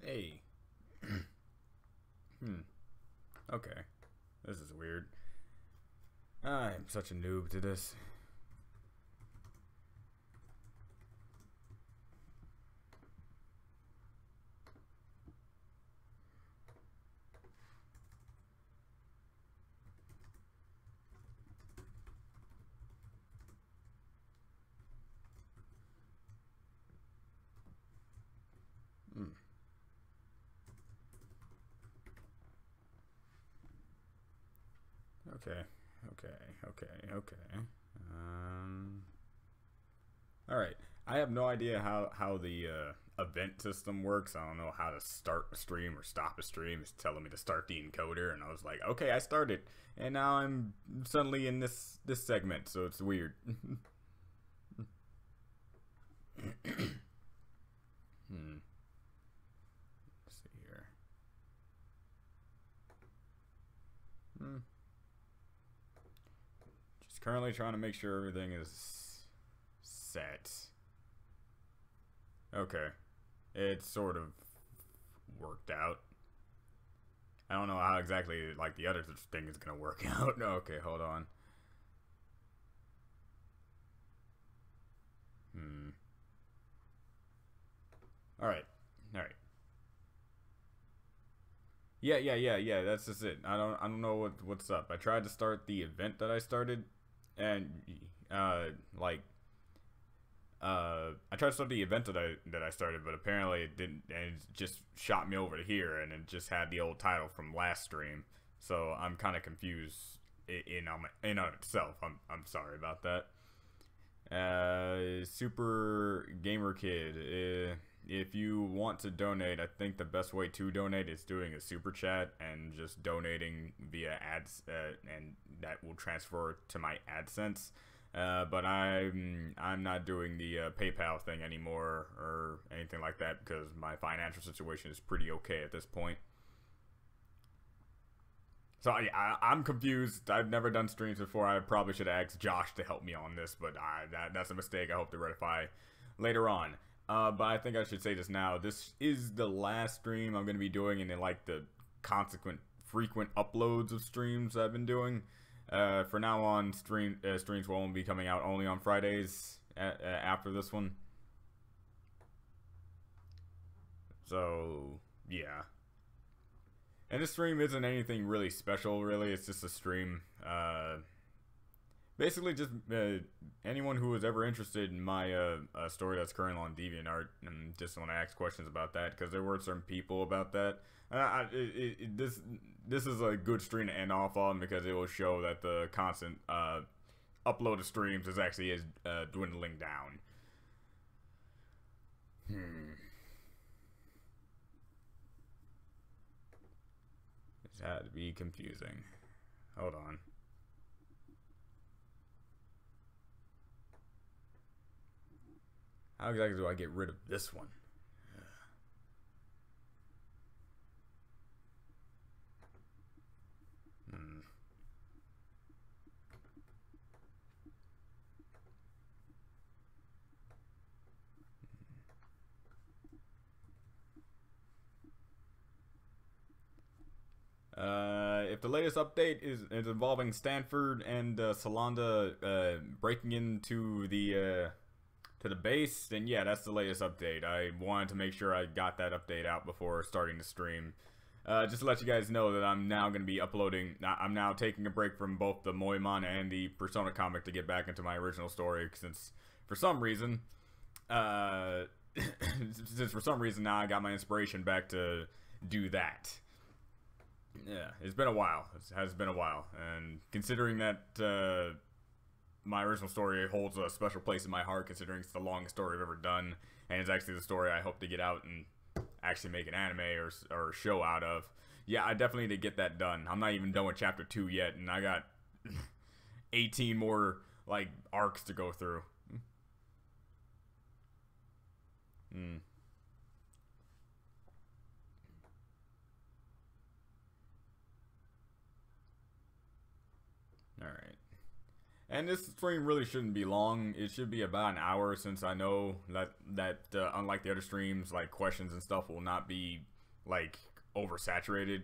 Hey. Hmm. Okay. This is weird. I'm such a noob to this. Hmm. Okay. Okay. Alright. I have no idea how the event system works. I don't know how to start a stream or stop a stream. It's telling me to start the encoder, and I was like, okay, I started, and now I'm suddenly in this segment, so it's weird. Hmm. Let's see here. Just currently trying to make sure everything is set. Okay. It's sort of worked out. I don't know how exactly like the other thing is gonna work out. Okay, hold on. Alright. Alright. Yeah. That's just it. I don't know what's up. I tried to start the event that I started, and like I tried to start the event that I started, but apparently it didn't, and it just shot me over to here, and it just had the old title from last stream. So I'm kind of confused in on itself. I'm sorry about that. Super Gamer Kid. If you want to donate, I think the best way to donate is doing a super chat and just donating via ads, and that will transfer to my AdSense. But I'm not doing the PayPal thing anymore or anything like that because my financial situation is pretty okay at this point. So I'm confused. I've never done streams before. I probably should have asked Josh to help me on this, but that's a mistake I hope to rectify later on. But I think I should say this now. This is the last stream I'm going to be doing, and then like the consequent frequent uploads of streams I've been doing. For now on, streams will only be coming out only on Fridays after this one. So yeah. And this stream isn't anything really special, really. It's just a stream. Basically, just anyone who is ever interested in my story that's currently on DeviantArt, and just want to ask questions about that, because there were some people about that. This is a good stream to end off on, because it will show that the constant upload of streams is actually dwindling down. This had to be confusing. Hold on. How exactly do I get rid of this one? If the latest update is involving Stanford and Solanda breaking into the base, then yeah, that's the latest update. I wanted to make sure I got that update out before starting the stream. Just to let you guys know that I'm now going to be uploading. I'm now taking a break from both the Moemon and the Persona comic to get back into my original story, since for some reason, now I got my inspiration back to do that. Yeah, it's been a while. It has been a while, and considering that my original story holds a special place in my heart, considering it's the longest story I've ever done, and it's actually the story I hope to get out and actually make an anime or show out of. Yeah, I definitely need to get that done. I'm not even done with chapter 2 yet, and I got 18 more like arcs to go through. Alright. And this stream really shouldn't be long. It should be about an hour, since I know that unlike the other streams, like questions and stuff will not be like oversaturated.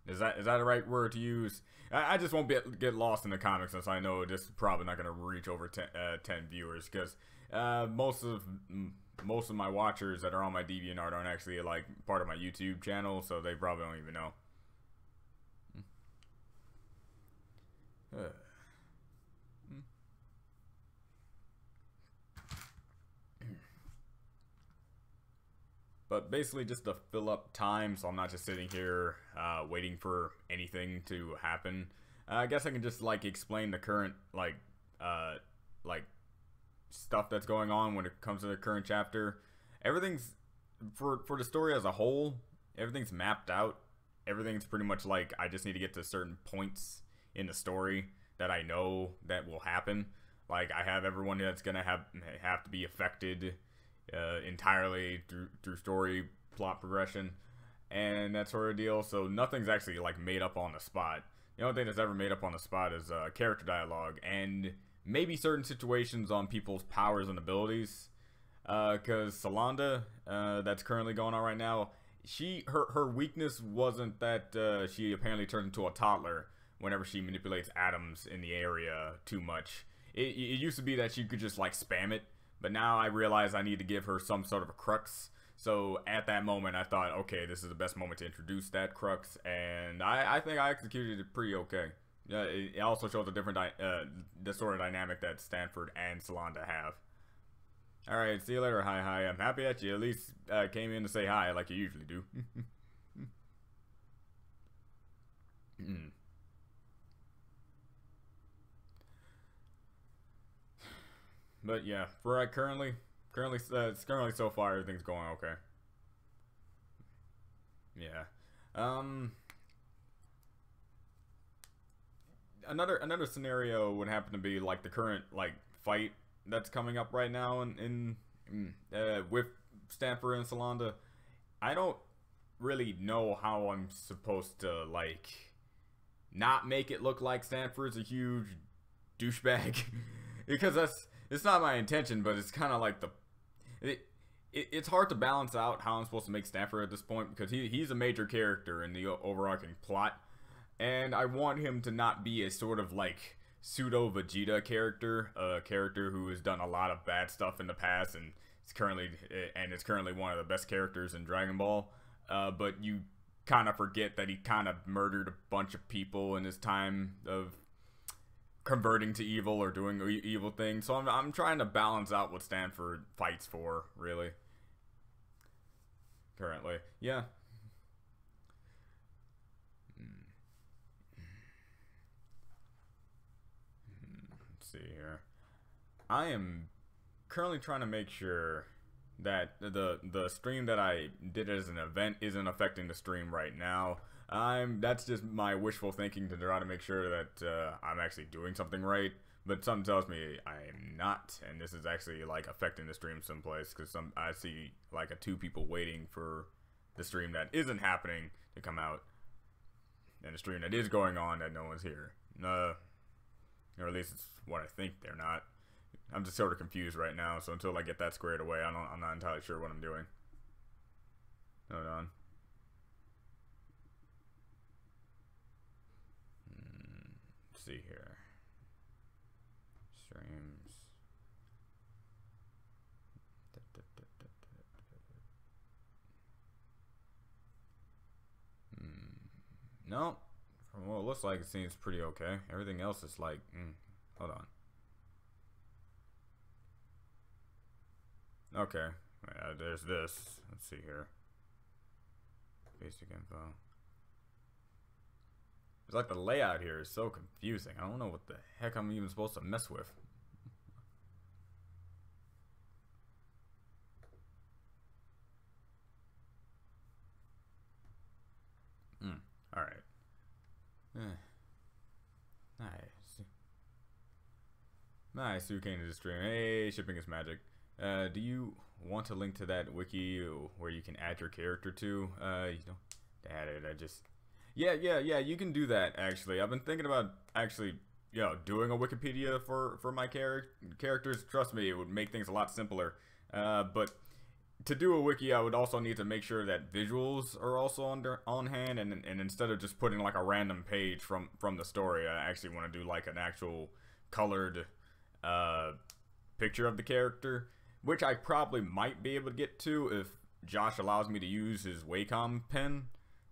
Is that the right word to use? I just won't get lost in the comics, since I know this is probably not going to reach over 10 viewers, because most of my watchers that are on my DeviantArt aren't actually like part of my YouTube channel, so they probably don't even know. But basically just to fill up time, so I'm not just sitting here waiting for anything to happen. I guess I can just like explain the current like stuff that's going on when it comes to the current chapter. Everything's for the story as a whole, everything's mapped out. Everything's pretty much like I just need to get to certain points in the story that I know that will happen. Like I have everyone that's gonna have to be affected entirely through story plot progression and that sort of deal. So nothing's actually like made up on the spot. The only thing that's ever made up on the spot is character dialogue and maybe certain situations on people's powers and abilities. Because Salanda, that's currently going on right now, her weakness wasn't that she apparently turns into a toddler whenever she manipulates atoms in the area too much. It used to be that she could just like spam it, but now I realize I need to give her some sort of a crux. So at that moment I thought, okay, this is the best moment to introduce that crux, and I think I executed it pretty okay. It also shows a different the sort of dynamic that Stanford and Salanda have. Alright, see you later, hi. I'm happy that you at least came in to say hi like you usually do. But yeah, for currently so far everything's going okay. Yeah. Another scenario would happen to be like the current like fight that's coming up right now in with Stanford and Salanda. I don't really know how I'm supposed to like not make it look like Stanford's a huge douchebag because it's not my intention, but it's kind of like it's hard to balance out how I'm supposed to make Stanford at this point, because he's a major character in the overarching plot, and I want him to not be a sort of like pseudo Vegeta character, a character who has done a lot of bad stuff in the past and is currently one of the best characters in Dragon Ball. But you kind of forget that he kind of murdered a bunch of people in his time of converting to evil or doing evil things. So I'm trying to balance out what Stanford fights for, really. Currently, yeah. Let's see here. I am currently trying to make sure that the stream that I did as an event isn't affecting the stream right now. That's just my wishful thinking to try to make sure that I'm actually doing something right, but something tells me I am not, and this is actually like affecting the stream someplace, because I see like two people waiting for the stream that isn't happening to come out, and the stream that is going on that no one's here. Or at least it's what I think they're not. I'm just sort of confused right now, so until I get that squared away, I'm not entirely sure what I'm doing. Hold on. Let's see here. Streams. No. From what it looks like, it seems pretty okay. Everything else is like, hold on. Okay, there's this. Let's see here. Basic info. It's like the layout here is so confusing. I don't know what the heck I'm even supposed to mess with. Alright. Nice, who came to the stream? Hey, shipping is magic. Do you want to link to that wiki where you can add your character to? You don't add it. Yeah, you can do that, actually. I've been thinking about actually, doing a Wikipedia for my characters. Trust me, it would make things a lot simpler. But to do a wiki, I would also need to make sure that visuals are also on hand, and instead of just putting like a random page from the story, I actually want to do like an actual colored picture of the character, which I probably might be able to get to if Josh allows me to use his Wacom pen,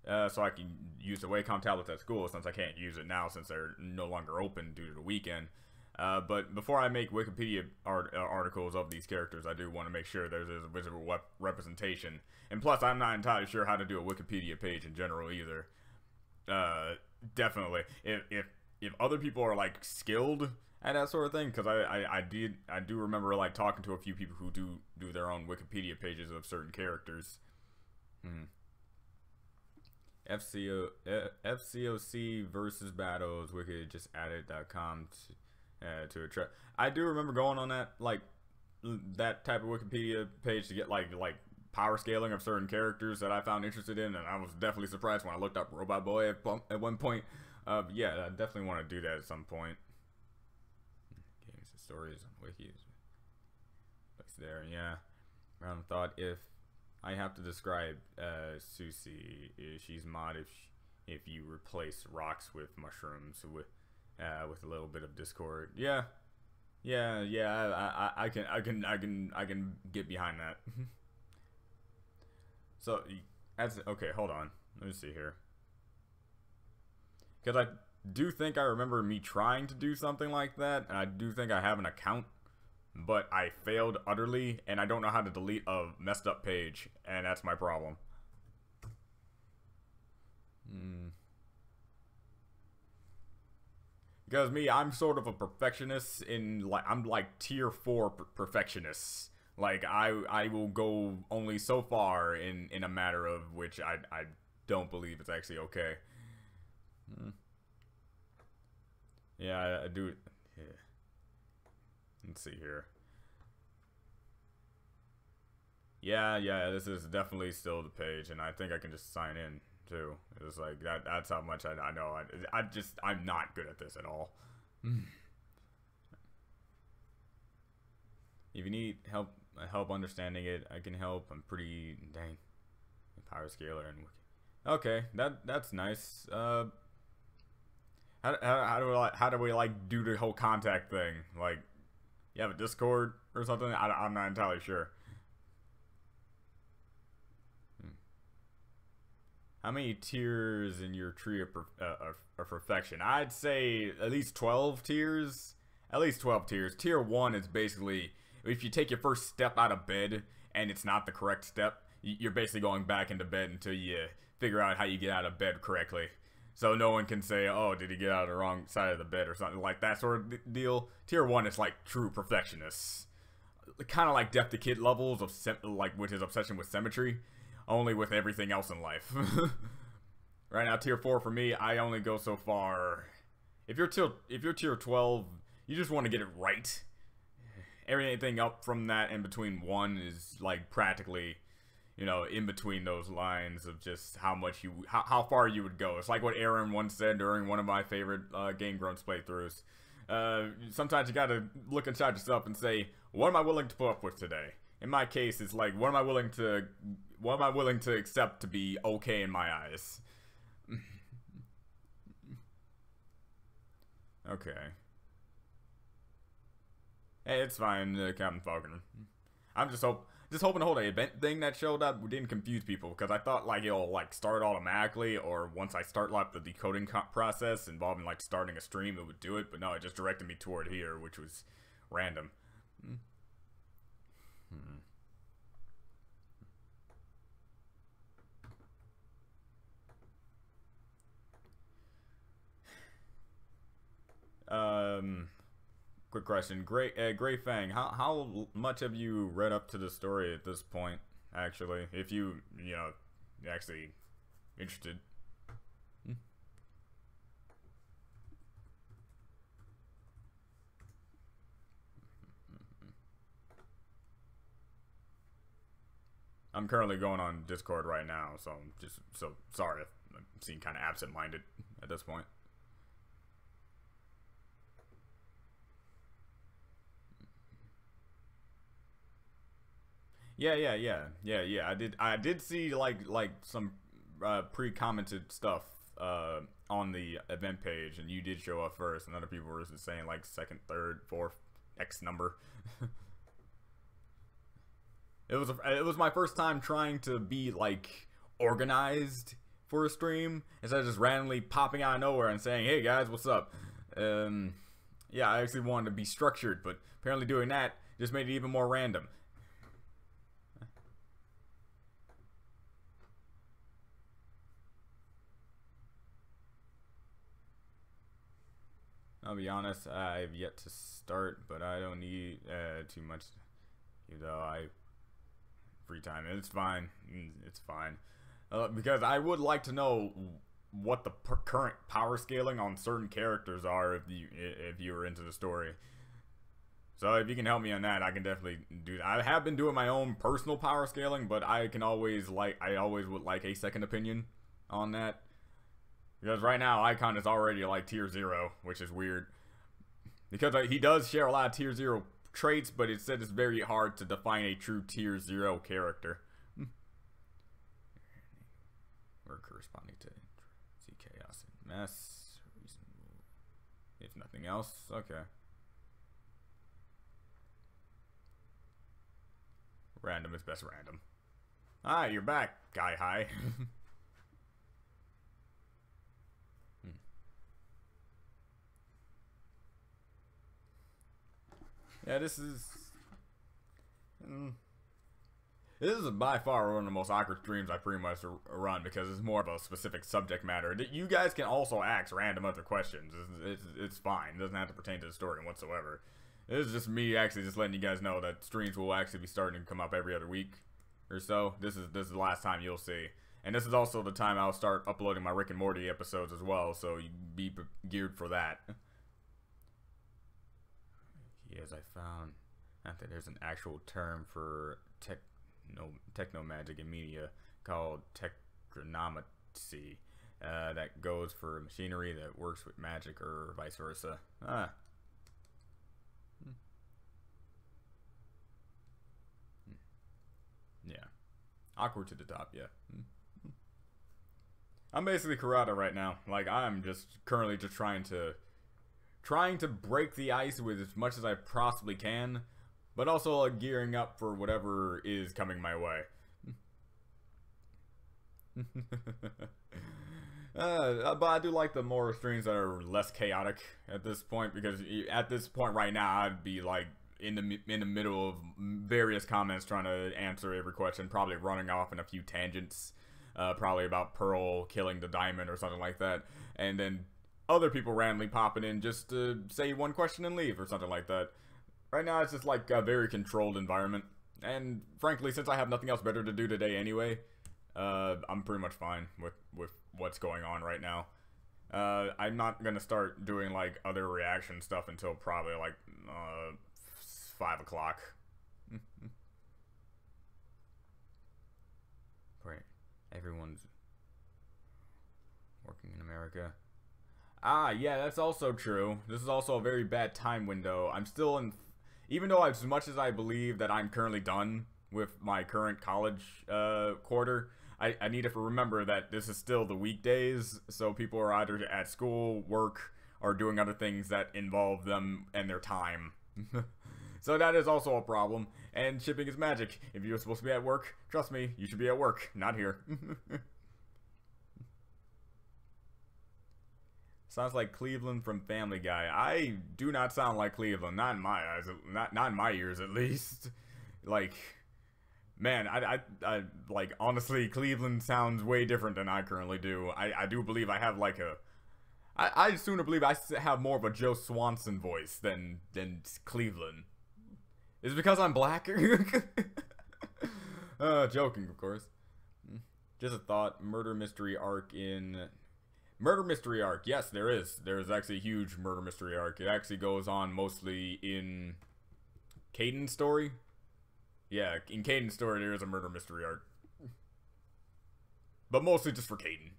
so I can use the Wacom tablets at school, since I can't use it now since they're no longer open due to the weekend. But before I make Wikipedia articles of these characters, I do want to make sure there's a visual representation. And plus, I'm not entirely sure how to do a Wikipedia page in general either. Definitely, if other people are like skilled at that sort of thing, because I do remember like talking to a few people who do their own Wikipedia pages of certain characters. FCOC versus battles wiki just added.com to a track. I do remember going on that that type of Wikipedia page to get like power scaling of certain characters that I found interested in, and I was definitely surprised when I looked up Robot Boy at one point. Yeah, I definitely want to do that at some point. Games and stories on wikis. Place there, yeah. Random thought: if I have to describe Susie, she's mod if you replace rocks with mushrooms with a little bit of Discord. Yeah. I can get behind that. So that's okay. Hold on. Let me see here. Because I do think I remember me trying to do something like that, and I do think I have an account, but I failed utterly, and I don't know how to delete a messed up page, and that's my problem. Because I'm sort of a perfectionist in I'm like tier 4 perfectionist. Like I will go only so far in a matter of which I don't believe it's actually okay. Yeah, I do. Yeah. Let's see here. Yeah, this is definitely still the page, and I think I can just sign in too. It's like that's how much I know. I'm not good at this at all. If you need help understanding it, I can help. I'm pretty dang power scaler and okay, that's nice. How do we like do the whole contact thing? Like, you have a Discord or something? I'm not entirely sure. How many tiers in your tree of perfection? I'd say at least 12 tiers. At least 12 tiers. Tier 1 is basically if you take your first step out of bed and it's not the correct step, you're basically going back into bed until you figure out how you get out of bed correctly. So no one can say, oh, did he get out of the wrong side of the bed or something like that sort of deal. Tier 1 is like true perfectionists. Kind of like Death to Kid levels of with his obsession with symmetry. Only with everything else in life. Right now, tier 4 for me, I only go so far. If you're tier 12, you just want to get it right. Everything up from that in between 1 is like practically, you know, in between those lines of just how far you would go. It's like what Aaron once said during one of my favorite Game Grumps playthroughs. Sometimes you gotta look inside yourself and say, what am I willing to put up with today? In my case, it's like, what am I willing to accept to be okay in my eyes? Okay. Hey, it's fine, Captain Falconer. I'm just hoping to hold an event thing that showed up didn't confuse people, because I thought like it'll like start automatically, or once I start like the decoding process involving like starting a stream, it would do it. But no, it just directed me toward here, which was random. Quick question, Gray Fang. How much have you read up to the story at this point? Actually, if you know, actually interested. I'm currently going on Discord right now, so I'm just sorry if I'm seem kind of absent-minded at this point. Yeah. I did see like some pre-commented stuff on the event page, and you did show up first, and other people were just saying like second, third, fourth, X number. It was my first time trying to be like organized for a stream instead of just randomly popping out of nowhere and saying, "Hey guys, what's up?" Yeah, I actually wanted to be structured, but apparently doing that just made it even more random. I'll be honest, I've yet to start, but I don't need too much. You know, I free time. It's fine. It's fine. Because I would like to know what the current power scaling on certain characters are if you were into the story. So if you can help me on that, I can definitely do that. I have been doing my own personal power scaling, but I always would like a second opinion on that. Because right now, Icon is already like tier 0, which is weird. Because he does share a lot of tier 0 traits, but it said it's very hard to define a true tier 0 character. We're corresponding to see chaos and mess. Reasonable. If nothing else, okay. Random is best random. Ah, you're back, Guy High. Yeah, this is by far one of the most awkward streams I pretty much run because it's more of a specific subject matter. You guys can also ask random other questions. It's fine. It doesn't have to pertain to the story whatsoever. This is just me actually just letting you guys know that streams will actually be starting to come up every other week or so. This is the last time you'll see. And this is also the time I'll start uploading my Rick and Morty episodes as well, so you be geared for that. Yes, I found that there's an actual term for technomagic in media called technomancy that goes for machinery that works with magic or vice versa. Yeah. Awkward to the top, yeah. I'm basically Karada right now. Like, I'm just currently just trying to break the ice with as much as I possibly can, but also gearing up for whatever is coming my way. But I do like the more streams that are less chaotic at this point, because at this point right now I'd be like in the middle of various comments trying to answer every question, probably running off in a few tangents, probably about Pearl killing the diamond or something like that, and then other people randomly popping in just to say one question and leave or something like that. Right now it's just like a very controlled environment, and frankly, since I have nothing else better to do today anyway, I'm pretty much fine with what's going on right now. I'm not gonna start doing like other reaction stuff until probably like 5 o'clock. Right, everyone's working in America. Ah, yeah, that's also true. This is also a very bad time window. I'm still in, even though as much as I believe that I'm currently done with my current college quarter, I need to remember that this is still the weekdays, so people are either at school, work, or doing other things that involve them and their time. So that is also a problem, and shipping is magic. If you're supposed to be at work, trust me, you should be at work, not here. Sounds like Cleveland from Family Guy. I do not sound like Cleveland, not in my eyes, not in my ears at least. Like, man, I like, honestly, Cleveland sounds way different than I currently do. I do believe I have like a, I sooner believe I have more of a Joe Swanson voice than Cleveland. Is it because I'm black? Joking, of course. Just a thought. Murder mystery arc in... Murder mystery arc. Yes, there is. There is actually a huge murder mystery arc. It actually goes on mostly in Caden's story. Yeah, in Caden's story there is a murder mystery arc. But mostly just for Caden.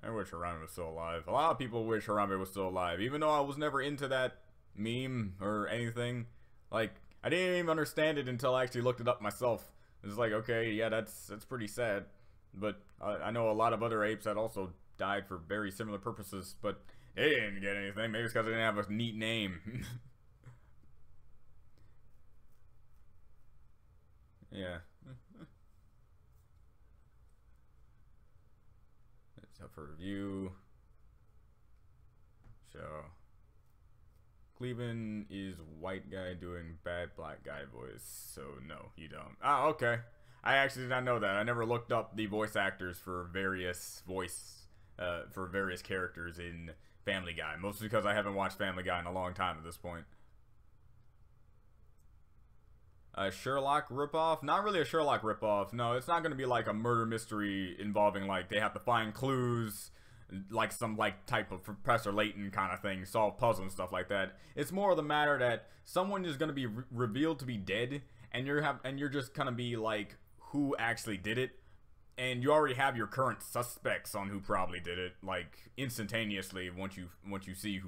I wish Harambe was still alive. A lot of people wish Harambe was still alive. Even though I was never into that meme or anything. Like, I didn't even understand it until I actually looked it up myself. It's like, okay, yeah, that's pretty sad. But I know a lot of other apes that also died for very similar purposes, but they didn't get anything. Maybe it's because they didn't have a neat name. Yeah. It's up for review. So, Cleveland is white guy doing bad black guy voice. So, no, you don't. Ah, okay. I actually did not know that. I never looked up the voice actors for various characters in Family Guy. Mostly because I haven't watched Family Guy in a long time at this point. A Sherlock ripoff? Not really a Sherlock ripoff. No, it's not going to be like a murder mystery involving like they have to find clues, like some like type of Professor Layton kind of thing, solve puzzles and stuff like that. It's more of the matter that someone is going to be revealed to be dead, and you're just going to be like who actually did it, and you already have your current suspects on who probably did it, like instantaneously once you see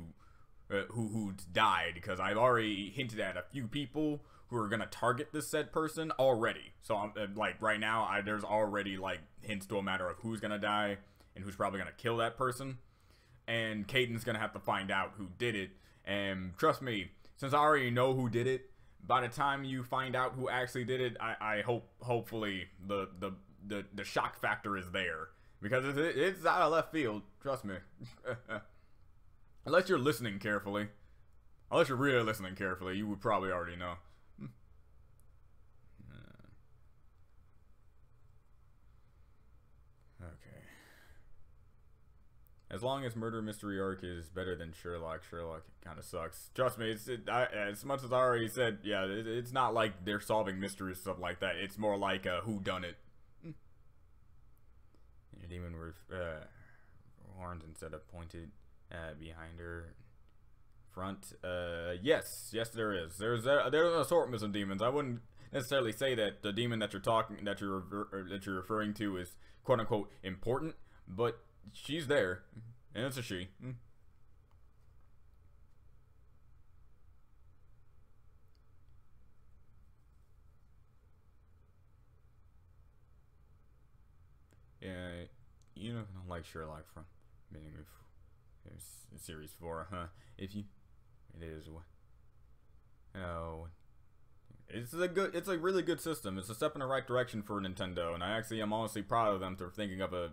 who died, because I've already hinted at a few people who are gonna target this said person already. So I'm like right now, there's already like hints to a matter of who's gonna die and who's probably gonna kill that person, and Caden's gonna have to find out who did it. And trust me, since I already know who did it, by the time you find out who actually did it, I hopefully the shock factor is there, because it's out of left field. Trust me. Unless you're listening carefully. Unless you're really listening carefully, you would probably already know. Okay. As long as Murder Mystery Arc is better than Sherlock, Sherlock kind of sucks. Trust me, as much as I already said, yeah, it's not like they're solving mysteries and stuff like that. It's more like a whodunit. Your demon with horns instead of pointed behind her front. Yes, there is. There's an assortment of demons. I wouldn't necessarily say that the demon that you're referring to is quote unquote important, but she's there, and it's a she. Yeah, you know, I don't like Sherlock from beginning of series 4, huh? If you, it is what? Oh, it's a really good system. It's a step in the right direction for Nintendo, and I actually am honestly proud of them for thinking of a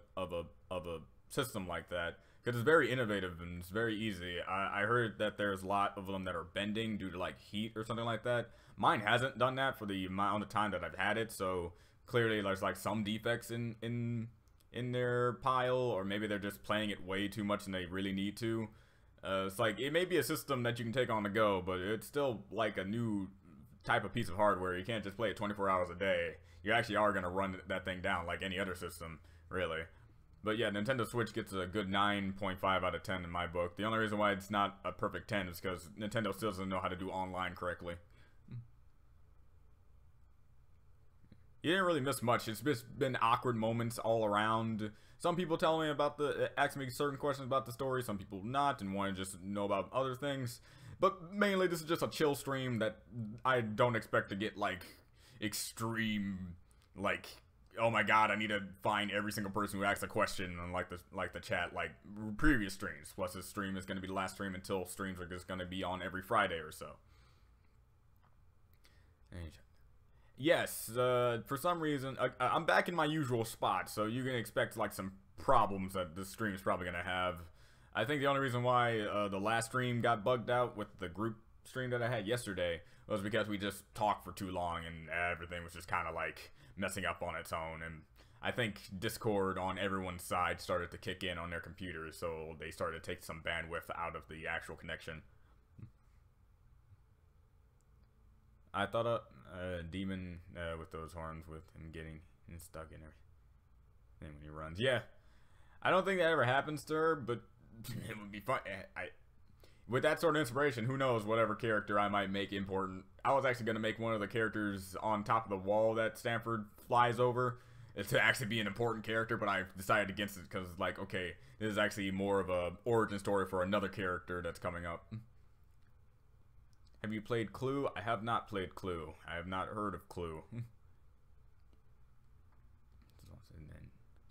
system like that, because it's very innovative and it's very easy. I heard that there's a lot of them that are bending due to like heat or something like that. Mine hasn't done that for the amount of time that I've had it, so clearly there's like some defects in their pile, or maybe they're just playing it way too much and they really need to. It's like, it may be a system that you can take on the go, but it's still like a new type of piece of hardware. You can't just play it 24 hours a day. You actually are going to run that thing down like any other system, really. But yeah, Nintendo Switch gets a good 9.5 out of 10 in my book. The only reason why it's not a perfect 10 is because Nintendo still doesn't know how to do online correctly. You didn't really miss much. It's just been awkward moments all around. Some people tell me ask me certain questions about the story. Some people not, and want to just know about other things. But mainly, this is just a chill stream that I don't expect to get, like, extreme, like, oh my god, I need to find every single person who asks a question on, like the chat, like previous streams. Plus, this stream is going to be the last stream until streams are just going to be on every Friday or so. Yes, for some reason, I'm back in my usual spot, so you can expect, like, some problems that this stream is probably going to have. I think the only reason why the last stream got bugged out with the group stream that I had yesterday was because we just talked for too long and everything was just kind of, like, messing up on its own. And I think Discord on everyone's side started to kick in on their computers, so they started to take some bandwidth out of the actual connection. I thought a demon with those horns, with him getting stuck in everything when he runs. Yeah, I don't think that ever happens to her, but it would be fun. With that sort of inspiration, who knows whatever character I might make important. I was actually going to make one of the characters on top of the wall that Stanford flies over to actually be an important character, but I decided against it because, like, okay, this is actually more of a origin story for another character that's coming up. Have you played Clue? I have not played Clue. I have not heard of Clue.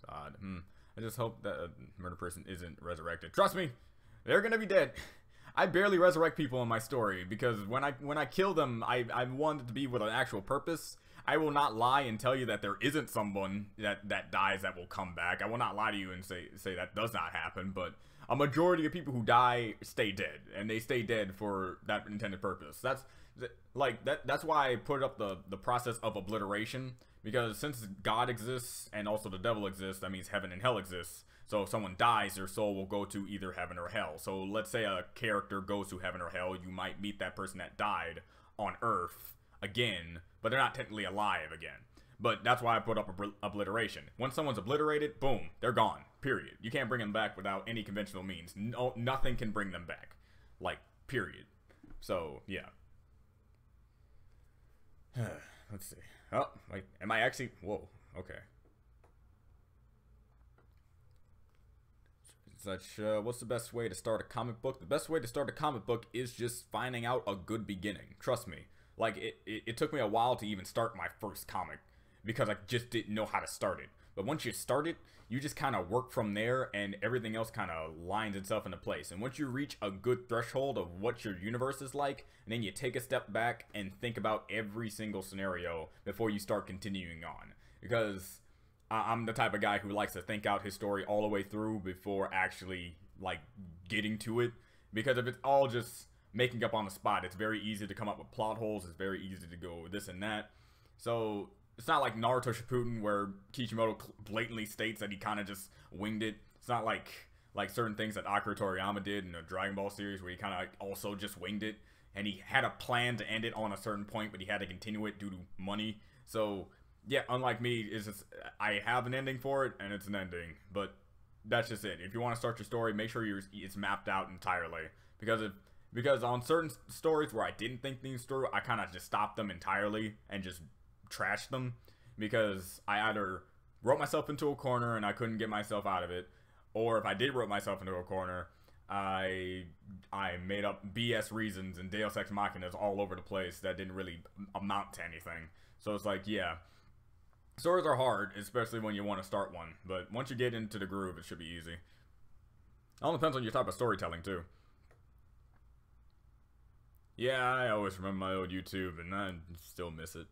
Odd. I just hope that a murder person isn't resurrected. Trust me, they're gonna be dead. I barely resurrect people in my story because when I kill them, I want it to be with an actual purpose. I will not lie and tell you that there isn't someone that dies that will come back. I will not lie to you and say that does not happen, but a majority of people who die stay dead, and they stay dead for that intended purpose. That's why I put up the process of obliteration, because since God exists and also the devil exists, that means heaven and hell exists. So if someone dies, their soul will go to either heaven or hell. So let's say a character goes to heaven or hell, you might meet that person that died on Earth again, but they're not technically alive again. But that's why I put up obliteration. Once someone's obliterated, boom, they're gone. Period. You can't bring them back without any conventional means. No, nothing can bring them back. Like, period. So, yeah. Let's see. Oh, wait, am I actually... Whoa, okay. What's the best way to start a comic book? The best way to start a comic book is just finding out a good beginning. Trust me. Like, it took me a while to even start my first comic because I just didn't know how to start it. But once you start it, you just kind of work from there and everything else kind of lines itself into place. And once you reach a good threshold of what your universe is like, and then you take a step back and think about every single scenario before you start continuing on. Because I'm the type of guy who likes to think out his story all the way through before actually, like, getting to it. Because if it's all just making up on the spot, it's very easy to come up with plot holes. It's very easy to go this and that. So it's not like Naruto Shippuden where Kishimoto blatantly states that he kind of just winged it. It's not like certain things that Akira Toriyama did in the Dragon Ball series where he kind of also just winged it. And he had a plan to end it on a certain point, but he had to continue it due to money. So yeah, unlike me, it's just, I have an ending for it, and it's an ending. But that's just it. If you want to start your story, make sure it's mapped out entirely. Because on certain stories where I didn't think things through, I kind of just stopped them entirely and just trashed them. Because I either wrote myself into a corner and I couldn't get myself out of it, or if I did wrote myself into a corner, I made up BS reasons and Deus Ex Machinas all over the place that didn't really amount to anything. So it's like, yeah. Stories are hard, especially when you want to start one. But once you get into the groove, it should be easy. It all depends on your type of storytelling, too. Yeah, I always remember my old YouTube, and I still miss it.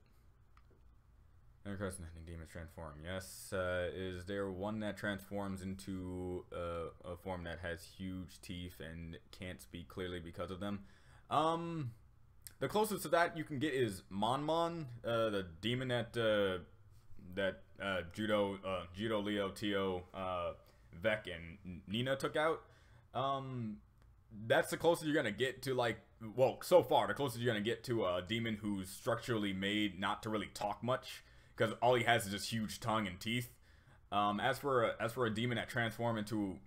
Interesting, demons transform. Yes, is there one that transforms into a form that has huge teeth and can't speak clearly because of them? The closest to that you can get is Mon, the demon that Judo, Leo, Tio, Vec, and Nina took out. That's the closest you're gonna get to, like, well, so far the closest you're gonna get to a demon who's structurally made not to really talk much, because all he has is just huge tongue and teeth. As for a demon that transforms into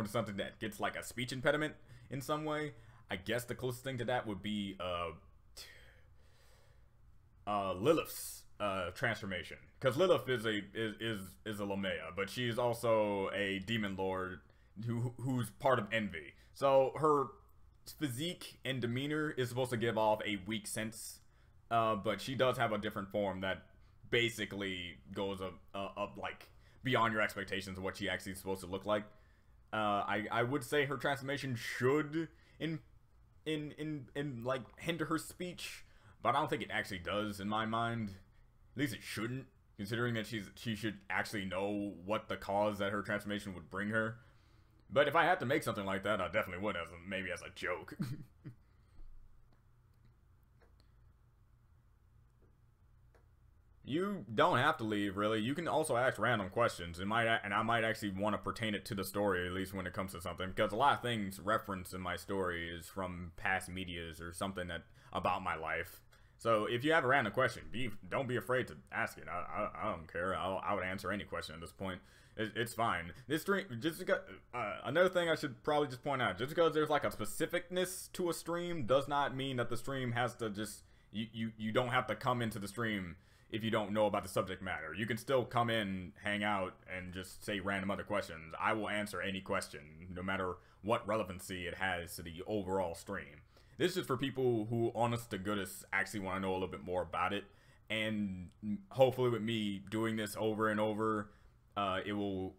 something that gets like a speech impediment in some way, I guess the closest thing to that would be Lilith's transformation, because Lilith is a Lamea, but she's also a demon lord who's part of envy. So her physique and demeanor is supposed to give off a weak sense, but she does have a different form that basically goes up like beyond your expectations of what she actually is supposed to look like. I would say her transformation should in like hinder her speech, but I don't think it actually does in my mind. At least it shouldn't, considering that she should actually know what the cause that her transformation would bring her. But if I had to make something like that, I definitely would, maybe as a joke. You don't have to leave, really. You can also ask random questions. And I might actually want to pertain it to the story, at least when it comes to something. Because a lot of things referenced in my story is from past medias or something about my life. So if you have a random question, don't be afraid to ask it. I don't care. I would answer any question at this point. It's fine. This stream, another thing I should probably just point out, just because there's like a specificness to a stream does not mean that the stream has to just, you don't have to come into the stream if you don't know about the subject matter. You can still come in, hang out, and just say random other questions. I will answer any question, no matter what relevancy it has to the overall stream. This is just for people who, honest to goodness, actually want to know a little bit more about it. And hopefully with me doing this over and over, it will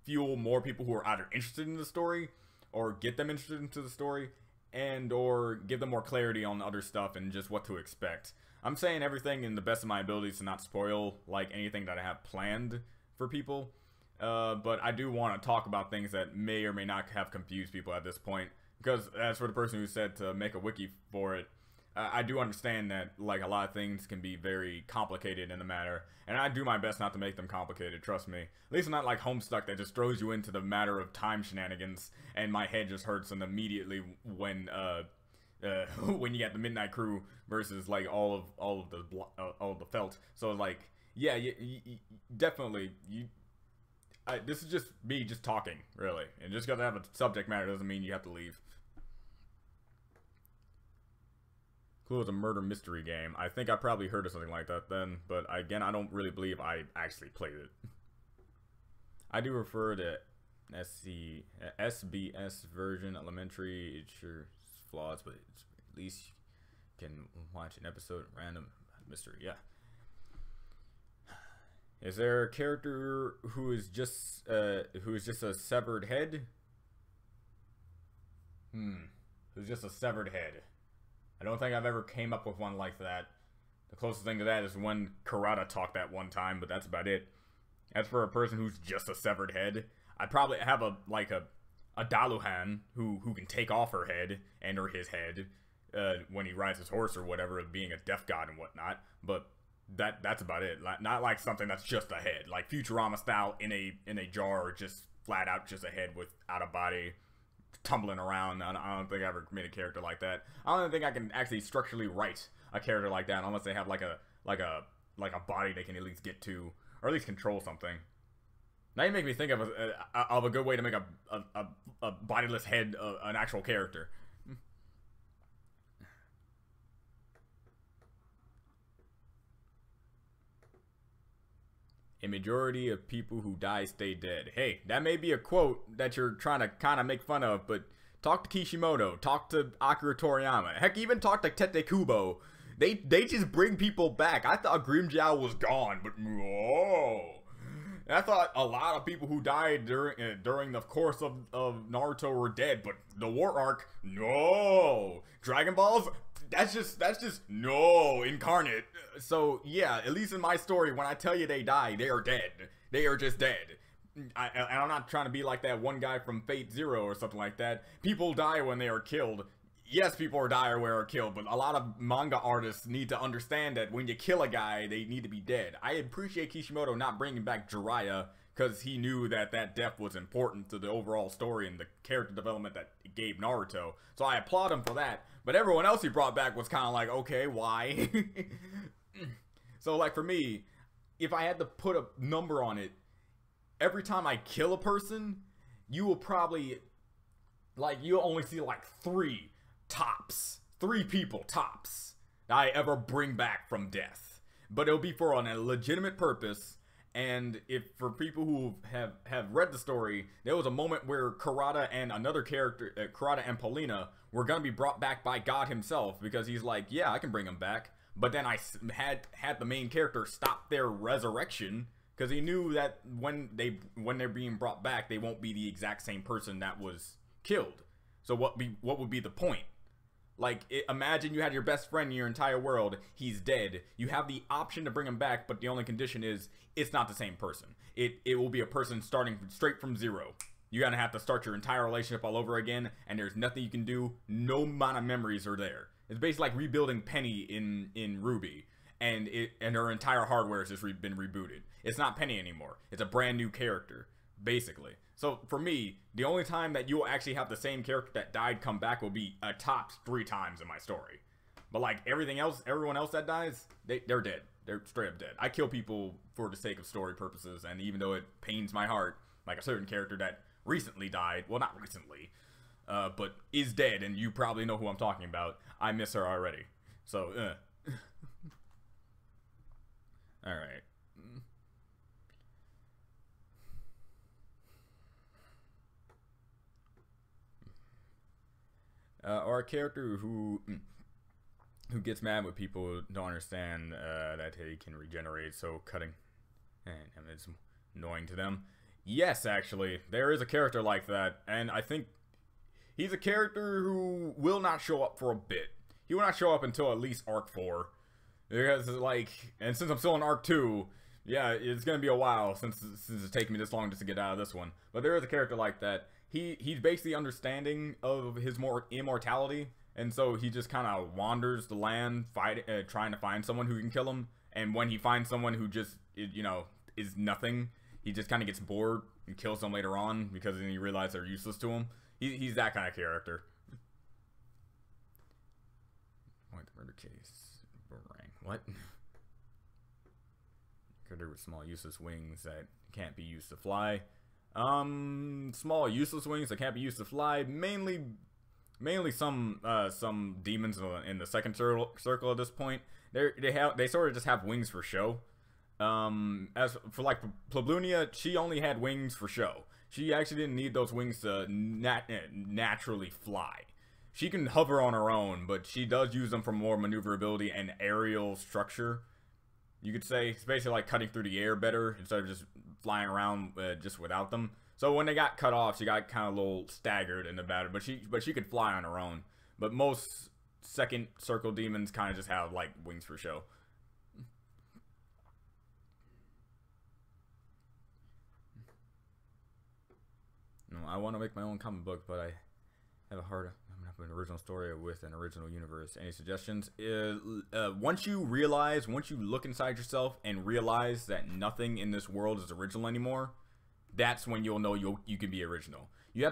fuel more people who are either interested in the story, or get them interested into the story, and or give them more clarity on other stuff and just what to expect. I'm saying everything in the best of my abilities to not spoil like anything that I have planned for people, but I do want to talk about things that may or may not have confused people at this point, because as for the person who said to make a wiki for it, I do understand that like a lot of things can be very complicated in the matter, and I do my best not to make them complicated, trust me. At least not like Homestuck that just throws you into the matter of time shenanigans, and my head just hurts and immediately when when you get the Midnight Crew versus like all of the felt. So like, yeah, definitely this is just me just talking, really, and just gotta have a subject matter doesn't mean you have to leave. Clue is a murder mystery game. I think I probably heard of something like that then, but again, I don't really believe I actually played it. I do refer to SBS version elementary. It's sure flaws, but it's, at least you can watch an episode of random mystery. Yeah. Is there a character who is just a severed head? Who's just a severed head? I don't think I've ever came up with one like that. The closest thing to that is when Karada talked that one time, but that's about it. As for a person who's just a severed head, I'd probably have a Daluhan who can take off her head and or his head when he rides his horse or whatever, being a death god and whatnot. But that's about it. Not like something that's just a head, like Futurama style in a jar, or just flat out just a head without a body, tumbling around. I don't think I ever made a character like that. I don't think I can actually structurally write a character like that unless they have like a body they can at least get to, or at least control something. Now you make me think of a good way to make a bodiless head an actual character. A majority of people who die stay dead. Hey, that may be a quote that you're trying to kind of make fun of, but talk to Kishimoto, talk to Akira Toriyama, heck, even talk to Tete Kubo. They just bring people back. I thought Grimmjow was gone, but no. I thought a lot of people who died during the course of Naruto were dead, but the war arc, no. Dragon Balls, that's just no, incarnate. So yeah, at least in my story, when I tell you they die, they are dead. They are just dead. I'm not trying to be like that one guy from Fate Zero or something like that. People die when they are killed. Yes, people die or are killed, but a lot of manga artists need to understand that when you kill a guy, they need to be dead. I appreciate Kishimoto not bringing back Jiraiya, because he knew that death was important to the overall story and the character development that it gave Naruto. So I applaud him for that. But everyone else he brought back was kind of like, okay, why? So like for me, if I had to put a number on it, every time I kill a person, you will probably, like, you'll only see like three people tops that I ever bring back from death. But it'll be for a legitimate purpose. And if for people who have read the story, there was a moment where Karada and another character, Karada and Paulina, were gonna be brought back by God himself, because he's like, yeah, I can bring them back. But then I had the main character stop their resurrection, because he knew that when they're being brought back, they won't be the exact same person that was killed. So what would be the point? Like, imagine you had your best friend in your entire world, he's dead. You have the option to bring him back, but the only condition is it's not the same person. It will be a person starting straight from zero. You're gonna have to start your entire relationship all over again, and there's nothing you can do. No amount of memories are there. It's basically like rebuilding Penny in Ruby, and her entire hardware has just been rebooted. It's not Penny anymore. It's a brand new character, basically. So for me, the only time that you'll actually have the same character that died come back will be tops 3 times in my story. But like everyone else that dies, they're dead. They're straight up dead. I kill people for the sake of story purposes, and even though it pains my heart, like a certain character that recently died, well, not recently, but is dead, and you probably know who I'm talking about, I miss her already. So, alright. or a character who gets mad with people who don't understand that he can regenerate, so cutting and it's annoying to them. Yes, actually, there is a character like that, and I think he's a character who will not show up for a bit. He will not show up until at least Arc 4. Because, like, and since I'm still in Arc 2, yeah, it's gonna be a while since it's taking me this long just to get out of this one. But there is a character like that. He's basically understanding of his more immortality, and so he just kind of wanders the land, trying to find someone who can kill him. And when he finds someone who just, you know, is nothing, he just kind of gets bored and kills them later on because then he realizes they're useless to him. He's that kind of character. Point the murder case. Boomerang. What? Critter with small useless wings that can't be used to fly. Small useless wings that can't be used to fly. Mainly some demons in the second circle at this point. They sort of just have wings for show. As for like Pleblunia, she only had wings for show. She actually didn't need those wings to naturally fly. She can hover on her own, but she does use them for more maneuverability and aerial structure. You could say it's basically like cutting through the air better instead of just flying around just without them. So when they got cut off, she got kind of a little staggered in the battle, but she could fly on her own. But most second circle demons kind of just have like wings for show. No, I want to make my own comic book, but I have a hard an original story with an original universe. Any suggestions? Once you look inside yourself and realize that nothing in this world is original anymore, that's when you'll know you can be original. You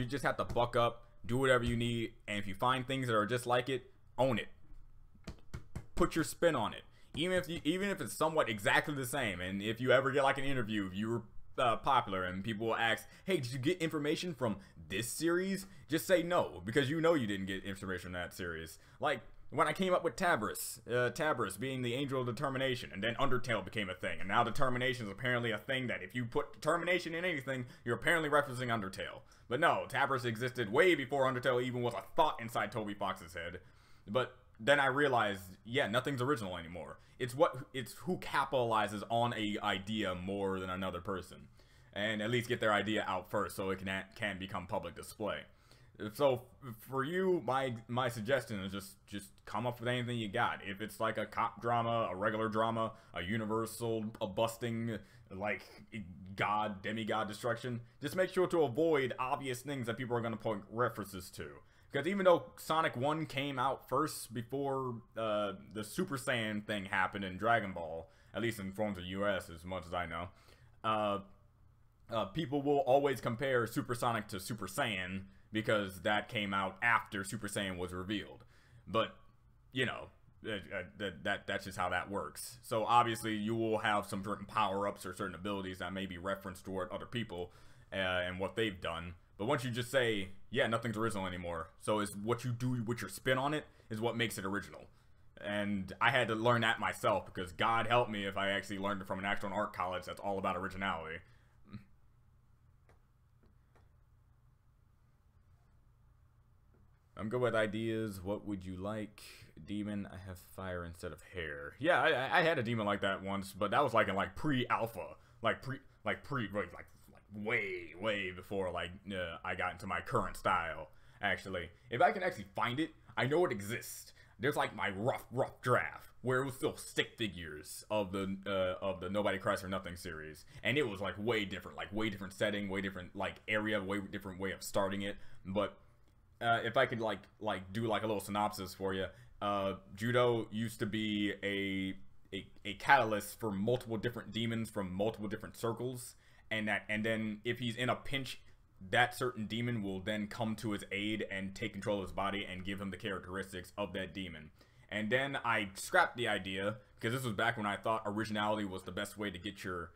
just have to buck up, do whatever you need, and if you find things that are just like it, own it. Put your spin on it. Even if it's somewhat exactly the same, and if you ever get like an interview, if you were popular and people will ask, hey, did you get information from this series? Just say no, because you know you didn't get information from that series. Like when I came up with Tabris being the angel of determination, and then Undertale became a thing, and now determination is apparently a thing that if you put determination in anything, you're apparently referencing Undertale. But no, Tabris existed way before Undertale even was a thought inside Toby Fox's head. But then I realized, yeah, nothing's original anymore. It's who capitalizes on a idea more than another person, and at least get their idea out first so it can become public display. So for you, my suggestion is just come up with anything you got. If it's like a cop drama, a regular drama, a universal, a busting, like demigod destruction, just make sure to avoid obvious things that people are going to point references to. Because even though Sonic 1 came out first before the Super Saiyan thing happened in Dragon Ball, at least in forms of US as much as I know, people will always compare Super Sonic to Super Saiyan because that came out after Super Saiyan was revealed. But, you know, that's just how that works. So obviously you will have some certain power-ups or certain abilities that may be referenced toward other people and what they've done. But once you just say, yeah, nothing's original anymore, so it's what you do with your spin on it is what makes it original. And I had to learn that myself, because God help me if I actually learned it from an actual art college that's all about originality. I'm good with ideas. What would you like? Demon, I have fire instead of hair. Yeah, I had a demon like that once, but that was like in like pre-alpha, like way before like I got into my current style. Actually, if I can actually find it, I know it exists. There's like my rough draft where it was still stick figures of the Nobody Cries for Nothing series, and it was like way different setting, way different like area, way different way of starting it. But if I could like do like a little synopsis for you, Judo used to be a catalyst for multiple different demons from multiple different circles. And then if he's in a pinch, that certain demon will then come to his aid and take control of his body and give him the characteristics of that demon. And then I scrapped the idea, because this was back when I thought originality was the best way to get your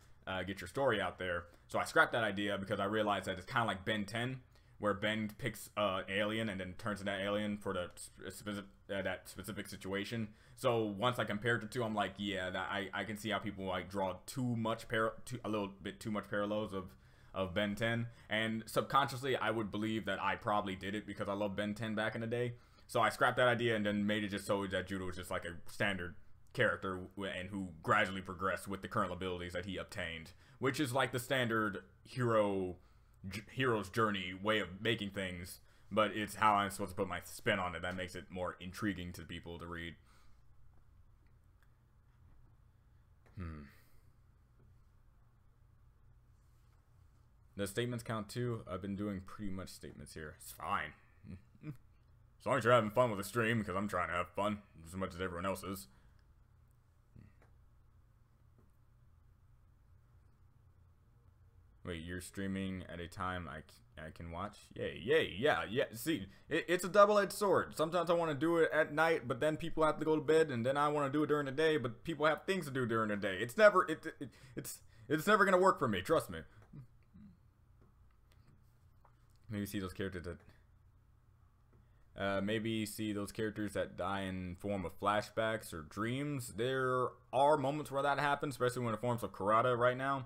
story out there. So I scrapped that idea because I realized that it's kind of like Ben 10, where Ben picks an alien and then turns to that alien for that specific situation. So once I compared the two, I'm like, yeah, I can see how people like draw a little bit too much parallels of of Ben 10, and subconsciously I would believe that I probably did it because I loved Ben 10 back in the day. So I scrapped that idea and then made it just so that Judo was just like a standard character and who gradually progressed with the current abilities that he obtained, which is like the standard hero's journey way of making things, but it's how I'm supposed to put my spin on it that makes it more intriguing to people to read. The statements count too. I've been doing pretty much statements here. It's fine. As long as you're having fun with the stream, because I'm trying to have fun as much as everyone else is. Wait, you're streaming at a time I can watch? Yay, yeah. See, it's a double-edged sword. Sometimes I want to do it at night, but then people have to go to bed, and then I want to do it during the day, but people have things to do during the day. It's never never gonna work for me. Trust me. Maybe see those characters that die in form of flashbacks or dreams. There are moments where that happens, especially when it forms of Karada right now.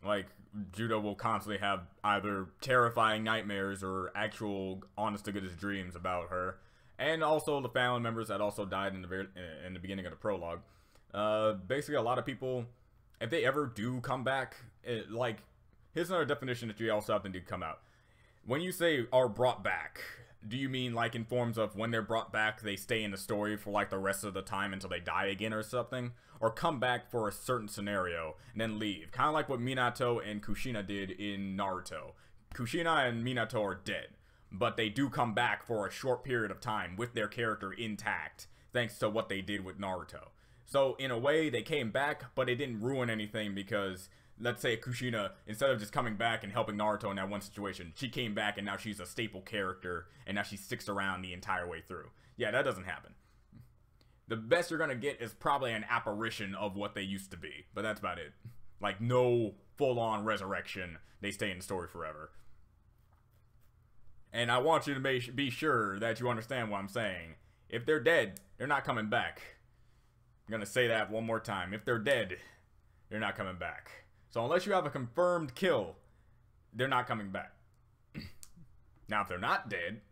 Like, Judo will constantly have either terrifying nightmares or actual honest-to-goodness dreams about her. And also the family members that also died in the beginning of the prologue. Basically, a lot of people, if they ever do come back, here's another definition that you also have to come out. When you say are brought back, do you mean like in forms of when they're brought back, they stay in the story for like the rest of the time until they die again or something? Or come back for a certain scenario and then leave? Kind of like what Minato and Kushina did in Naruto. Kushina and Minato are dead, but they do come back for a short period of time with their character intact, thanks to what they did with Naruto. So in a way, they came back, but it didn't ruin anything because, let's say Kushina, instead of just coming back and helping Naruto in that one situation, she came back and now she's a staple character, and now she sticks around the entire way through. Yeah, that doesn't happen. The best you're gonna get is probably an apparition of what they used to be, but that's about it. Like, no full-on resurrection. They stay in the story forever. And I want you to be sure that you understand what I'm saying. If they're dead, they're not coming back. I'm gonna say that one more time. If they're dead, they're not coming back. So unless you have a confirmed kill, they're not coming back. Now, if they're not dead,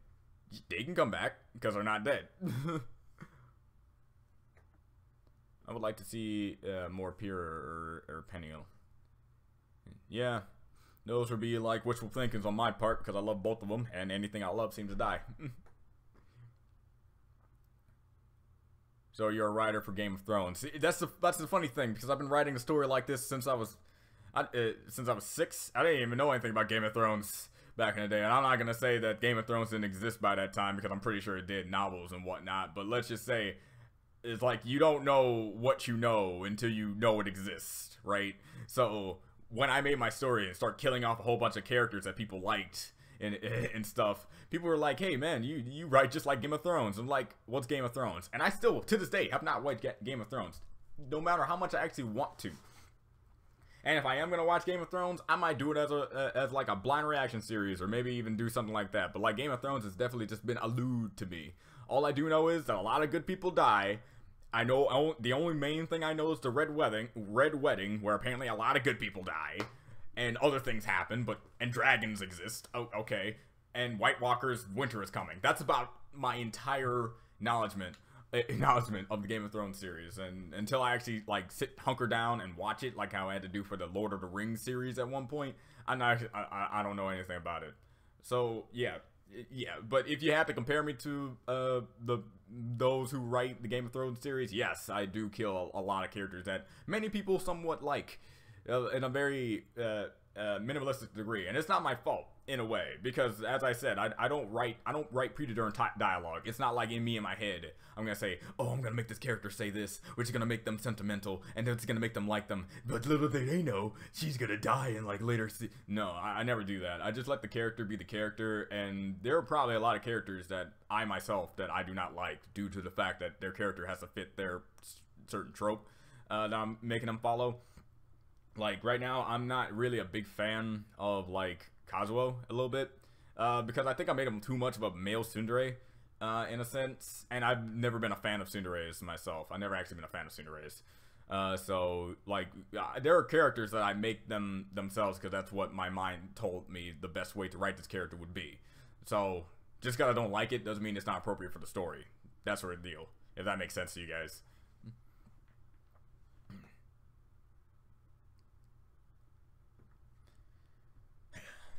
they can come back because they're not dead. I would like to see more Pyrrha or Peniel. Yeah, those would be like wishful thinkings on my part because I love both of them, and anything I love seems to die. So you're a writer for Game of Thrones. See, that's the funny thing, because I've been writing a story like this since I was 6. I didn't even know anything about Game of Thrones back in the day, and I'm not gonna say that Game of Thrones didn't exist by that time because I'm pretty sure it did, novels and whatnot. But let's just say, it's like you don't know what you know until you know it exists, right? So when I made my story and start killing off a whole bunch of characters that people liked and stuff, people were like, "Hey man, you write just like Game of Thrones." I'm like, "What's Game of Thrones?" And I still, to this day, have not watched Game of Thrones, no matter how much I actually want to. And if I am gonna watch Game of Thrones, I might do it as like a blind reaction series, or maybe even do something like that. But like Game of Thrones has definitely just been allude to me. All I do know is that a lot of good people die. I know the only main thing I know is the Red Wedding, where apparently a lot of good people die, and other things happen, and dragons exist. Oh, okay, and White Walker's winter is coming. That's about my entire acknowledgement of the Game of Thrones series, and until I actually like hunker down and watch it, like how I had to do for the Lord of the Rings series at one point, I don't know anything about it. So yeah, but if you have to compare me to those who write the Game of Thrones series, yes, I do kill a lot of characters that many people somewhat like, in a very minimalistic degree, and it's not my fault in a way, because as I said, I don't write predetermined dialogue. It's not like in my head I'm gonna say, oh, I'm gonna make this character say this, which is gonna make them sentimental, and then it's gonna make them like them, but little they know she's gonna die in like later no, I never do that. I just let the character be the character, and there are probably a lot of characters that I myself that I do not like due to the fact that their character has to fit their certain trope that I'm making them follow. Like right now, I'm not really a big fan of like Kazuo a little bit, because I think I made him too much of a male tsundere, in a sense, and I've never been a fan of tsunderes myself. I've never actually been a fan of tsunderes. So like there are characters that I make them themselves because that's what my mind told me the best way to write this character would be. So just because I don't like it doesn't mean it's not appropriate for the story. That sort of deal. If that makes sense to you guys.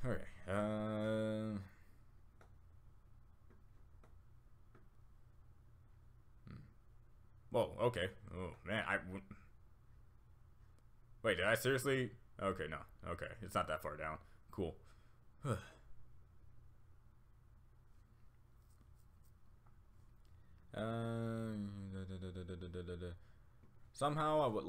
Okay. Whoa, okay. Oh, man, Wait, did I seriously? Okay, no. Okay, it's not that far down. Cool. Somehow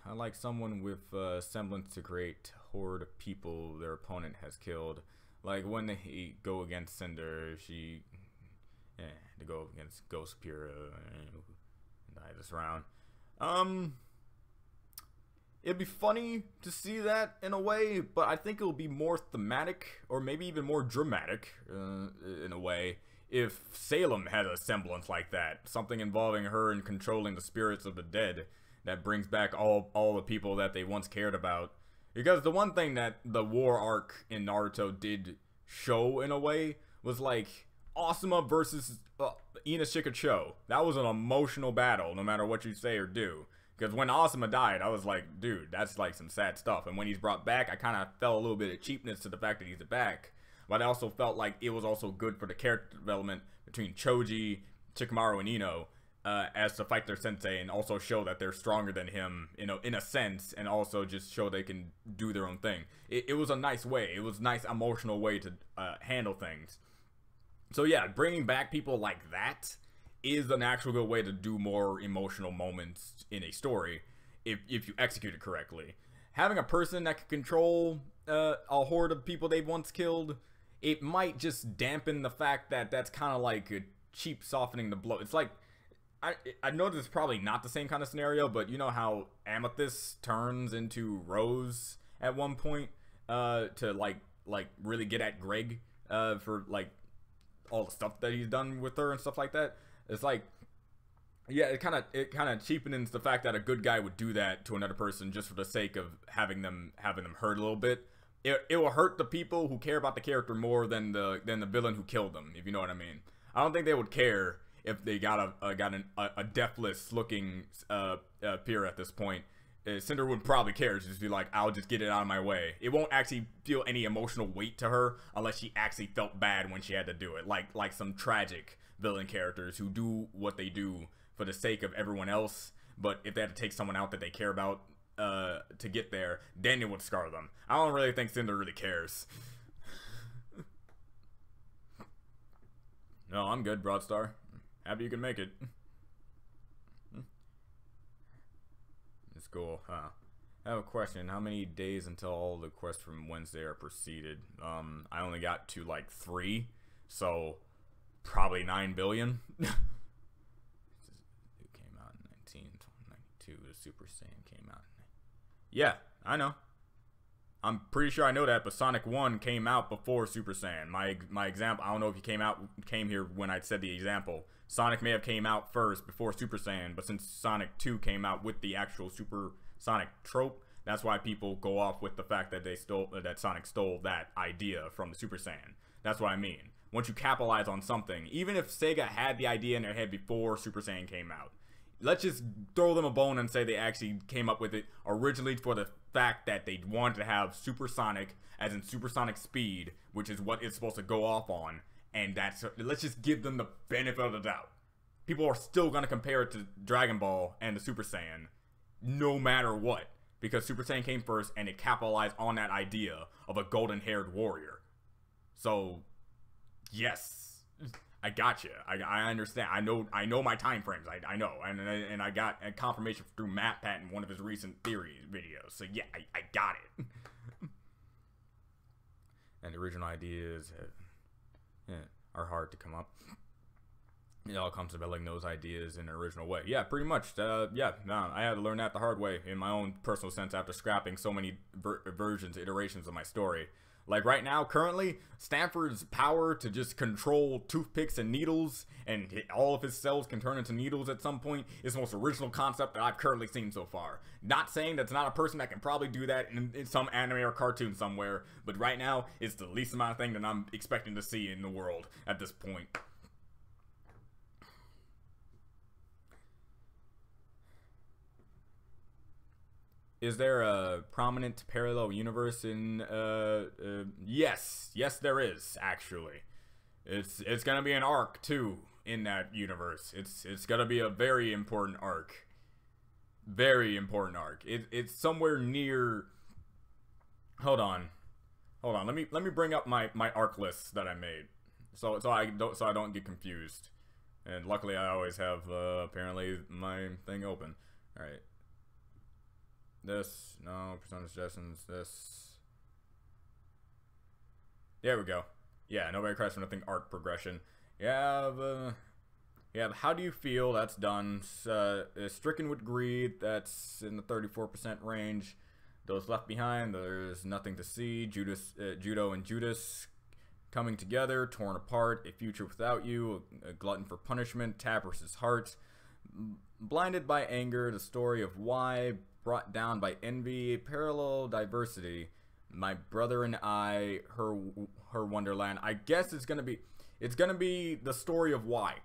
I like someone with semblance to great horde of people their opponent has killed. Like when they go against Cinder, to go against Ghost Pura and die this round. It'd be funny to see that in a way, but I think it'll be more thematic or maybe even more dramatic in a way if Salem had a semblance like that, something involving her and controlling the spirits of the dead that brings back all the people that they once cared about. Because the one thing that the war arc in Naruto did show in a way was like Asuma versus Ina Shikacho. That was an emotional battle, no matter what you say or do. Because when Asuma died, I was like, dude, that's like some sad stuff. And when he's brought back, I kind of felt a little bit of cheapness to the fact that he's back. But I also felt like it was also good for the character development between Choji, Shikamaru, and Ino as to fight their sensei and also show that they're stronger than him, you know, in a sense, and also just show they can do their own thing. It was a nice way. It was a nice emotional way to handle things. So yeah, bringing back people like that is an actual good way to do more emotional moments in a story if you execute it correctly. Having a person that can control a horde of people they've once killed, it might just dampen the fact that that's kind of like a cheap softening the blow. It's like, I know this is probably not the same kind of scenario, but you know how Amethyst turns into Rose at one point to like really get at Greg for like all the stuff that he's done with her and stuff like that. It's like, yeah, it kind of cheapens the fact that a good guy would do that to another person just for the sake of having them hurt a little bit. It will hurt the people who care about the character more than the villain who killed them, if you know what I mean. I don't think they would care if they got a deathless looking Pyrrha at this point. Cinder would probably care, just be like, I'll just get it out of my way. It won't actually feel any emotional weight to her unless she actually felt bad when she had to do it, like some tragic villain characters who do what they do for the sake of everyone else, but if they had to take someone out that they care about to get there, then it would scar them. I don't really think Cinder really cares. No, I'm good, Broadstar. Happy you can make it. It's cool, huh? I have a question. How many days until all the quests from Wednesday are proceeded? I only got to like 3, so probably 9 billion. It came out in 1992. The Super Saiyan came out. Yeah, I know. I'm pretty sure I know that, but Sonic 1 came out before Super Saiyan. My example, I don't know if you came here when I said the example. Sonic may have came out first before Super Saiyan, but since Sonic 2 came out with the actual Super Sonic trope, that's why people go off with the fact that that Sonic stole that idea from the Super Saiyan. That's what I mean. Once you capitalize on something, even if Sega had the idea in their head before Super Saiyan came out, let's just throw them a bone and say they actually came up with it originally for the fact that they wanted to have supersonic, as in supersonic speed, which is what it's supposed to go off on, and let's just give them the benefit of the doubt. People are still going to compare it to Dragon Ball and the Super Saiyan, no matter what, because Super Saiyan came first and it capitalized on that idea of a golden-haired warrior. So, yes, I got you. I understand. I know my time frames. I know, and I got a confirmation through Matt Pat in one of his recent theory videos. So yeah, I got it. And the original ideas are hard to come up. it all comes to building those ideas in an original way. Yeah, pretty much. Yeah, no, I had to learn that the hard way in my own personal sense after scrapping so many versions, iterations of my story. Like right now, currently, Stanford's power to just control toothpicks and needles, and all of his cells can turn into needles at some point, is the most original concept that I've currently seen so far. Not saying that's not a person that can probably do that in some anime or cartoon somewhere, but right now, it's the least amount of thing that I'm expecting to see in the world at this point. Is there a prominent parallel universe in, yes. Yes, there is, actually. It's gonna be an arc, too, in that universe. It's gonna be a very important arc. Very important arc. It's somewhere near... Hold on. Hold on, let me bring up my arc list that I made. So I don't get confused. And luckily I always have, apparently, my thing open. Alright. This, no, persona suggestions, this. There we go. Yeah, nobody cries for nothing arc progression. Yeah, how do you feel? That's done. Stricken with greed, that's in the 34% range. Those left behind, there's nothing to see. Judo and Judas coming together, torn apart, a future without you, a glutton for punishment, Tabris's heart. Blinded by anger, the story of why, brought down by envy, parallel diversity, my brother and I, her wonderland. I guess it's gonna be the story of why.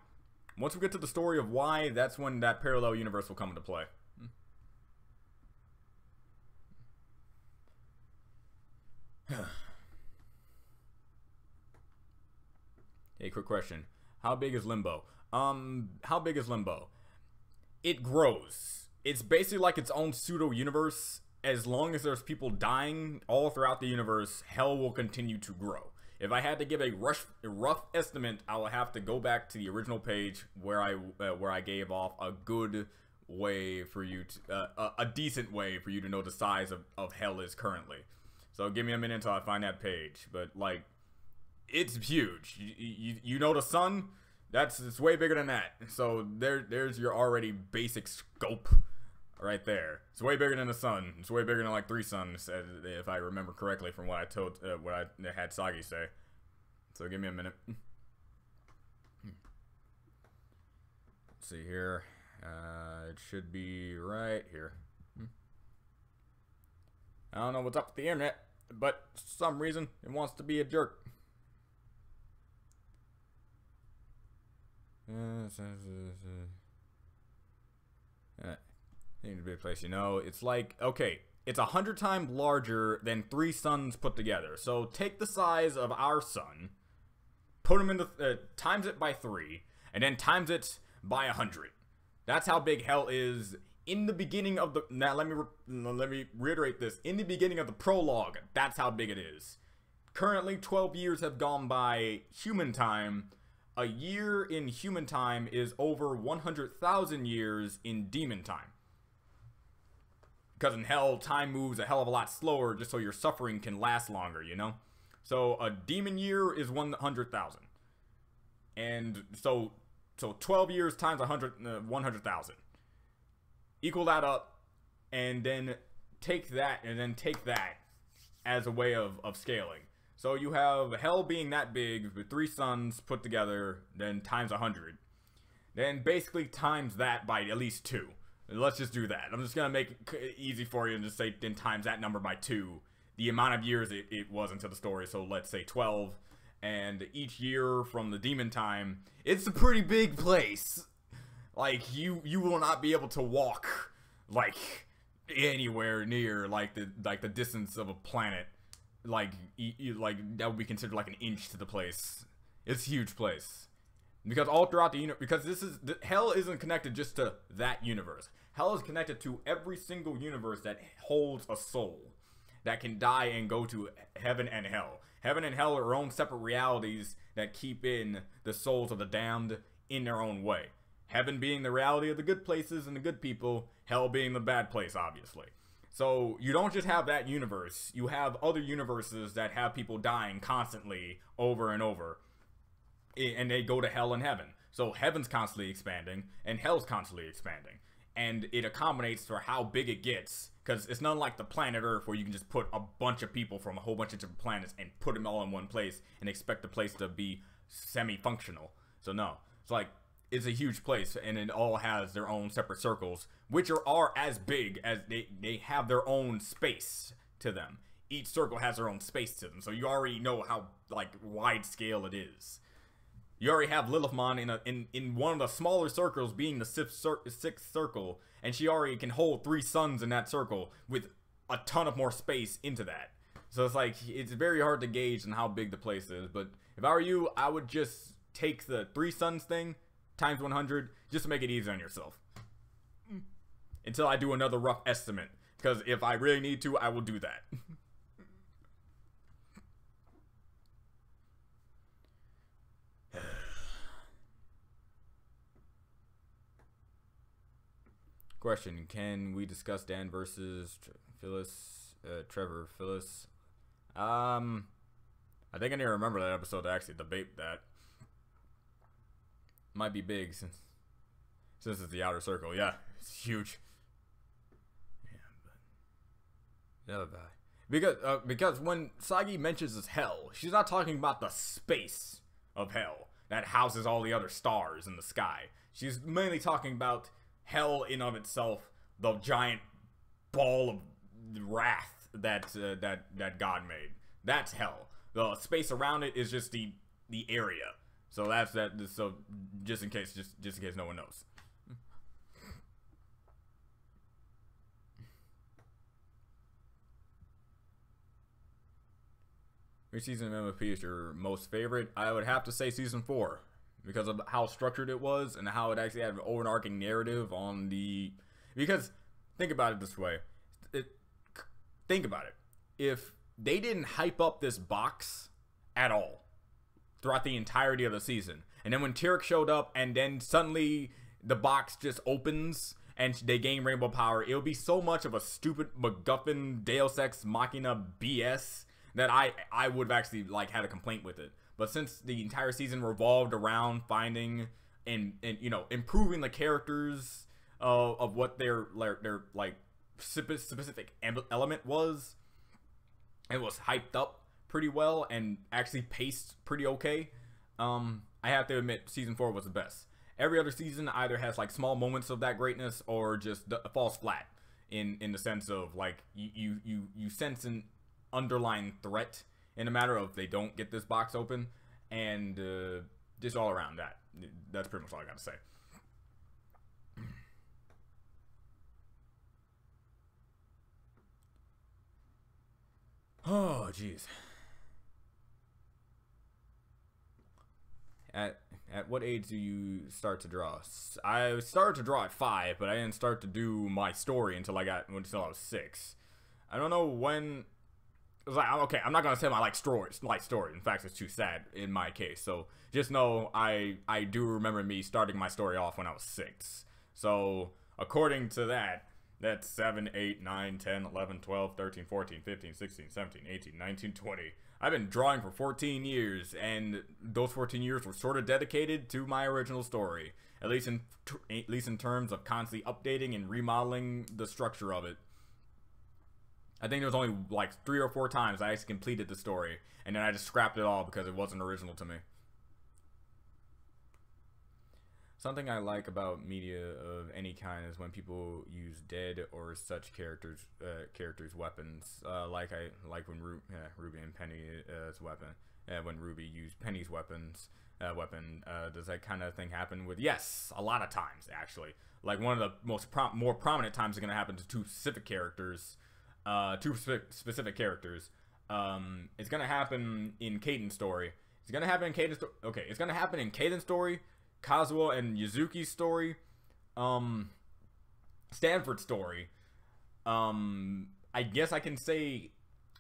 Once we get to the story of why, that's when that parallel universe will come into play. Hey, quick question. How big is Limbo? How big is Limbo? It grows. It's basically like its own pseudo-universe. As long as there's people dying all throughout the universe, hell will continue to grow. If I had to give a rough estimate, I will have to go back to the original page where I gave off a good way for you to, a decent way for you to know the size of hell is currently. So give me a minute until I find that page. But like, it's huge. You know the sun? It's way bigger than that. So there's your already basic scope right there. It's way bigger than the sun. It's way bigger than like 3 suns, if I remember correctly from what I had Sagi say. So give me a minute. Let's see here. It should be right here. I don't know what's up with the internet, but for some reason it wants to be a jerk. Need to be a place, you know. It's like, okay, it's 100 times larger than 3 suns put together. So take the size of our sun, put them in the times it by 3, and then times it by 100. That's how big hell is in the beginning of the. Now let me reiterate this. In the beginning of the prologue, that's how big it is. Currently, 12 years have gone by human time. A year in human time is over 100,000 years in demon time. Because in hell, time moves a hell of a lot slower just so your suffering can last longer, you know? So a demon year is 100,000. And so 12 years times 100,000. Equal that up, and then take that, as a way of scaling. So you have hell being that big with 3 suns put together, then times 100. Then basically times that by at least 2. Let's just do that. I'm just going to make it easy for you and just say then times that number by 2. The amount of years it was into the story, so let's say 12. And each year from the demon time, it's a pretty big place. Like, you will not be able to walk, like, anywhere near, like, the distance of a planet. Like that would be considered like an inch to the place. It's a huge place. Because all throughout the universe, because hell isn't connected just to that universe. Hell is connected to every single universe that holds a soul that can die and go to heaven and hell. Heaven and hell are their own separate realities that keep in the souls of the damned in their own way. Heaven being the reality of the good places and the good people, hell being the bad place, obviously. So you don't just have that universe, you have other universes that have people dying constantly over and over. And they go to hell and heaven. So heaven's constantly expanding, and hell's constantly expanding. And it accommodates for how big it gets, because it's not like the planet Earth where you can just put a bunch of people from a whole bunch of different planets and put them all in one place and expect the place to be semi-functional. So no, it's like, it's a huge place, and it all has their own separate circles, which are as big as they have their own space to them. Each circle has their own space to them, so you already know how, like, wide scale it is. You already have Lilithmon in one of the smaller circles being the sixth circle, and she already can hold 3 suns in that circle with a ton of more space into that. So it's like, it's very hard to gauge on how big the place is, but if I were you, I would just take the 3 suns thing times 100 just to make it easy on yourself. Until I do another rough estimate, because if I really need to, I will do that. Question: can we discuss Dan versus Phyllis? Trevor Phyllis? I think I need to remember that episode to actually debate that. Might be big since it's the outer circle. Yeah, it's huge. Yeah, but because when Sagi mentions this hell, she's not talking about the space of hell that houses all the other stars in the sky. She's mainly talking about hell in of itself, the giant ball of wrath that God made. That's hell. The space around it is just the area. So that's that. So just in case no one knows. Which season of MFP is your most favorite? I would have to say season 4. Because of how structured it was and how it actually had an overarching narrative on the... Because, think about it this way. Think about it. If they didn't hype up this box at all throughout the entirety of the season, and then when Tyrek showed up and then suddenly the box just opens and they gain rainbow power, it would be so much of a stupid MacGuffin Deus Ex Machina BS that I would have actually like had a complaint with it. But since the entire season revolved around finding and you know, improving the characters of what their like specific element was, it was hyped up pretty well and actually paced pretty okay. I have to admit, season 4 was the best. Every other season either has like small moments of that greatness or just falls flat in the sense of like you sense an underlying threat in a matter of they don't get this box open, and just all around that. That's pretty much all I gotta say. Oh, jeez. At what age do you start to draw? I started to draw at 5, but I didn't start to do my story until I was 6. I don't know when. It was like, okay, I'm not gonna say my light story. In fact, it's too sad in my case. So just know I do remember me starting my story off when I was 6. So according to that, that's 7, 8, 9, 10, 11, 12, 13, 14, 15, 16, 17, 18, 19, 20. I've been drawing for 14 years, and those 14 years were sort of dedicated to my original story. At least in terms of constantly updating and remodeling the structure of it. I think there was only like 3 or 4 times I actually completed the story, and then I just scrapped it all because it wasn't original to me. Something I like about media of any kind is when people use dead or such characters weapons, like when Ruby and Penny's weapon. When Ruby used Penny's weapon. Does that kind of thing happen with? Yes, a lot of times actually. Like one of the more prominent times it's gonna happen to two specific characters. It's gonna happen in Caden's story. It's gonna happen in Caden's story. Okay, it's gonna happen in Caden's story, Kazuo and Yuzuki's story, Stanford's story. I guess I can say,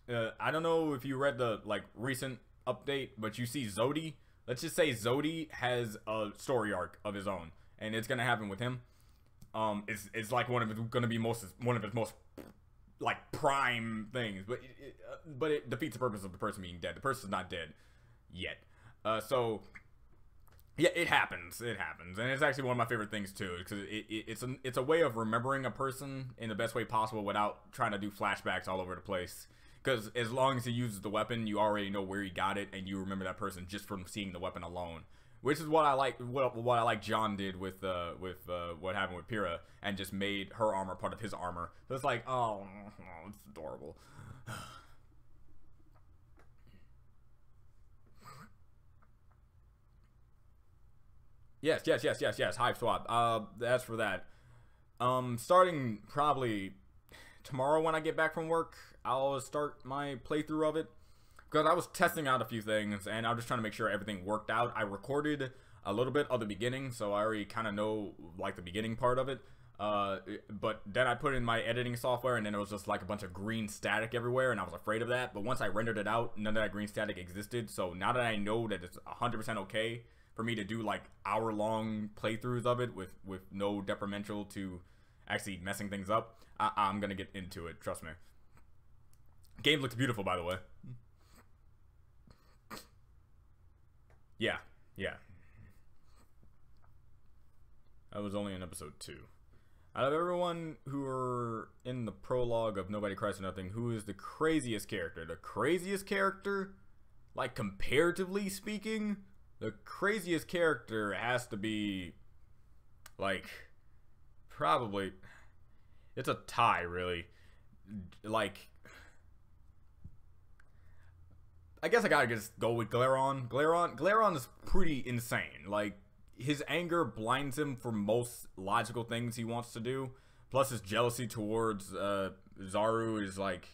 I don't know if you read the like recent update, but you see Zodi. Let's just say Zodi has a story arc of his own, and it's gonna happen with him. It's like one of his most like prime things, but it defeats the purpose of the person being dead. The person's not dead yet. So Yeah, it happens. It happens, and it's actually one of my favorite things too, because it's a way of remembering a person in the best way possible without trying to do flashbacks all over the place. Because as long as he uses the weapon, you already know where he got it, and you remember that person just from seeing the weapon alone. Which is what I like. What I like John did with what happened with Pyrrha, and just made her armor part of his armor. So it's like, oh, it's adorable. Yes. Hive swap. As for that, starting probably tomorrow when I get back from work, I'll start my playthrough of it. Because I was testing out a few things, and I was just trying to make sure everything worked out. I recorded a little bit of the beginning, so I already kind of know, like, the beginning part of it. But then I put in my editing software, and then it was just, like, a bunch of green static everywhere, and I was afraid of that. But once I rendered it out, none of that green static existed. So now that I know that it's 100% okay for me to do, like, hour-long playthroughs of it with no detrimental to actually messing things up, I'm gonna get into it, trust me. Game looks beautiful, by the way. Yeah. That was only in episode 2. Out of everyone who are in the prologue of Nobody Cries for Nothing, who is the craziest character? The craziest character, like comparatively speaking, the craziest character has to be, like, probably, it's a tie, really. Like, I guess I gotta just go with Glaron. Glaron is pretty insane. Like, his anger blinds him for most logical things he wants to do. Plus, his jealousy towards Zaru is, like,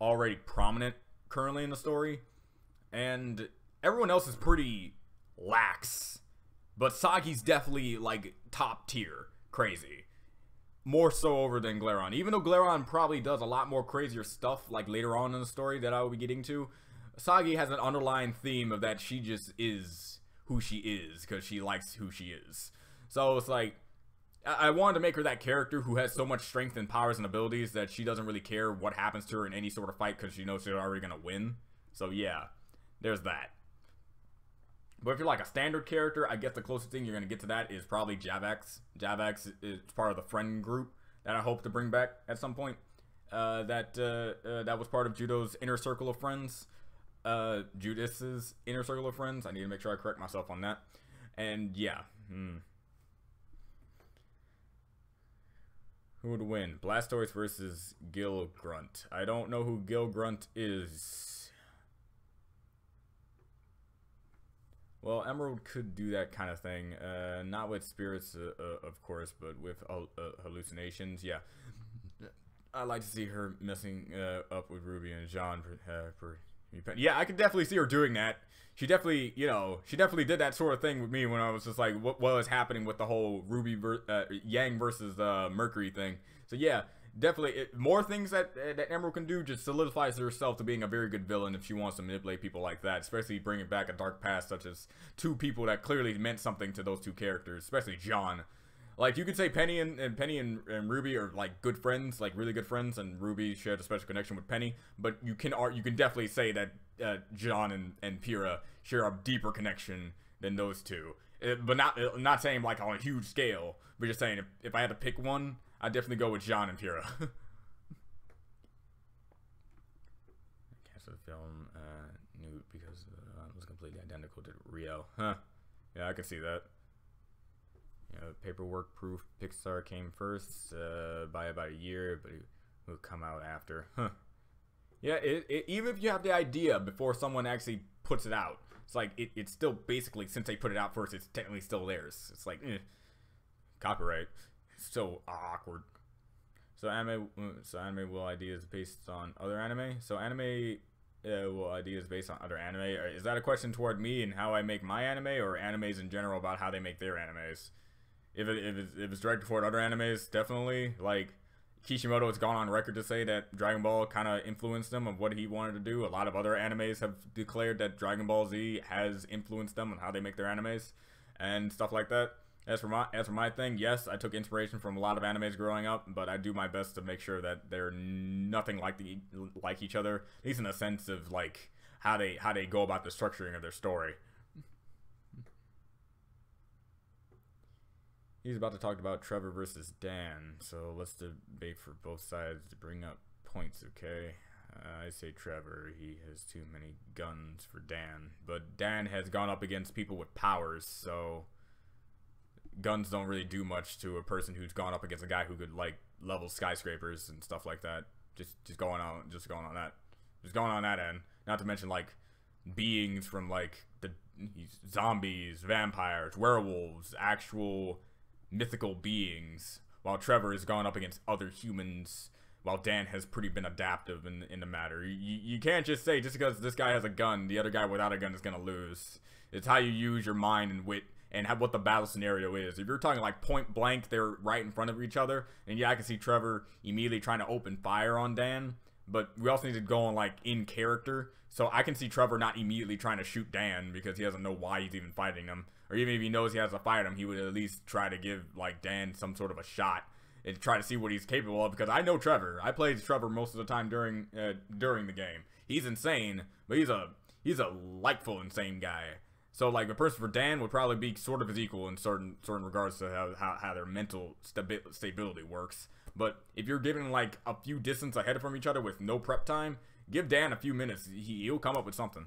already prominent currently in the story. And everyone else is pretty lax. But Sagi's definitely, like, top tier crazy. More so over than Glaron. Even though Glaron probably does a lot more crazier stuff, like, later on in the story that I will be getting to, Sagi has an underlying theme of that she just is who she is because she likes who she is. So it's like, I wanted to make her that character who has so much strength and powers and abilities that she doesn't really care what happens to her in any sort of fight because she knows she's already going to win. So yeah, there's that. But if you're like a standard character, I guess the closest thing you're going to get to that is probably Javax. Javax is part of the friend group that I hope to bring back at some point. That was part of Judo's inner circle of friends. Judas's inner circle of friends. I need to make sure I correct myself on that. And yeah. Who would win? Blastoise versus Gil Grunt. I don't know who Gil Grunt is. Well, Emerald could do that kind of thing. Not with spirits, of course, but with hallucinations. Yeah. I like to see her messing up with Ruby and Jean for yeah, I could definitely see her doing that. She definitely, she definitely did that sort of thing with me when I was just like, what was happening with the whole Ruby Yang versus Mercury thing. So yeah, definitely more things that Emerald can do just solidifies herself to being a very good villain if she wants to manipulate people like that, especially bringing back a dark past such as two people that clearly meant something to those two characters, especially John. Like, you could say Penny and Ruby are, like, good friends, like, really good friends, and Ruby shared a special connection with Penny, but you can definitely say that John and Pyrrha share a deeper connection than those two. But not saying, like, on a huge scale, but just saying, if I had to pick one, I'd definitely go with John and Pyrrha. Cast of the film, new because it was completely identical to Rio. Huh. Yeah, I can see that. Paperwork proof Pixar came first by about a year, but it will come out after. Huh. Yeah, even if you have the idea before someone actually puts it out, it's like it's still basically, since they put it out first, it's technically still theirs. It's like copyright. It's so awkward. So anime will ideas based on other anime. So anime will ideas based on other anime. Is that a question toward me and how I make my anime, or animes in general about how they make their animes? If it's directed toward other animes, definitely. Like, Kishimoto has gone on record to say that Dragon Ball kind of influenced him of what he wanted to do. A lot of other animes have declared that Dragon Ball Z has influenced them on how they make their animes and stuff like that. As for my thing, yes, I took inspiration from a lot of animes growing up, but I do my best to make sure that they're nothing like each other, at least in the sense of like how they go about the structuring of their story. He's about to talk about Trevor versus Dan, so let's debate for both sides to bring up points, okay? I say Trevor, he has too many guns for Dan, but Dan has gone up against people with powers, so guns don't really do much to a person who's gone up against a guy who could, like, level skyscrapers and stuff like that. Just going on that end. Not to mention, like, beings from, like, zombies, vampires, werewolves, actual mythical beings, while Trevor has gone up against other humans, while Dan has pretty been adaptive in the matter. You can't just say, just because this guy has a gun, the other guy without a gun is gonna lose. It's how you use your mind and wit, and what the battle scenario is. If you're talking like point blank, they're right in front of each other, and yeah, I can see Trevor immediately trying to open fire on Dan, but we also need to go on like in character. So I can see Trevor not immediately trying to shoot Dan because he doesn't know why he's even fighting him. Or even if he knows he has to fight him, he would at least try to give like Dan some sort of a shot and try to see what he's capable of. Because I know Trevor. I played Trevor most of the time during the game. He's insane, but he's a likeful insane guy. So like the person for Dan would probably be sort of his equal in certain regards to how their mental stability works. But if you're giving like a few distance ahead from each other with no prep time, give Dan a few minutes. He'll come up with something.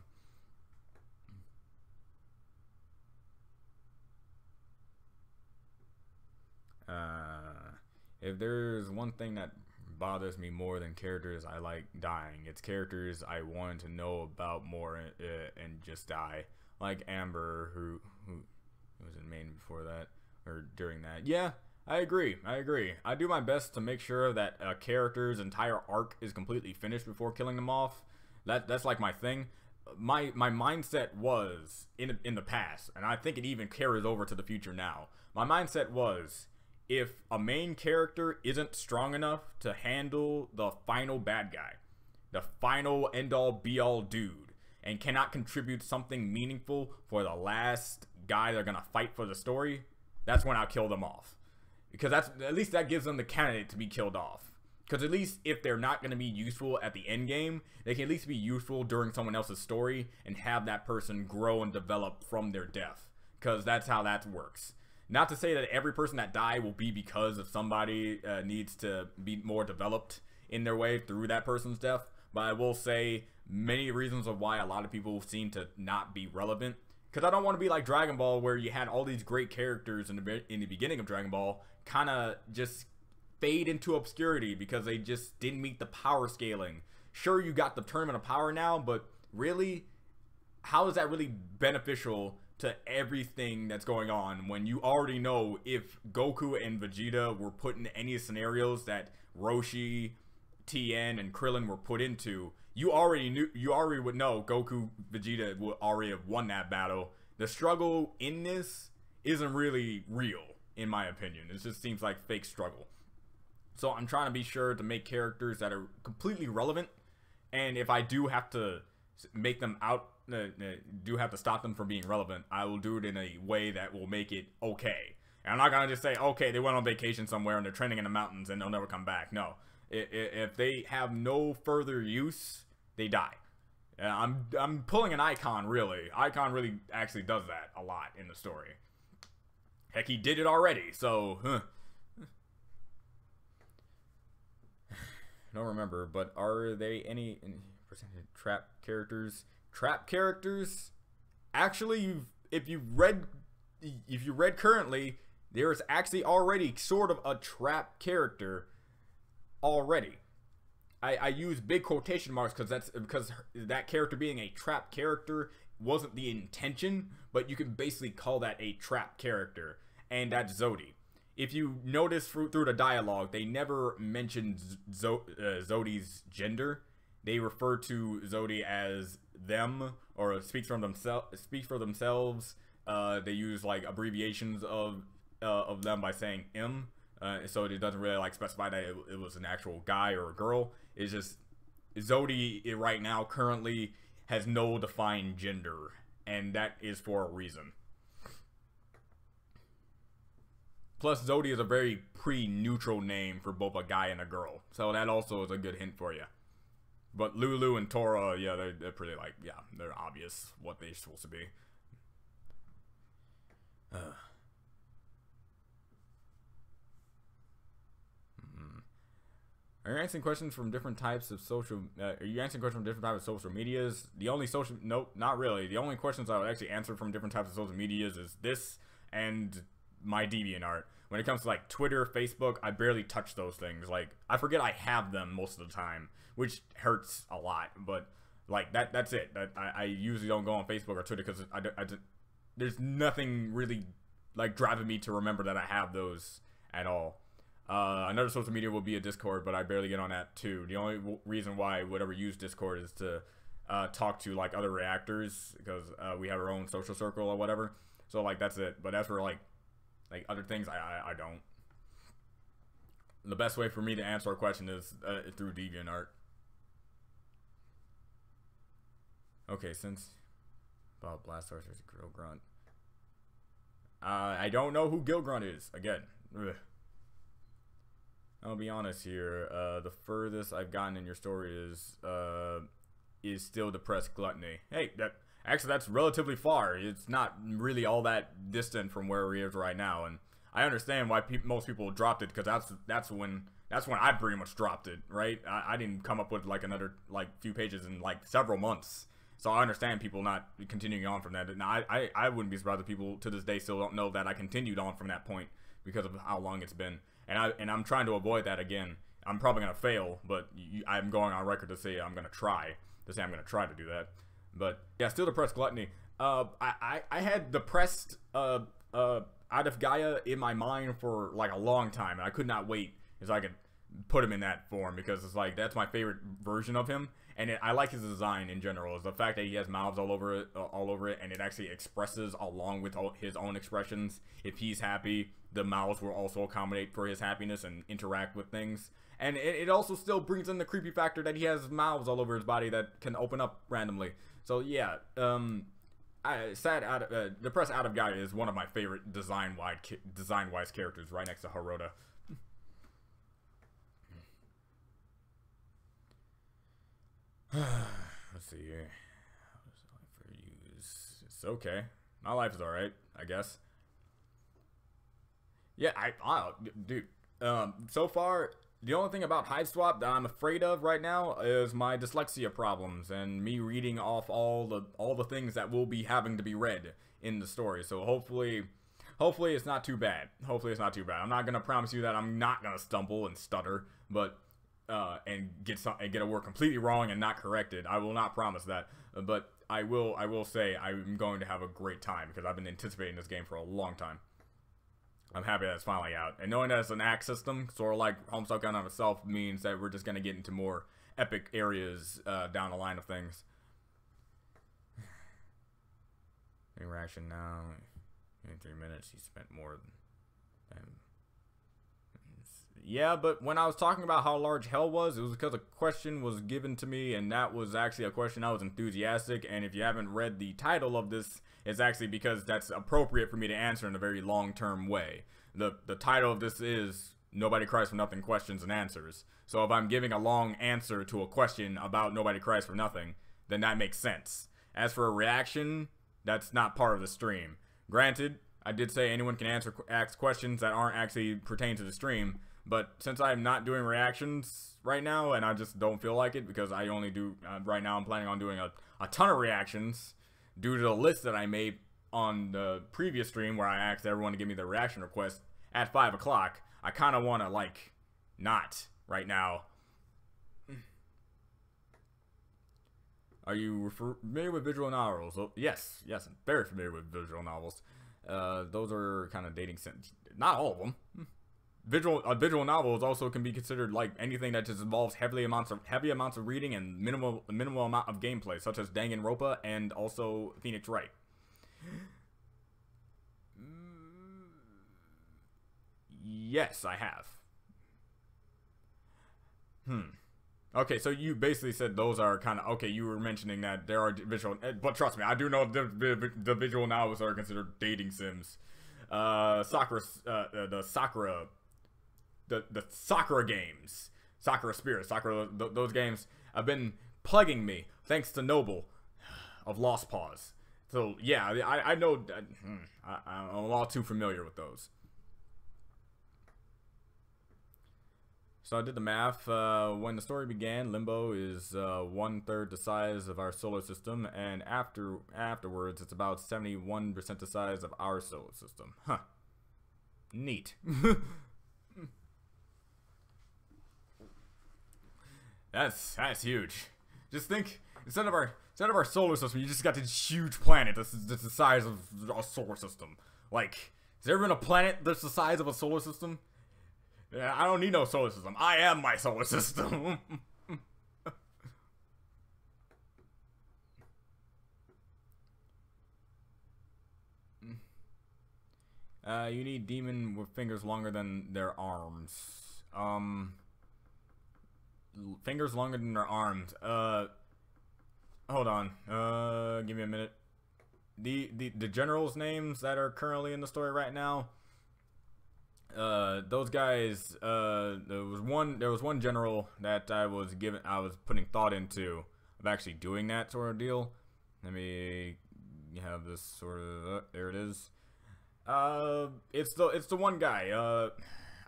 If there's one thing that bothers me more than characters I like dying, it's characters I want to know about more and just die. Like Amber, who was in main before that, or during that. Yeah, I agree. I do my best to make sure that a character's entire arc is completely finished before killing them off. That's like my thing. My mindset was in the past, and I think it even carries over to the future now. My mindset was, if a main character isn't strong enough to handle the final bad guy, the final end-all be-all dude, and cannot contribute something meaningful for the last guy they're gonna fight for the story, that's when I'll kill them off. Because at least that gives them the candidate to be killed off. Because at least if they're not going to be useful at the end game, they can at least be useful during someone else's story and have that person grow and develop from their death. Because that's how that works. Not to say that every person that died will be because of somebody needs to be more developed in their way through that person's death. But I will say many reasons of why a lot of people seem to not be relevant. Because I don't want to be like Dragon Ball, where you had all these great characters in the beginning of Dragon Ball kind of just fade into obscurity because they just didn't meet the power scaling. Sure, you got the Tournament of Power now, but really, how is that really beneficial to everything that's going on when you already know if Goku and Vegeta were put in any scenarios that Roshi, Tien, and Krillin were put into? You already would know Goku, Vegeta would already have won that battle. The struggle in this isn't really real, in my opinion. It just seems like fake struggle. So I'm trying to be sure to make characters that are completely relevant, and if I do have to make them out, do have to stop them from being relevant, I will do it in a way that will make it okay. And I'm not gonna just say, okay, they went on vacation somewhere and they're training in the mountains and they'll never come back. No, if they have no further use, they die. I'm pulling an Icon, really. Icon really actually does that a lot in the story. Heck, he did it already, so don't remember, but are they any percentage trap characters? Trap characters? Actually, if you read currently, there's actually already sort of a trap character already. I use big quotation marks because that character being a trap character wasn't the intention, but you can basically call that a trap character, and that's Zodi. If you notice through the dialogue, they never mention Zodi's gender. They refer to Zodi as them, or speak for themselves. They use like abbreviations of them by saying M. So it doesn't really like specify that it was an actual guy or a girl. It's just Zodi right now currently has no defined gender, and that is for a reason. Plus, Zodi is a very pre-neutral name for both a guy and a girl, so that also is a good hint for you. But Lulu and Tora, yeah, they're pretty like, yeah, they're obvious what they're supposed to be. Are you answering questions from different types of social? Are you answering questions from different types of social medias? The only social, nope, not really. The only questions I would actually answer from different types of social medias is this and my DeviantArt. When it comes to like Twitter, Facebook, I barely touch those things. Like I forget I have them most of the time, which hurts a lot. But like that's it. I usually don't go on Facebook or Twitter because there's nothing really like driving me to remember that I have those at all. Another social media will be a Discord, but I barely get on that too. The only reason why I would ever use Discord is to talk to like other reactors because we have our own social circle or whatever. So like that's it. But as for like other things, I don't. The best way for me to answer a question is through DeviantArt. Okay, since Bob Blastoise is a Grill Grunt. I don't know who Gil Grunt is. Again. Ugh. I'll be honest here. The furthest I've gotten in your story is still depressed gluttony. Hey, that's relatively far. It's not really all that distant from where he is right now, and I understand why most people dropped it because that's when I pretty much dropped it. Right? I didn't come up with like another like few pages in like several months, so I understand people not continuing on from that. Now I wouldn't be surprised if people to this day still don't know that I continued on from that point because of how long it's been. And I'm trying to avoid that again. I'm probably gonna fail, but I'm going on record to say I'm gonna try to do that. But yeah, still depressed gluttony. I had depressed out of Gaia in my mind for like a long time, and I could not wait as I could put him in that form because it's like that's my favorite version of him, and I like his design in general. Is the fact that he has mouths all over it, and it actually expresses along with his own expressions. If he's happy, the mouths will also accommodate for his happiness and interact with things. And it also still brings in the creepy factor that he has mouths all over his body that can open up randomly. So yeah, depressed out of Gaia is one of my favorite design-wise characters, right next to Haroda. Let's see here. For use, it's okay. My life is alright, I guess. Yeah, dude. So far, the only thing about Hive Swap that I'm afraid of right now is my dyslexia problems and me reading off all the things that will be having to be read in the story. So hopefully it's not too bad. Hopefully it's not too bad. I'm not gonna promise you that I'm not gonna stumble and stutter, but and get a word completely wrong and not corrected. I will not promise that, but I will say I'm going to have a great time because I've been anticipating this game for a long time. I'm happy that it's finally out. And knowing that it's an act system, sort of like Homestuck Gun on itself, means that we're just going to get into more epic areas down the line of things. Interaction now. In 3 minutes, he spent more than... Yeah, but when I was talking about how large hell was, it was because a question was given to me, and that was actually a question I was enthusiastic, and if you haven't read the title of this, it's actually because that's appropriate for me to answer in a very long-term way. The title of this is Nobody Cries for Nothing Questions and Answers. So if I'm giving a long answer to a question about Nobody Cries for Nothing, then that makes sense. As for a reaction, that's not part of the stream. Granted, I did say anyone can ask questions that aren't actually pertain to the stream, but since I'm not doing reactions right now, and I just don't feel like it, because I only do, right now I'm planning on doing a ton of reactions, due to the list that I made on the previous stream where I asked everyone to give me their reaction request at 5 o'clock, I kind of want to, like, not right now. Are you familiar with visual novels? Oh, yes, I'm very familiar with visual novels. Those are kind of dating sims. Not all of them. A visual novel also can be considered like anything that just involves heavy amounts of reading and minimal amount of gameplay, such as Danganronpa and also Phoenix Wright. Yes, I have. Okay, so you basically said those are kind of okay. You were mentioning that there are visual, but trust me, I do know the visual novels are considered dating sims. The Sakura games, Sakura Spirit, those games have been plaguing me thanks to Noble of Lost Paws. So yeah, I know I'm all too familiar with those. So I did the math. When the story began, Limbo is 1/3 the size of our solar system, and afterwards, it's about 71% the size of our solar system. Huh. Neat. That's huge. Just think, instead of our solar system, you just got this huge planet that's the size of a solar system. Like, has there ever been a planet that's the size of a solar system? Yeah, I don't need no solar system. I am my solar system. You need demon with fingers longer than their arms. Fingers longer than their arms. Hold on. Give me a minute. The generals' names that are currently in the story right now. Those guys. There was one general that I was putting thought into of actually doing that sort of deal. Let me have this sort of. There it is. It's the one guy.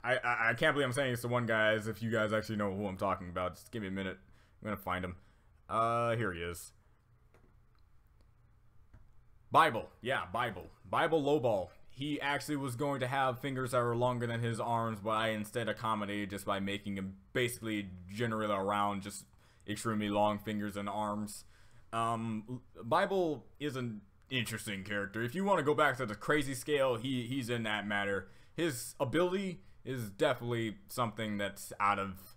I can't believe I'm saying it's the one guy, as if you guys actually know who I'm talking about. Just give me a minute. I'm gonna find him. Here he is. Bible. Yeah, Bible. Bible Lowball. He actually was going to have fingers that were longer than his arms, but I instead accommodated just by making him basically generally around just extremely long fingers and arms. Bible is an interesting character. If you want to go back to the crazy scale, he's in that matter. His ability is definitely something that's out of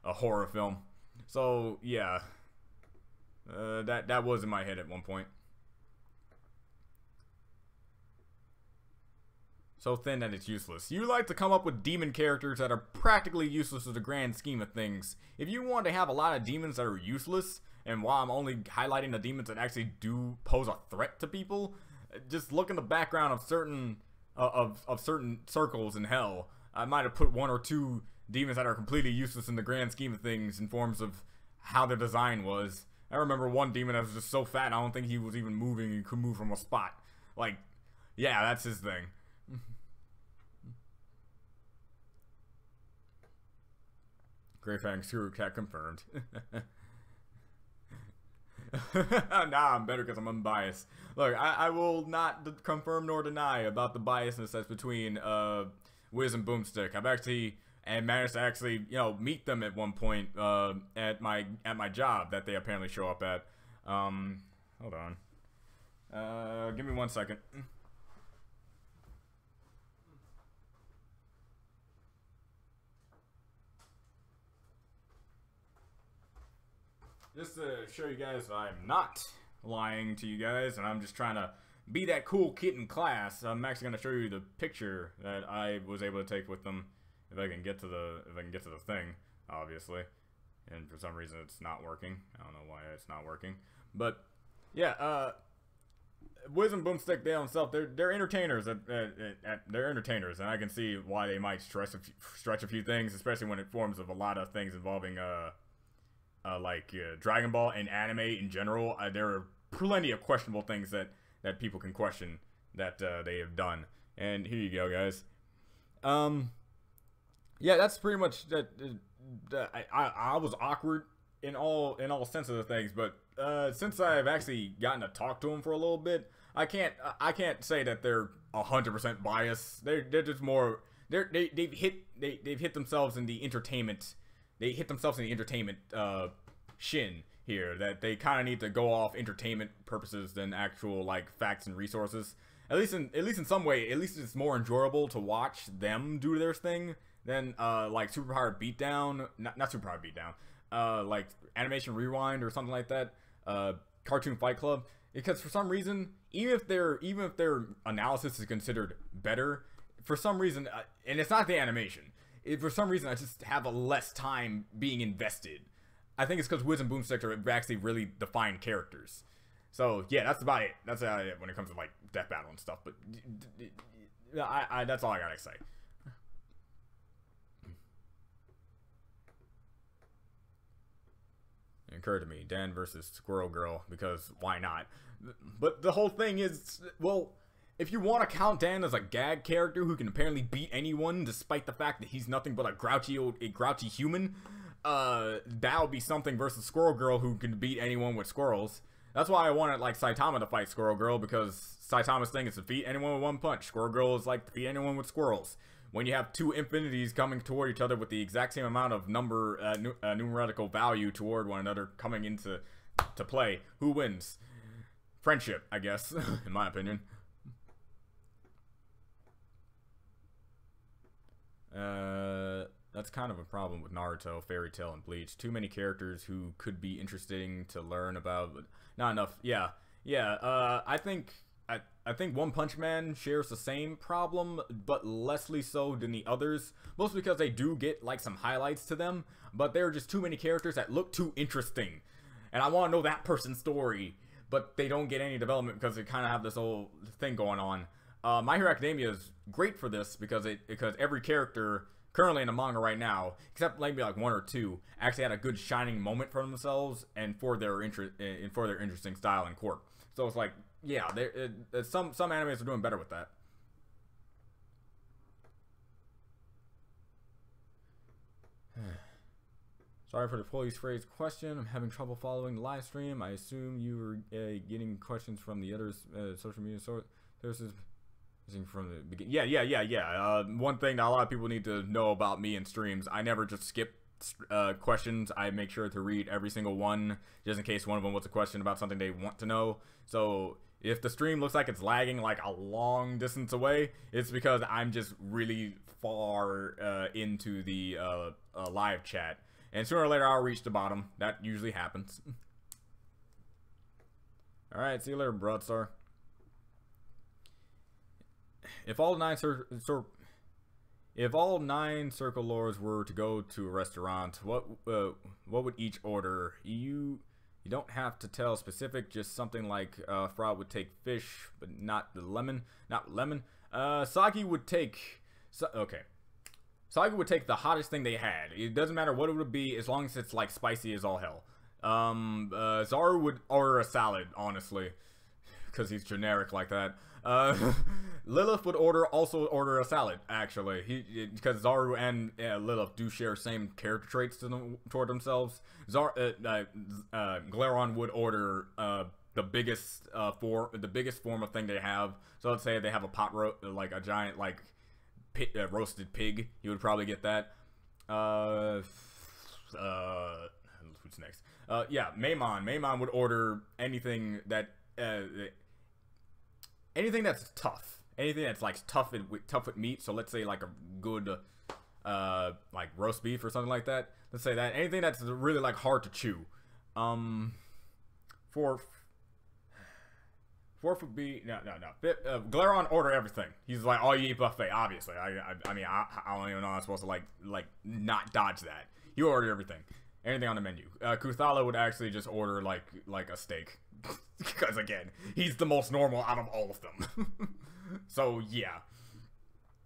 a horror film. So yeah, that was in my head at one point. So thin that it's useless. You like to come up with demon characters that are practically useless to the grand scheme of things. If you want to have a lot of demons that are useless, and while I'm only highlighting the demons that actually do pose a threat to people, just look in the background of certain certain circles in hell. I might have put 1 or 2 demons that are completely useless in the grand scheme of things in forms of how their design was. I remember one demon that was just so fat I don't think he was even moving and could move from a spot. Like, yeah, that's his thing. Grey Fang Screw Cat confirmed. Nah, I'm better because I'm unbiased. Look, I will not confirm nor deny about the biasness that's between Wiz and Boomstick. I've actually managed to actually, you know, meet them at one point at my job that they apparently show up at. Hold on. Give me 1 second. Just to show you guys I'm not lying to you guys, and I'm just trying to be that cool kid in class. I'm actually going to show you the picture that I was able to take with them, if I can get to the thing, obviously. And for some reason it's not working. I don't know why it's not working, but yeah. Wiz and Boomstick, they themselves, they're entertainers. They're entertainers, and I can see why they might stretch a few things, especially when it forms of a lot of things involving like Dragon Ball and anime in general. There are plenty of questionable things that people can question that they have done. And here you go, guys. Yeah, that's pretty much that. I was awkward in all sense of the things, but since I've actually gotten to talk to them for a little bit, I can't say that they're 100% biased. They're just more. They've hit themselves in the entertainment. They hit themselves in the entertainment shin here, that they kind of need to go off entertainment purposes than actual like facts and resources. At least in some way, at least it's more enjoyable to watch them do their thing than like Superpowered Beatdown, not Superpowered Beatdown, like Animation Rewind or something like that, Cartoon Fight Club. Because for some reason, even if their analysis is considered better, for some reason, and it's not the animation. For some reason, I just have a less time being invested. I think it's because Wiz and Boomstick are actually really defined characters. So yeah, that's about it. That's about it when it comes to like Death Battle and stuff. But that's all I gotta say. It occurred to me, Dan versus Squirrel Girl, because why not? But the whole thing is, well, if you want to count Dan as a gag character who can apparently beat anyone despite the fact that he's nothing but a grouchy human, that would be something versus Squirrel Girl who can beat anyone with squirrels. That's why I wanted like Saitama to fight Squirrel Girl, because Saitama's thing is to defeat anyone with one punch. Squirrel Girl is like defeat anyone with squirrels. When you have two infinities coming toward each other with the exact same amount of numerical value toward one another coming into play, who wins? Friendship, I guess, in my opinion. That's kind of a problem with Naruto, Fairy Tail, and Bleach. Too many characters who could be interesting to learn about, but not enough. Yeah. I think One Punch Man shares the same problem, but lessly so than the others. Mostly because they do get like some highlights to them, but there are just too many characters that look too interesting, and I want to know that person's story, but they don't get any development because they kind of have this whole thing going on. My Hero Academia is great for this because every character currently in the manga right now, except maybe like one or two, actually had a good shining moment for themselves and for their interesting style and quirk. So it's like, yeah, some animes are doing better with that. Sorry for the poorly phrased question. I'm having trouble following the live stream. I assume you were getting questions from the other social media sources. From the beginning. Yeah. One thing that a lot of people need to know about me and streams: I never just skip questions. I make sure to read every single one, just in case one of them was a question about something they want to know. So if the stream looks like it's lagging like a long distance away, it's because I'm just really far into the live chat, and sooner or later I'll reach the bottom. That usually happens. All right, see you later, Broadstar. If all nine circle lords were to go to a restaurant, what would each order? You don't have to tell specific, just something like Frog would take fish, but not lemon. Saki would take Saki would take the hottest thing they had. It doesn't matter what it would be, as long as it's like spicy as all hell. Zaru would order a salad, honestly, because he's generic like that. Lilith would also order a salad, actually, because Zaru and Lilith do share same character traits toward themselves. Glaron would order the biggest form of thing they have. So let's say they have a like a giant roasted pig. He would probably get that. Who's next? Yeah, Maimon would order anything that's tough. Anything that's like tough with meat. So let's say like a good like roast beef or something like that. Let's say that. Anything that's really like hard to chew. Fourth would be no. Glaron order everything. He's like all you eat buffet. Obviously, I mean I don't even know I'm supposed to like not dodge that. You order everything. Anything on the menu. Kuthala would actually just order like a steak. Because again, he's the most normal out of all of them. So yeah,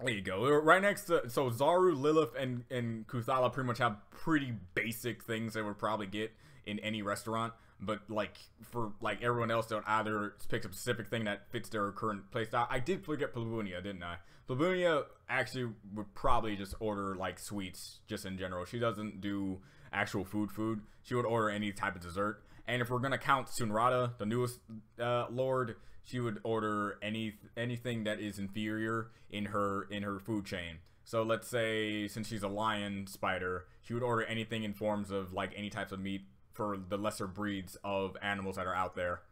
there you go. Right next to Zaru, Lilith, and Kuthala pretty much have pretty basic things they would probably get in any restaurant. But like for like everyone else, they'll either pick a specific thing that fits their current playstyle. I did forget Plabunia, didn't I? Plabunia actually would probably just order like sweets, just in general. She doesn't do actual food. She would order any type of dessert. And if we're gonna count Tsunrata, the newest lord, she would order anything that is inferior in her food chain. So let's say since she's a lion spider, she would order anything in forms of like any types of meat for the lesser breeds of animals that are out there.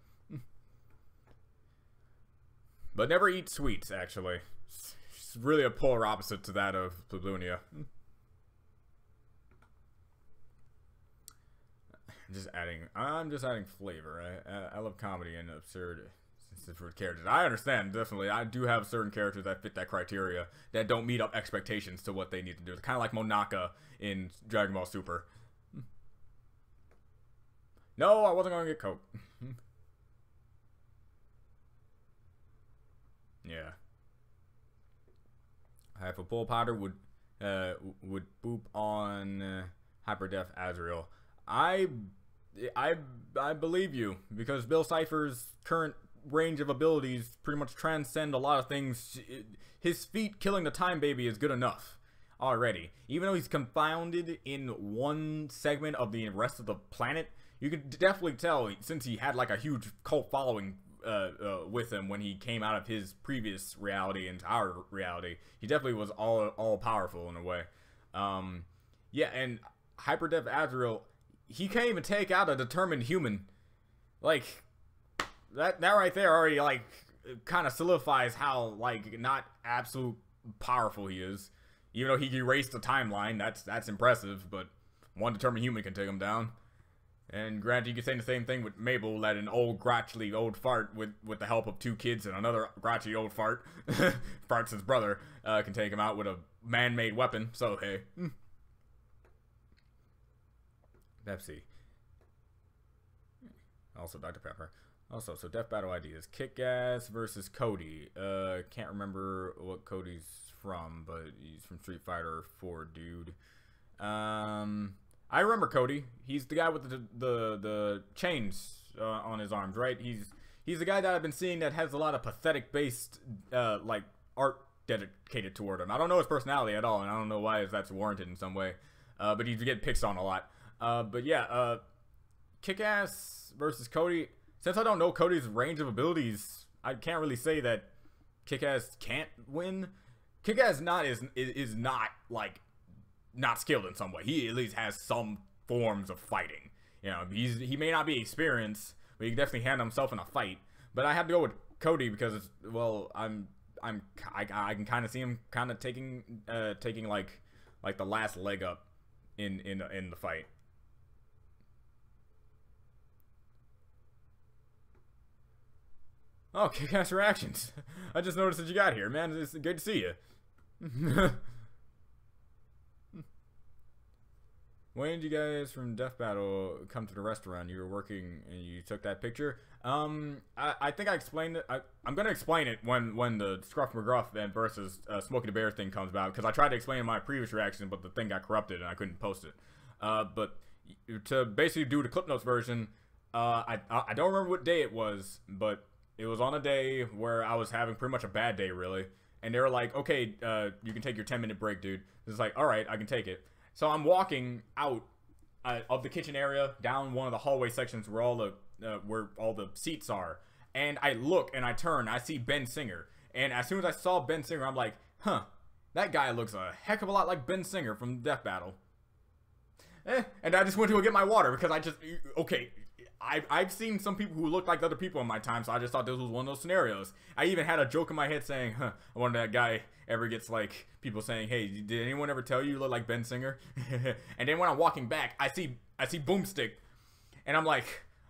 But never eat sweets, actually. She's really a polar opposite to that of Plabunia. I'm just adding flavor. I love comedy and absurd for characters. I understand, definitely. I do have certain characters that fit that criteria that don't meet up expectations to what they need to do. It's kind of like Monaka in Dragon Ball Super. No, I wasn't going to get Coke. Yeah. If a bull powder would boop on Hyperdef Azrael, I believe you, because Bill Cipher's current range of abilities pretty much transcend a lot of things. His feat killing the Time Baby is good enough already. Even though he's confounded in one segment of the rest of the planet, you can definitely tell, since he had like a huge cult following with him when he came out of his previous reality into our reality, he definitely was all powerful in a way. Yeah, and Hyperdeath Azrael, he can't even take out a determined human. Like, that right there already, like, kind of solidifies how, like, not absolute powerful he is. Even though he erased the timeline, that's impressive, but one determined human can take him down. And granted, you can say the same thing with Mabel, that an old, grouchy old fart with the help of 2 kids and another grouchy old fart, Fart's his brother, can take him out with a man-made weapon, so hey. Pepsi. Also Dr. Pepper. Also, so Death Battle ideas. Kick-Ass versus Cody. Can't remember what Cody's from, but he's from Street Fighter 4, dude. I remember Cody. He's the guy with the chains on his arms, right? He's the guy that I've been seeing that has a lot of pathetic-based, like, art dedicated toward him. I don't know his personality at all, and I don't know why that's warranted in some way. But he's getting picked on a lot. But yeah, Kick-Ass versus Cody. Since I don't know Cody's range of abilities, I can't really say that Kick-Ass can't win. Kick-Ass is not, like, not skilled in some way. He at least has some forms of fighting. You know, he may not be experienced, but he can definitely handle himself in a fight. But I have to go with Cody because it's, well, I can kind of see him kind of taking like the last leg up in the fight. Oh, Kick-Ass reactions. I just noticed that you got here, man. It's good to see you. When did you guys from Death Battle come to the restaurant? You were working and you took that picture. I think I explained it. I'm gonna explain it when the Scruff McGruff and versus Smokey the Bear thing comes about, because I tried to explain in my previous reaction, but the thing got corrupted and I couldn't post it. But to basically do the Clip Notes version, I don't remember what day it was, but it was on a day where I was having pretty much a bad day, really. And they were like, okay, you can take your 10-minute break, dude. It's like, all right, I can take it. So I'm walking out of the kitchen area, down one of the hallway sections where all the seats are. And I look and I turn, I see Ben Singer. And as soon as I saw Ben Singer, I'm like, huh, that guy looks a heck of a lot like Ben Singer from Death Battle. And I just went to go get my water because okay, I've seen some people who look like other people in my time, so I just thought this was one of those scenarios. I even had a joke in my head saying, huh, I wonder if that guy ever gets, like, people saying, hey, did anyone ever tell you look like Ben Singer? And then when I'm walking back, I see Boomstick, and I'm like,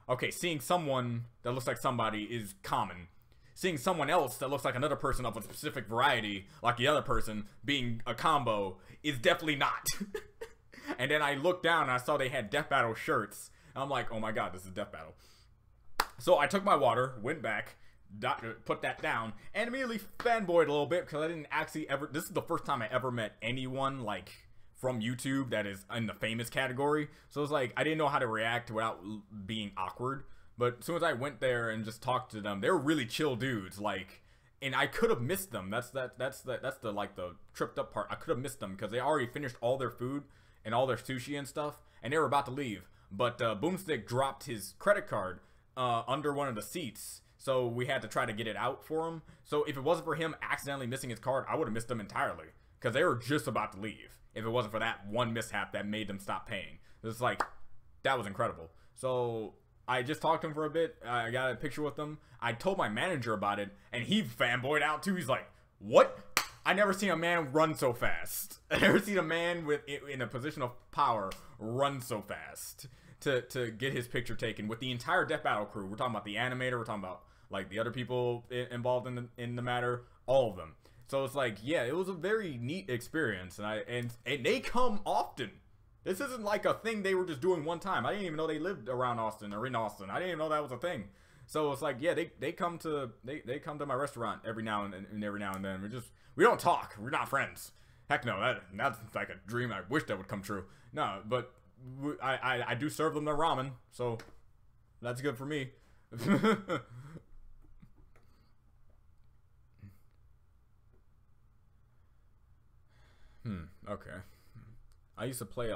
okay, seeing someone that looks like somebody is common. Seeing someone else that looks like another person of a specific variety, like the other person, being a combo, is definitely not. And then I looked down and I saw they had Death Battle shirts. I'm like, oh my god, this is Death Battle. So I took my water, went back, put that down, and immediately fanboyed a little bit because I didn't actually ever. This is the first time I ever met anyone like from YouTube that is in the famous category. So it's like I didn't know how to react without being awkward. But as soon as I went there and just talked to them, they were really chill dudes. Like, and I could have missed them. That's the like the tripped up part. I could have missed them because they already finished all their food and all their sushi and stuff, and they were about to leave. But Boomstick dropped his credit card under one of the seats, so we had to try to get it out for him. So if it wasn't for him accidentally missing his card, I would have missed him entirely, because they were just about to leave. If it wasn't for that one mishap that made them stop paying, it's like, that was incredible. So I just talked to him for a bit. I got a picture with him. I told my manager about it, and he fanboyed out too. He's like, what? I never seen a man run so fast. I never seen a man in a position of power run so fast to get his picture taken with the entire Death Battle crew. We're talking about the animator. We're talking about like the other people involved in the matter. All of them. So it's like, yeah, it was a very neat experience, and they come often. This isn't like a thing they were just doing one time. I didn't even know they lived around Austin or in Austin. I didn't even know that was a thing. So it's like, yeah, they come to my restaurant every now and then. We don't talk. We're not friends. Heck no, that's like a dream I wish that would come true. No, but I do serve them their ramen, so that's good for me. Okay. I used to play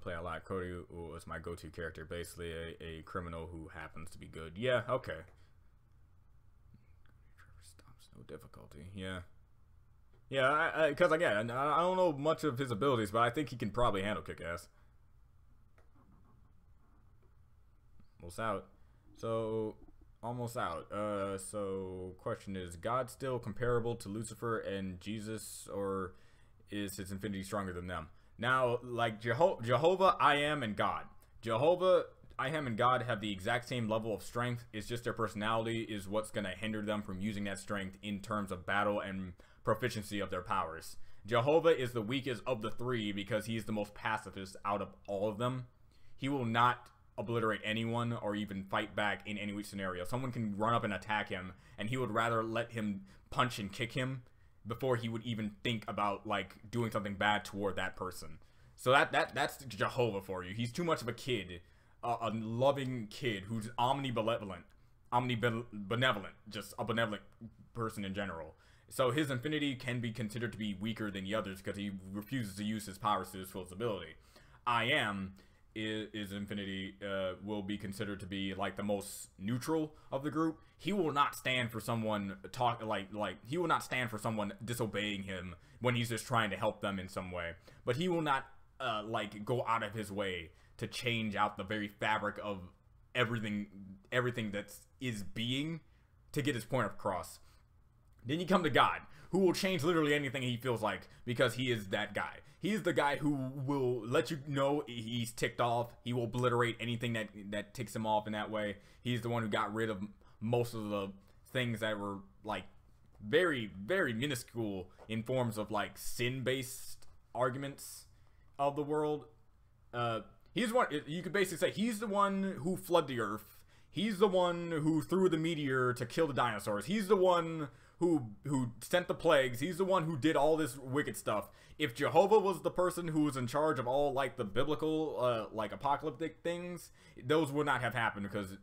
play a lot. Cody was my go-to character, basically a criminal who happens to be good. Yeah, okay. Trevor stops, no difficulty. Yeah. Yeah, because again, I don't know much of his abilities, but I think he can probably handle kick-ass. Almost out. So, almost out. So, question is, God still comparable to Lucifer and Jesus, or is his infinity stronger than them? Now, like Jehovah, I am, and God. Jehovah, I am, and God have the exact same level of strength. It's just their personality is what's going to hinder them from using that strength in terms of battle and proficiency of their powers. Jehovah is the weakest of the three because he's the most pacifist out of all of them. He will not obliterate anyone or even fight back in any scenario. Someone can run up and attack him, and he would rather let him punch and kick him before he would even think about like doing something bad toward that person. So that's Jehovah for you. He's too much of a kid, a loving kid who's omnibenevolent, just a benevolent person in general. So his infinity can be considered to be weaker than the others because he refuses to use his powers to his full ability. I am is infinity will be considered to be like the most neutral of the group. He will not stand for someone he will not stand for someone disobeying him when he's just trying to help them in some way. But he will not like go out of his way to change out the very fabric of everything that is being to get his point across. Then you come to God, who will change literally anything he feels like because he is that guy. He's the guy who will let you know he's ticked off. He will obliterate anything that ticks him off in that way. He's the one who got rid of most of the things that were like very, very minuscule in forms of like sin-based arguments of the world. He's one, you could basically say he's the one who flooded the earth. He's the one who threw the meteor to kill the dinosaurs. He's the one who sent the plagues. He's the one who did all this wicked stuff. If Jehovah was the person who was in charge of all like the biblical like apocalyptic things, those would not have happened because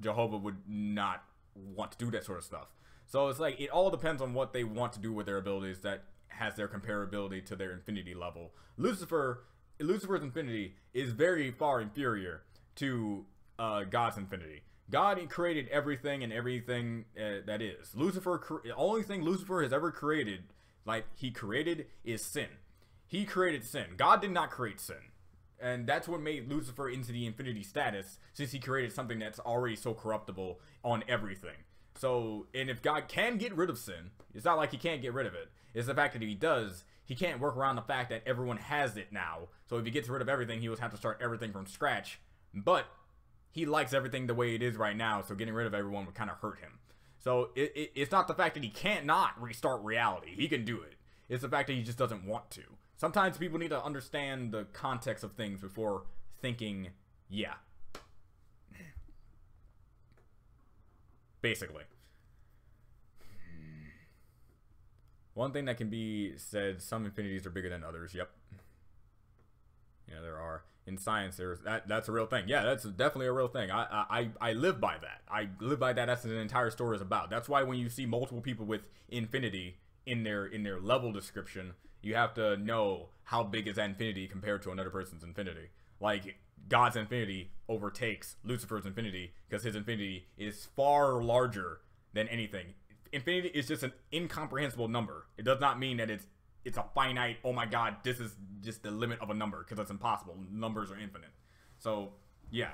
Jehovah would not want to do that sort of stuff. So it's like it all depends on what they want to do with their abilities that has their comparability to their infinity level. Lucifer's infinity is very far inferior to God's infinity. God created everything and everything that is. The only thing Lucifer has ever created, like he created, is sin. He created sin. God did not create sin. And that's what made Lucifer into the infinity status, since he created something that's already so corruptible on everything. So, and if God can get rid of sin, it's not like he can't get rid of it. It's the fact that if he does, he can't work around the fact that everyone has it now. So if he gets rid of everything, he would have to start everything from scratch. But he likes everything the way it is right now, so getting rid of everyone would kind of hurt him. So it's not the fact that he can't not restart reality. He can do it. It's the fact that he just doesn't want to. Sometimes people need to understand the context of things before thinking, yeah. Basically. One thing that can be said, some infinities are bigger than others. Yep. Yeah, there are. In science, that's a real thing. Yeah, that's definitely a real thing. I live by that. I live by that. That's what the entire story is about. That's why when you see multiple people with infinity in their level description, you have to know how big is that infinity compared to another person's infinity. Like God's infinity overtakes Lucifer's infinity because his infinity is far larger than anything. Infinity is just an incomprehensible number. It does not mean that it's a finite, oh my god, this is just the limit of a number, because that's impossible. Numbers are infinite. So, yeah.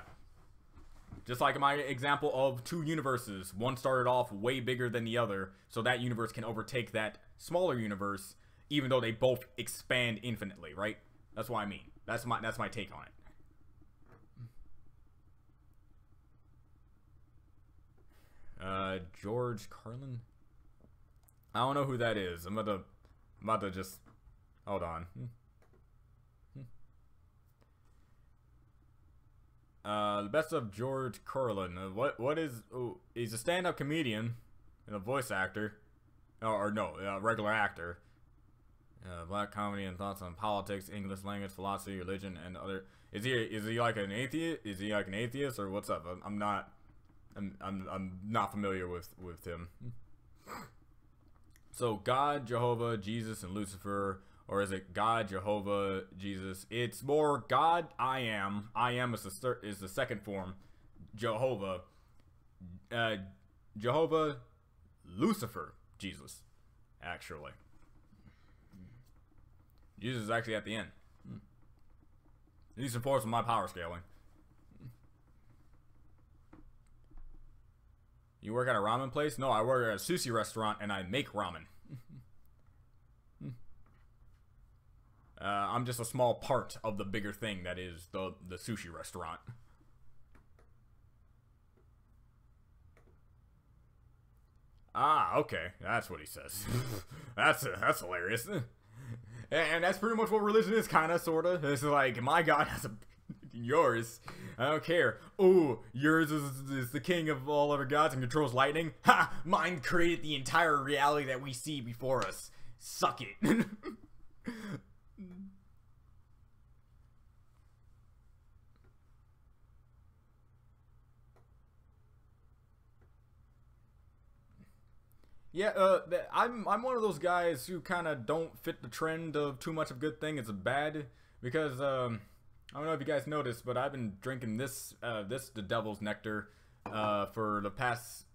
Just like my example of two universes. One started off way bigger than the other, so that universe can overtake that smaller universe, even though they both expand infinitely, right? That's what I mean. That's my take on it. George Carlin? I don't know who that is. I'm about to just hold on. The best of George Carlin. What is? Oh, he's a stand-up comedian and a voice actor, or no, regular actor. Black comedy and thoughts on politics, English language, philosophy, religion, and other. Is he like an atheist? Is he like an atheist or what's up? I'm not familiar with him. So God, Jehovah, Jesus, and Lucifer Or is it God, Jehovah, Jesus? It's more God, I am. I am is the second form. Jehovah. Jehovah, Lucifer, Jesus. Actually. Jesus is actually at the end. These supports with my power scaling. You work at a ramen place? No, I work at a sushi restaurant and I make ramen. I'm just a small part of the bigger thing that is the sushi restaurant. Ah, okay. That's what he says. That's hilarious. And that's pretty much what religion is, kinda, sorta. It's like, my God has a... yours. I don't care. Ooh, yours is the king of all other gods and controls lightning. Ha! Mine created the entire reality that we see before us. Suck it. Yeah, I'm one of those guys who kind of don't fit the trend of too much of good thing is bad, because I don't know if you guys noticed, but I've been drinking this the Devil's Nectar for the past,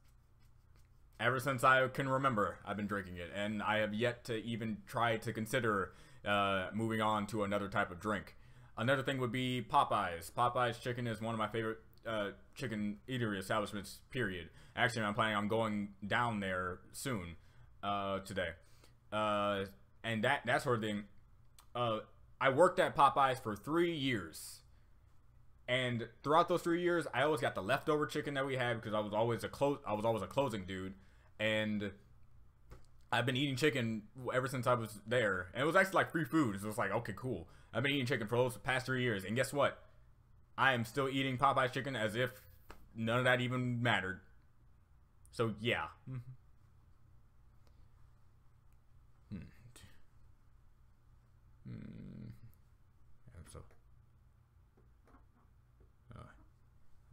ever since I can remember. I've been drinking it, and I have yet to even try to consider moving on to another type of drink. Another thing would be Popeyes. Popeyes chicken is one of my favorite chicken eatery establishments, period. Actually, I'm planning on going down there soon, today. And that sort of thing. I worked at Popeyes for 3 years. And throughout those 3 years, I always got the leftover chicken that we had because I was always a closing dude. And I've been eating chicken ever since I was there. And it was actually like free food. So it was like, okay, cool. I've been eating chicken for those past 3 years. And guess what? I am still eating Popeye's chicken as if none of that even mattered. So, yeah.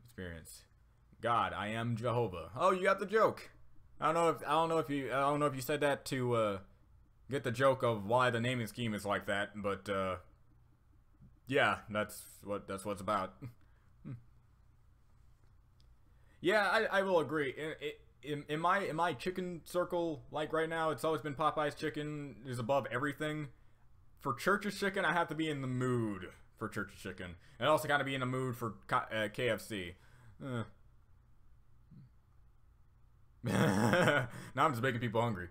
Experience. God, I am Jehovah. Oh, you got the joke. I don't know if you said that to get the joke of why the naming scheme is like that, but yeah, that's what it's about. Yeah, I will agree. In my chicken circle, like right now, it's always been Popeye's chicken is above everything. For Church's chicken, I have to be in the mood for Church's chicken, and I also gotta be in the mood for KFC. Now I'm just making people hungry.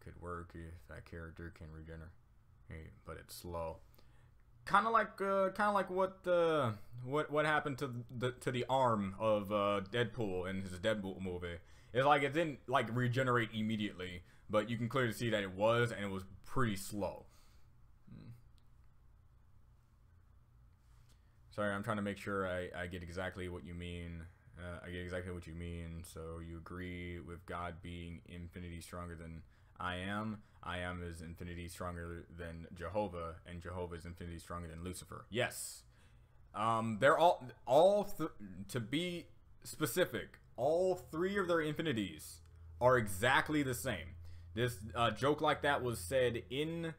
Could work if that character can regenerate, but it's slow. Kind of like what happened to the arm of Deadpool in his Deadpool movie. It's like it didn't like regenerate immediately, but you can clearly see that it was pretty slow. Sorry, I'm trying to make sure I get exactly what you mean. I get exactly what you mean. So you agree with God being infinity stronger than I am. I am is infinity stronger than Jehovah, and Jehovah is infinity stronger than Lucifer. Yes. They're to be specific, all three of their infinities are exactly the same. This joke like that was said in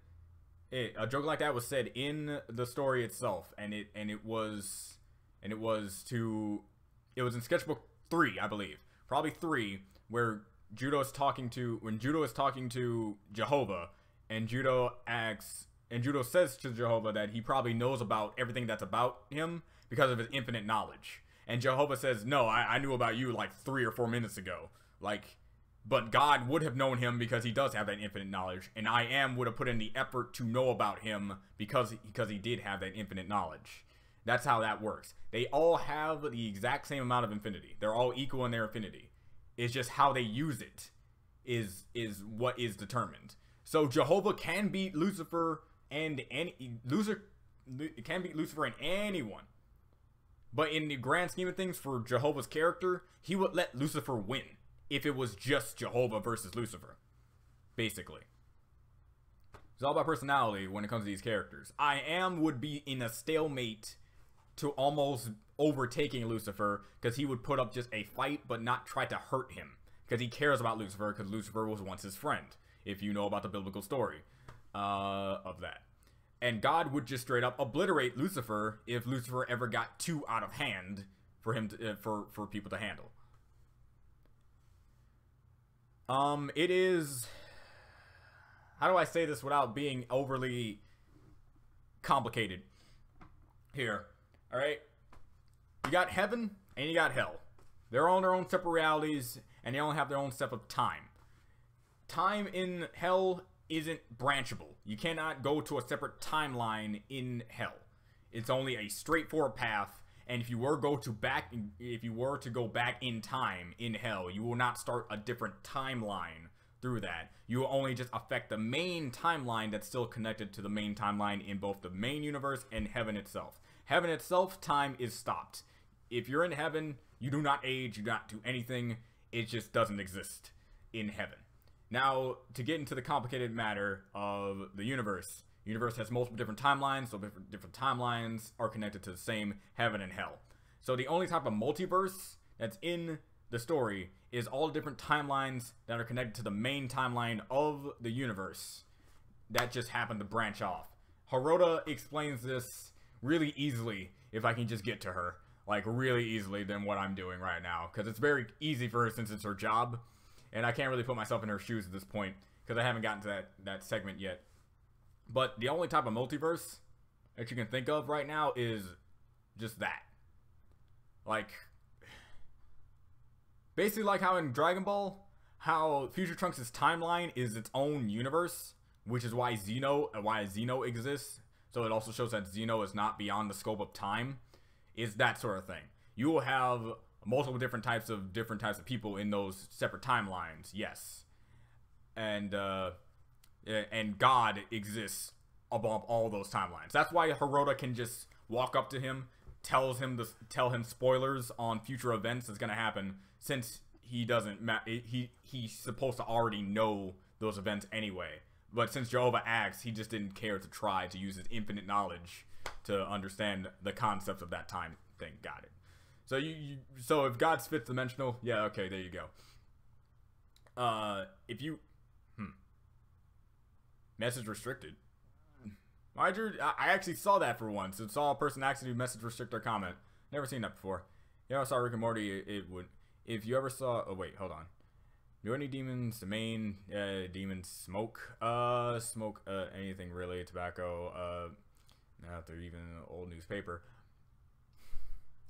the story itself, and it was in sketchbook 3, I believe, probably 3, where Judo is talking to Jehovah, and Judo says to Jehovah that he probably knows about everything that's about him because of his infinite knowledge. And Jehovah says, no, I knew about you like 3 or 4 minutes ago. But God would have known him because he does have that infinite knowledge, and I am would have put in the effort to know about him because he did have that infinite knowledge. That's how that works. They all have the exact same amount of infinity. They're all equal in their infinity. It's just how they use it is what is determined. So Jehovah can beat Lucifer and anyone. But in the grand scheme of things, for Jehovah's character, he would let Lucifer win if it was just Jehovah versus Lucifer. Basically. It's all about personality when it comes to these characters. I am would be in a stalemate to almost overtaking Lucifer, because he would put up just a fight but not try to hurt him, because he cares about Lucifer, because Lucifer was once his friend. if you know about the biblical story of that. And God would just straight up obliterate Lucifer if Lucifer ever got too out of hand for him to, for people to handle. It is, how do I say this without being overly complicated here? All right, you got heaven and you got hell. They're all in their own separate realities, and they all have their own separate time. Time in hell isn't branchable. You cannot go to a separate timeline in hell. It's only a straightforward path. And if you were to go back in time in hell, you will not start a different timeline through that. You will only just affect the main timeline that's still connected to the main timeline in both the main universe and heaven itself. Heaven itself, time is stopped. If you're in heaven, you do not age, you do not do anything. It just doesn't exist in heaven. Now, to get into the complicated matter of the universe. The universe has multiple different timelines, so different timelines are connected to the same heaven and hell. So the only type of multiverse that's in the story is all different timelines that are connected to the main timeline of the universe that just happen to branch off. Hirota explains this really easily, if I can just get to her. Like, really easily than what I'm doing right now. Because it's very easy for her since it's her job. And I can't really put myself in her shoes at this point, because I haven't gotten to that segment yet. But the only type of multiverse that you can think of right now is just that. Like, basically like how in Dragon Ball, how Future Trunks' timeline is its own universe, which is why Xeno exists. So it also shows that Xeno is not beyond the scope of time. Is that sort of thing. You will have multiple different types of people in those separate timelines, yes. And God exists above all those timelines. That's why Hirota can just walk up to him, tell him spoilers on future events that's gonna happen, since he doesn't he's supposed to already know those events anyway. But since Jehovah acts, he just didn't care to try to use his infinite knowledge to understand the concepts of that time thing. Got it. So so if God's fifth dimensional, yeah, okay, there you go. If you message restricted. I actually saw that for once. It saw a person actually message restrict their comment. Never seen that before. Yeah, I saw Rick and Morty. It would. If you ever saw. Oh wait, hold on. Do any demons? The main demons smoke. Smoke anything really. Tobacco. Not they're even an old newspaper.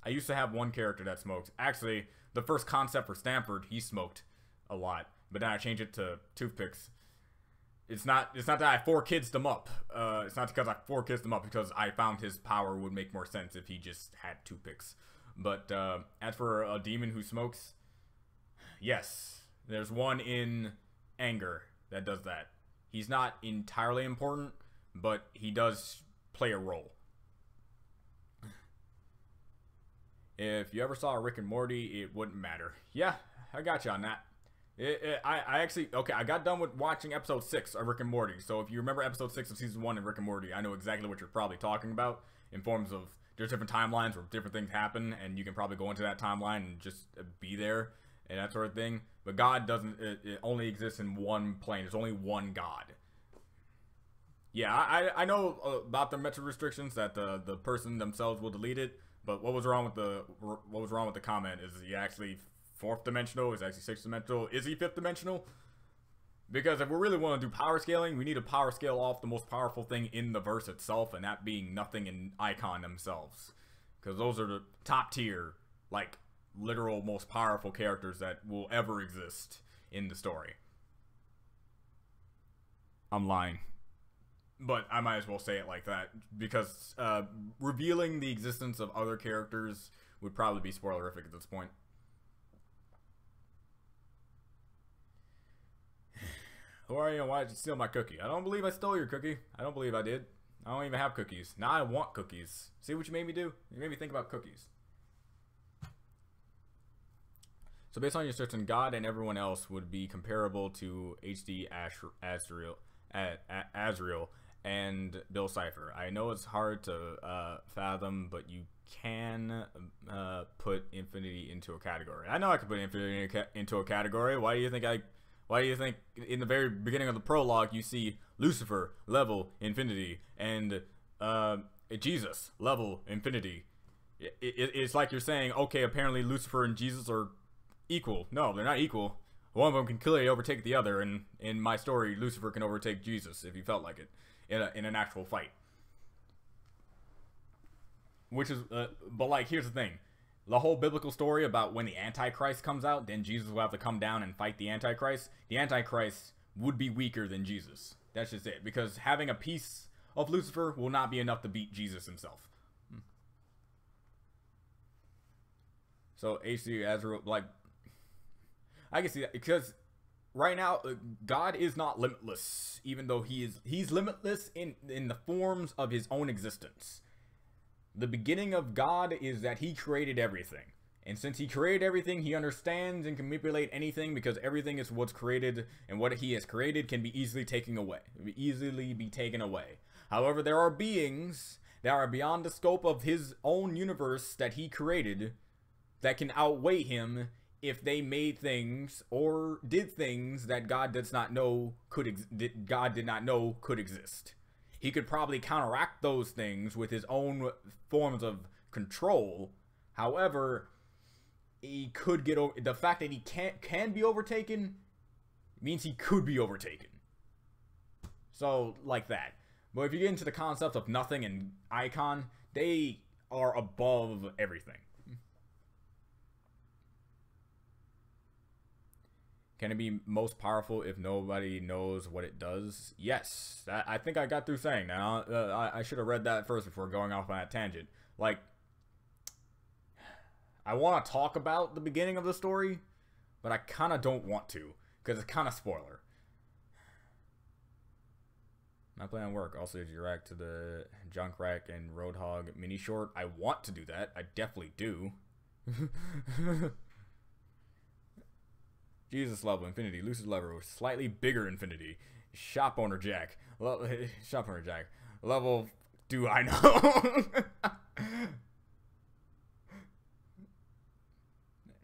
I used to have one character that smoked. Actually, the first concept for Stanford, he smoked a lot, but then I changed it to toothpicks. It's not that I 4-kids them up. It's not because I 4-kids them up, because I found his power would make more sense if he just had toothpicks. But as for a demon who smokes, yes, there's one in Anger that does that. He's not entirely important, but he does play a role. If you ever saw Rick and Morty, it wouldn't matter. Yeah, I got you on that. I actually, okay, I got done with watching episode 6 of Rick and Morty. So if you remember episode 6 of season 1 of Rick and Morty, I know exactly what you're probably talking about in forms of there's different timelines where different things happen, and you can probably go into that timeline and just be there and that sort of thing. But God doesn't, it only exists in one plane. There's only one God. Yeah, I know about the meta restrictions that the person themselves will delete it. But what was wrong with the comment? Is he actually 4th dimensional? Is he actually 6th dimensional? Is he 5th dimensional? Because if we really want to do power scaling, we need to power scale off the most powerful thing in the verse itself, and that being Nothing and Icon themselves. Because those are the top tier, like, literal most powerful characters that will ever exist in the story. I'm lying. But I might as well say it like that, because revealing the existence of other characters would probably be spoilerific at this point. Who are you and why did you steal my cookie? I don't believe I stole your cookie. I don't believe I did. I don't even have cookies. Now I want cookies. See what you made me do? You made me think about cookies. So based on your search, God and everyone else would be comparable to HD Azrael and Bill Cipher. I know it's hard to fathom, but you can put Infinity into a category. I know I can put Infinity into a category. Why do you think Why do you think in the very beginning of the prologue you see Lucifer, level, infinity, and Jesus, level, infinity? It's like you're saying, okay, apparently Lucifer and Jesus are equal. No, they're not equal. One of them can clearly overtake the other, and in my story, Lucifer can overtake Jesus if he felt like it in an actual fight. Which is, but like, here's the thing. The whole biblical story about when the Antichrist comes out, then Jesus will have to come down and fight the Antichrist. The Antichrist would be weaker than Jesus. That's just it. Because having a piece of Lucifer will not be enough to beat Jesus himself. So, H.C. Azrael, like, I can see that. Because right now, God is not limitless. Even though he's limitless in the forms of his own existence. The beginning of God is that he created everything. And since he created everything, he understands and can manipulate anything because everything is what's created, and what he has created can be easily taken away. Easily be taken away. However, there are beings that are beyond the scope of his own universe that he created that can outweigh him if they made things or did things that God does not know God did not know could exist. He could probably counteract those things with his own forms of control. However, he could get over the fact that he can be overtaken means he could be overtaken. So, like that. But if you get into the concept of nothing and icon, they are above everything. Can it be most powerful if nobody knows what it does? Yes. I think I got through saying that. I should have read that first before going off on that tangent. Like, I want to talk about the beginning of the story, but I kind of don't want to, because it's kind of spoiler. My plan work. Also, did you react to the Junkrat and Roadhog mini short? I want to do that. I definitely do. Jesus level, infinity, Lucid level, slightly bigger infinity, shop owner Jack, shop owner Jack, level, do I know?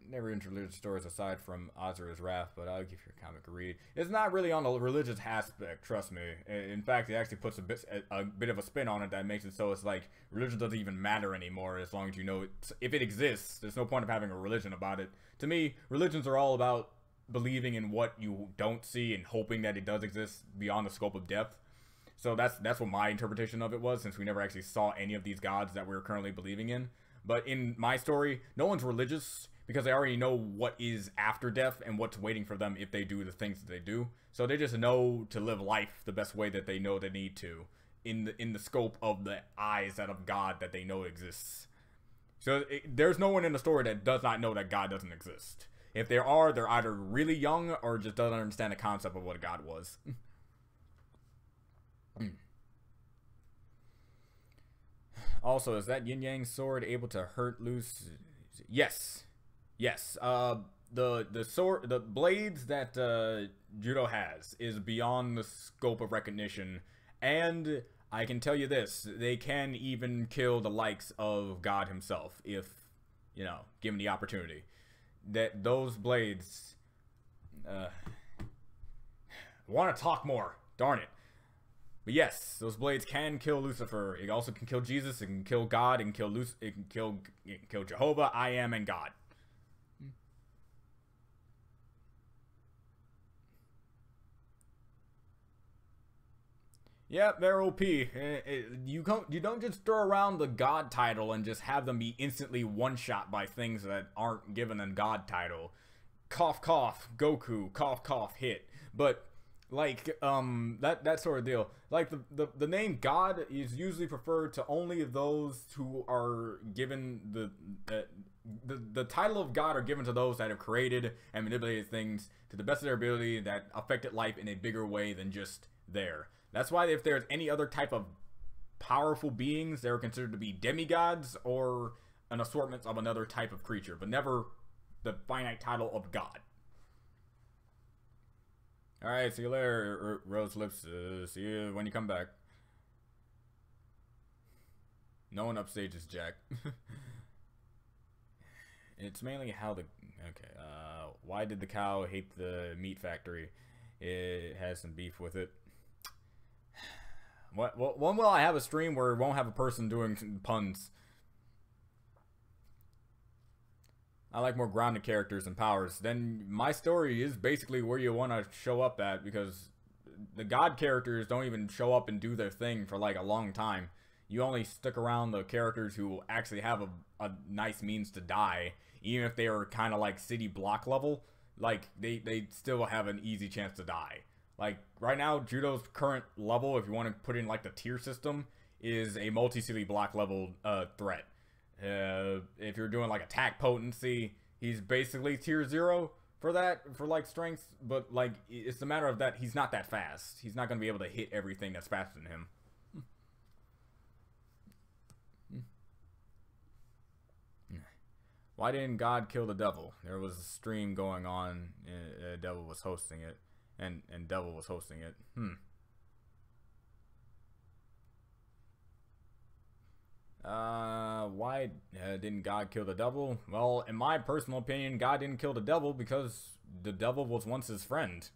Never into religious stories aside from Azra's Wrath, but I'll give your comic a read. It's not really on the religious aspect, trust me. In fact, it actually puts a bit of a spin on it that makes it so it's like religion doesn't even matter anymore as long as you know it. If it exists, there's no point of having a religion about it. To me, religions are all about believing in what you don't see and hoping that it does exist beyond the scope of depth. So that's what my interpretation of it was, since we never actually saw any of these gods that we're currently believing in. But in my story, no one's religious because they already know what is after death and what's waiting for them if they do the things that they do. So they just know to live life the best way that they know they need to in the scope of the eyes that of God that they know exists. So there's no one in the story that does not know that God doesn't exist. If there are, they're either really young or just doesn't understand the concept of what God was. Also, is that Yin Yang sword able to hurt loose? Yes. Yes. The sword, the blades that Judo has is beyond the scope of recognition, and I can tell you this: they can even kill the likes of God himself if, you know, given the opportunity. That those blades want to talk more, darn it. But yes, those blades can kill Lucifer. It also can kill Jesus. It can kill God. It can kill it can kill Jehovah, I am, and God. Yep, they're OP. You don't just throw around the God title and just have them be instantly one-shot by things that aren't given a God title. Cough, cough, Goku, cough, cough, hit. But, like, that sort of deal. Like, the name God is usually preferred to only those who are given the title of God are given to those that have created and manipulated things to the best of their ability that affected life in a bigger way than just there. That's why if there's any other type of powerful beings, they're considered to be demigods or an assortment of another type of creature, but never the finite title of God. Alright, see you later, Rose Lips. See you when you come back. No one upstages Jack. It's mainly how the... Okay, why did the cow hate the meat factory? It has some beef with it. When will I have a stream where it won't have a person doing puns? I like more grounded characters and powers. Then my story is basically where you want to show up at, because the god characters don't even show up and do their thing for like a long time. You only stick around the characters who actually have a nice means to die, even if they are kind of like city block level. Like they still have an easy chance to die. Like right now, Judo's current level, if you want to put in like the tier system, is a multi-city block level threat. If you're doing like attack potency, he's basically tier 0 for that, for like strength, but like it's a matter of that he's not that fast. He's not going to be able to hit everything that's faster than him. Why didn't God kill the devil? There was a stream going on, devil was hosting it, and devil was hosting it. Why didn't God kill the devil? Well, in my personal opinion, God didn't kill the devil because the devil was once his friend.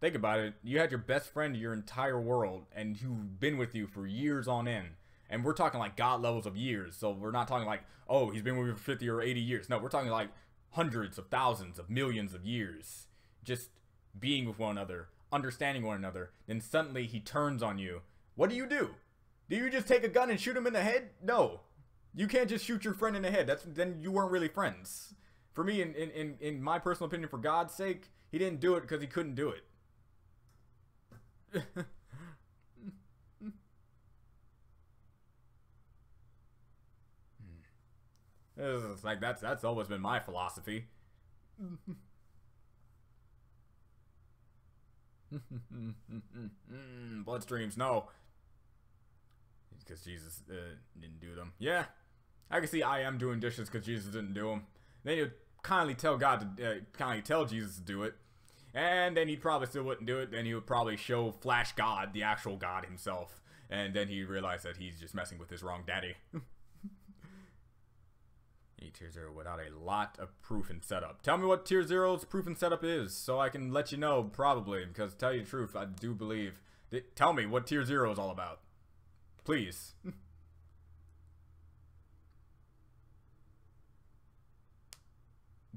Think about it. You had your best friend your entire world, and who've been with you for years on end. And we're talking like God levels of years. So we're not talking like, oh, he's been with you for 50 or 80 years. No, we're talking like hundreds of thousands of millions of years. Just being with one another, understanding one another. Then suddenly he turns on you. What do? Do you just take a gun and shoot him in the head? No. You can't just shoot your friend in the head. Then you weren't really friends. For me, in my personal opinion, for God's sake, he didn't do it because he couldn't do it. It's like that's always been my philosophy. Bloodstreams, no. Because Jesus didn't do them. Yeah, I can see I am doing dishes because Jesus didn't do them. Then he'd kindly tell God to kindly tell Jesus to do it, and then he probably still wouldn't do it. Then he would probably show Flash God, the actual God himself, and then he'd realize that he's just messing with his wrong daddy. Tier 0 without a lot of proof and setup. Tell me what tier 0's proof and setup is, so I can let you know, probably, because to tell you the truth, I do believe. Tell me what tier 0 is all about. Please.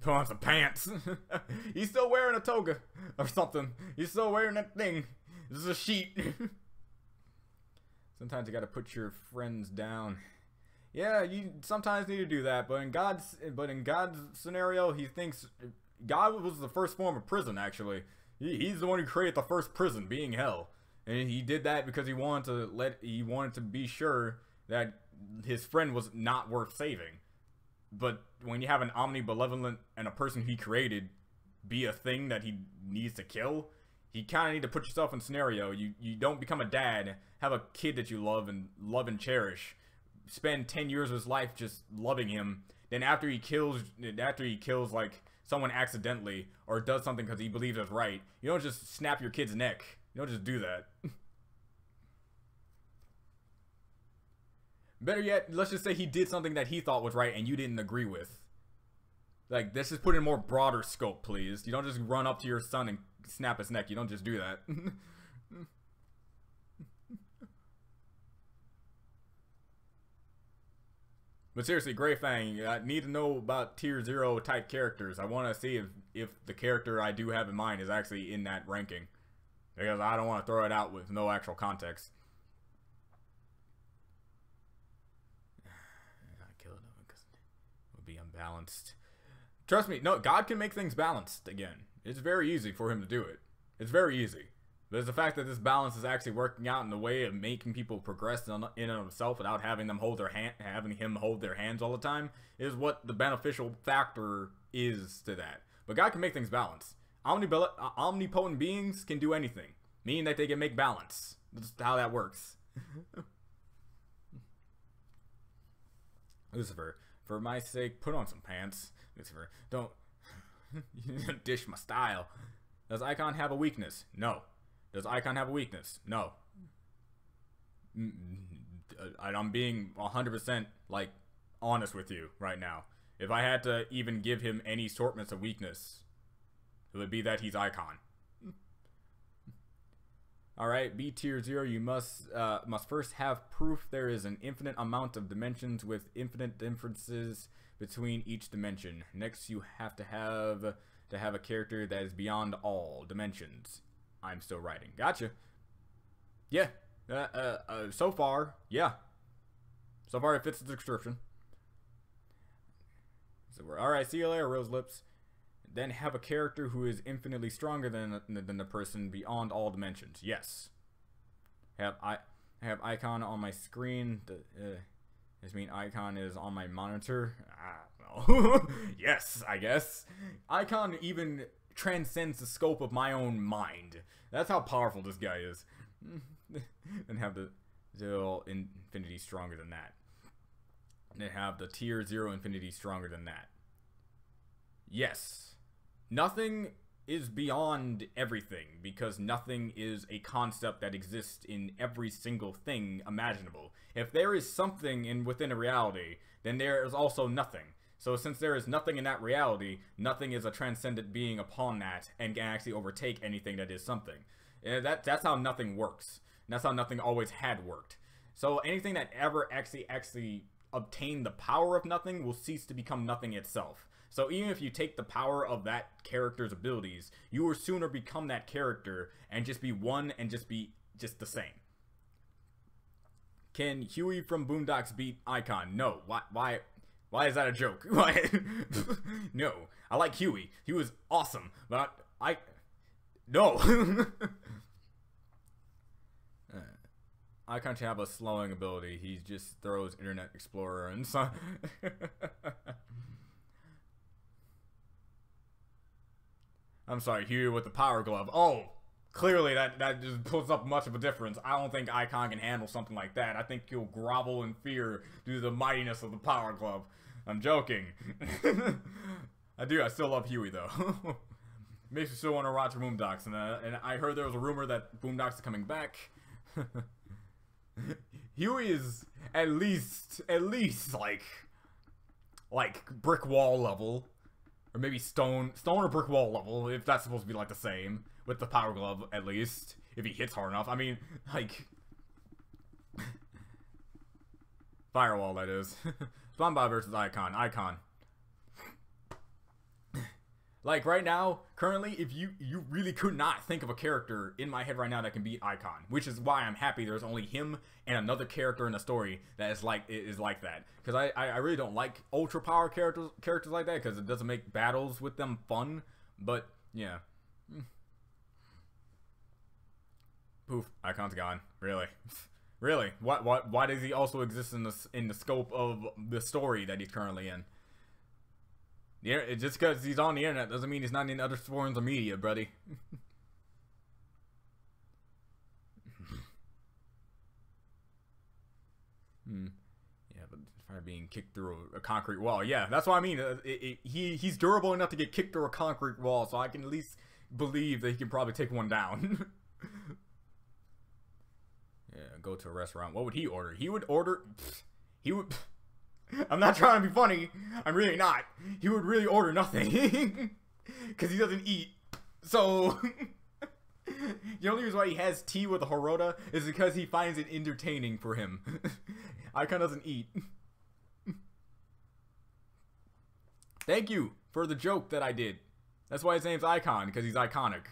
Put on some pants. He's still wearing a toga or something. He's still wearing that thing. This is a sheet. Sometimes you gotta put your friends down. Yeah, you sometimes need to do that, but in God's scenario, he thinks God was the first form of prison. Actually, he's the one who created the first prison, being hell, and he did that because he wanted to be sure that his friend was not worth saving. But when you have an omnibenevolent and a person he created be a thing that he needs to kill, you kind of need to put yourself in a scenario. You don't become a dad, have a kid that you love and cherish. Spend 10 years of his life just loving him, then after he kills like someone accidentally or does something because he believes it's right, you don't just snap your kid's neck. You don't just do that. Better yet, let's just say he did something that he thought was right and you didn't agree with. Like, let's just put in a more broader scope, please. You don't just run up to your son and snap his neck. You don't just do that. But seriously, Grey Fang, I need to know about tier 0 type characters. I want to see if the character I do have in mind is actually in that ranking. Because I don't want to throw it out with no actual context. I killed him because it would be unbalanced. Trust me, no, God can make things balanced again. It's very easy for him to do it. It's very easy. There's the fact that this balance is actually working out in the way of making people progress in and of themselves without having him hold their hands all the time is what the beneficial factor is to that. But God can make things balance. Omnipotent beings can do anything, meaning that they can make balance. That's how that works. Lucifer, for my sake, put on some pants. Lucifer, don't dish my style. Does Icon have a weakness? No. Does Icon have a weakness? No. I'm being 100% like honest with you right now. If I had to even give him any assortments of weakness, it would be that he's Icon. Alright, B tier 0, you must first have proof there is an infinite amount of dimensions with infinite differences between each dimension. Next, you have to have a character that is beyond all dimensions. I'm still writing. Gotcha. Yeah. So far, yeah. So far, it fits the description. So we're alright. See you later, Rose Lips. Then have a character who is infinitely stronger than the person beyond all dimensions. Yes. Have icon on my screen. Does mean icon is on my monitor? I don't know. Yes, I guess. Icon even transcends the scope of my own mind. That's how powerful this guy is. And have the zero infinity stronger than that. And then have the tier 0 infinity stronger than that. Yes. Nothing is beyond everything, because nothing is a concept that exists in every single thing imaginable. If there is something within a reality, then there is also nothing. So since there is nothing in that reality, nothing is a transcendent being upon that and can actually overtake anything that is something. That's how nothing works. And that's how nothing always had worked. So anything that ever actually obtained the power of nothing will cease to become nothing itself. So even if you take the power of that character's abilities, you will sooner become that character and just be one and just be the same. Can Huey from Boondocks beat Icon? No. Why is that a joke? Why? No. I like Huey. He was awesome. But no. Icon should have a slowing ability. He just throws Internet Explorer and so. I'm sorry, Huey with the power glove. Oh, clearly that just puts up much of a difference. I don't think Icon can handle something like that. I think he'll grovel in fear due to the mightiness of the power glove. I'm joking. I still love Huey though. Makes me still want to watch Boondocks, and I heard there was a rumor that Boondocks is coming back. Huey is at least like brick wall level. Or maybe stone or brick wall level, if that's supposed to be like the same. With the power glove, at least. If he hits hard enough. I mean, like... Firewall, that is. SpongeBob versus Icon. Icon. Like, right now, currently, if you really could not think of a character in my head right now that can beat Icon. Which is why I'm happy there's only him and another character in the story that is like that. Because I really don't like ultra power characters like that, because it doesn't make battles with them fun. But, yeah. Poof, Icon's gone. Really? Really? Why does he also exist in the scope of the story that he's currently in? Yeah, just because he's on the internet doesn't mean he's not in other forms of media, buddy. Yeah, but fire being kicked through a concrete wall. Yeah, that's what I mean. He's durable enough to get kicked through a concrete wall, so I can at least believe that he can probably take one down. Yeah, go to a restaurant. What would he order? He would order... I'm not trying to be funny. I'm really not. He would really order nothing. Because he doesn't eat. So... The only reason why he has tea with a Horota is because he finds it entertaining for him. Icon doesn't eat. Thank you for the joke that I did. That's why his name's Icon, because he's iconic.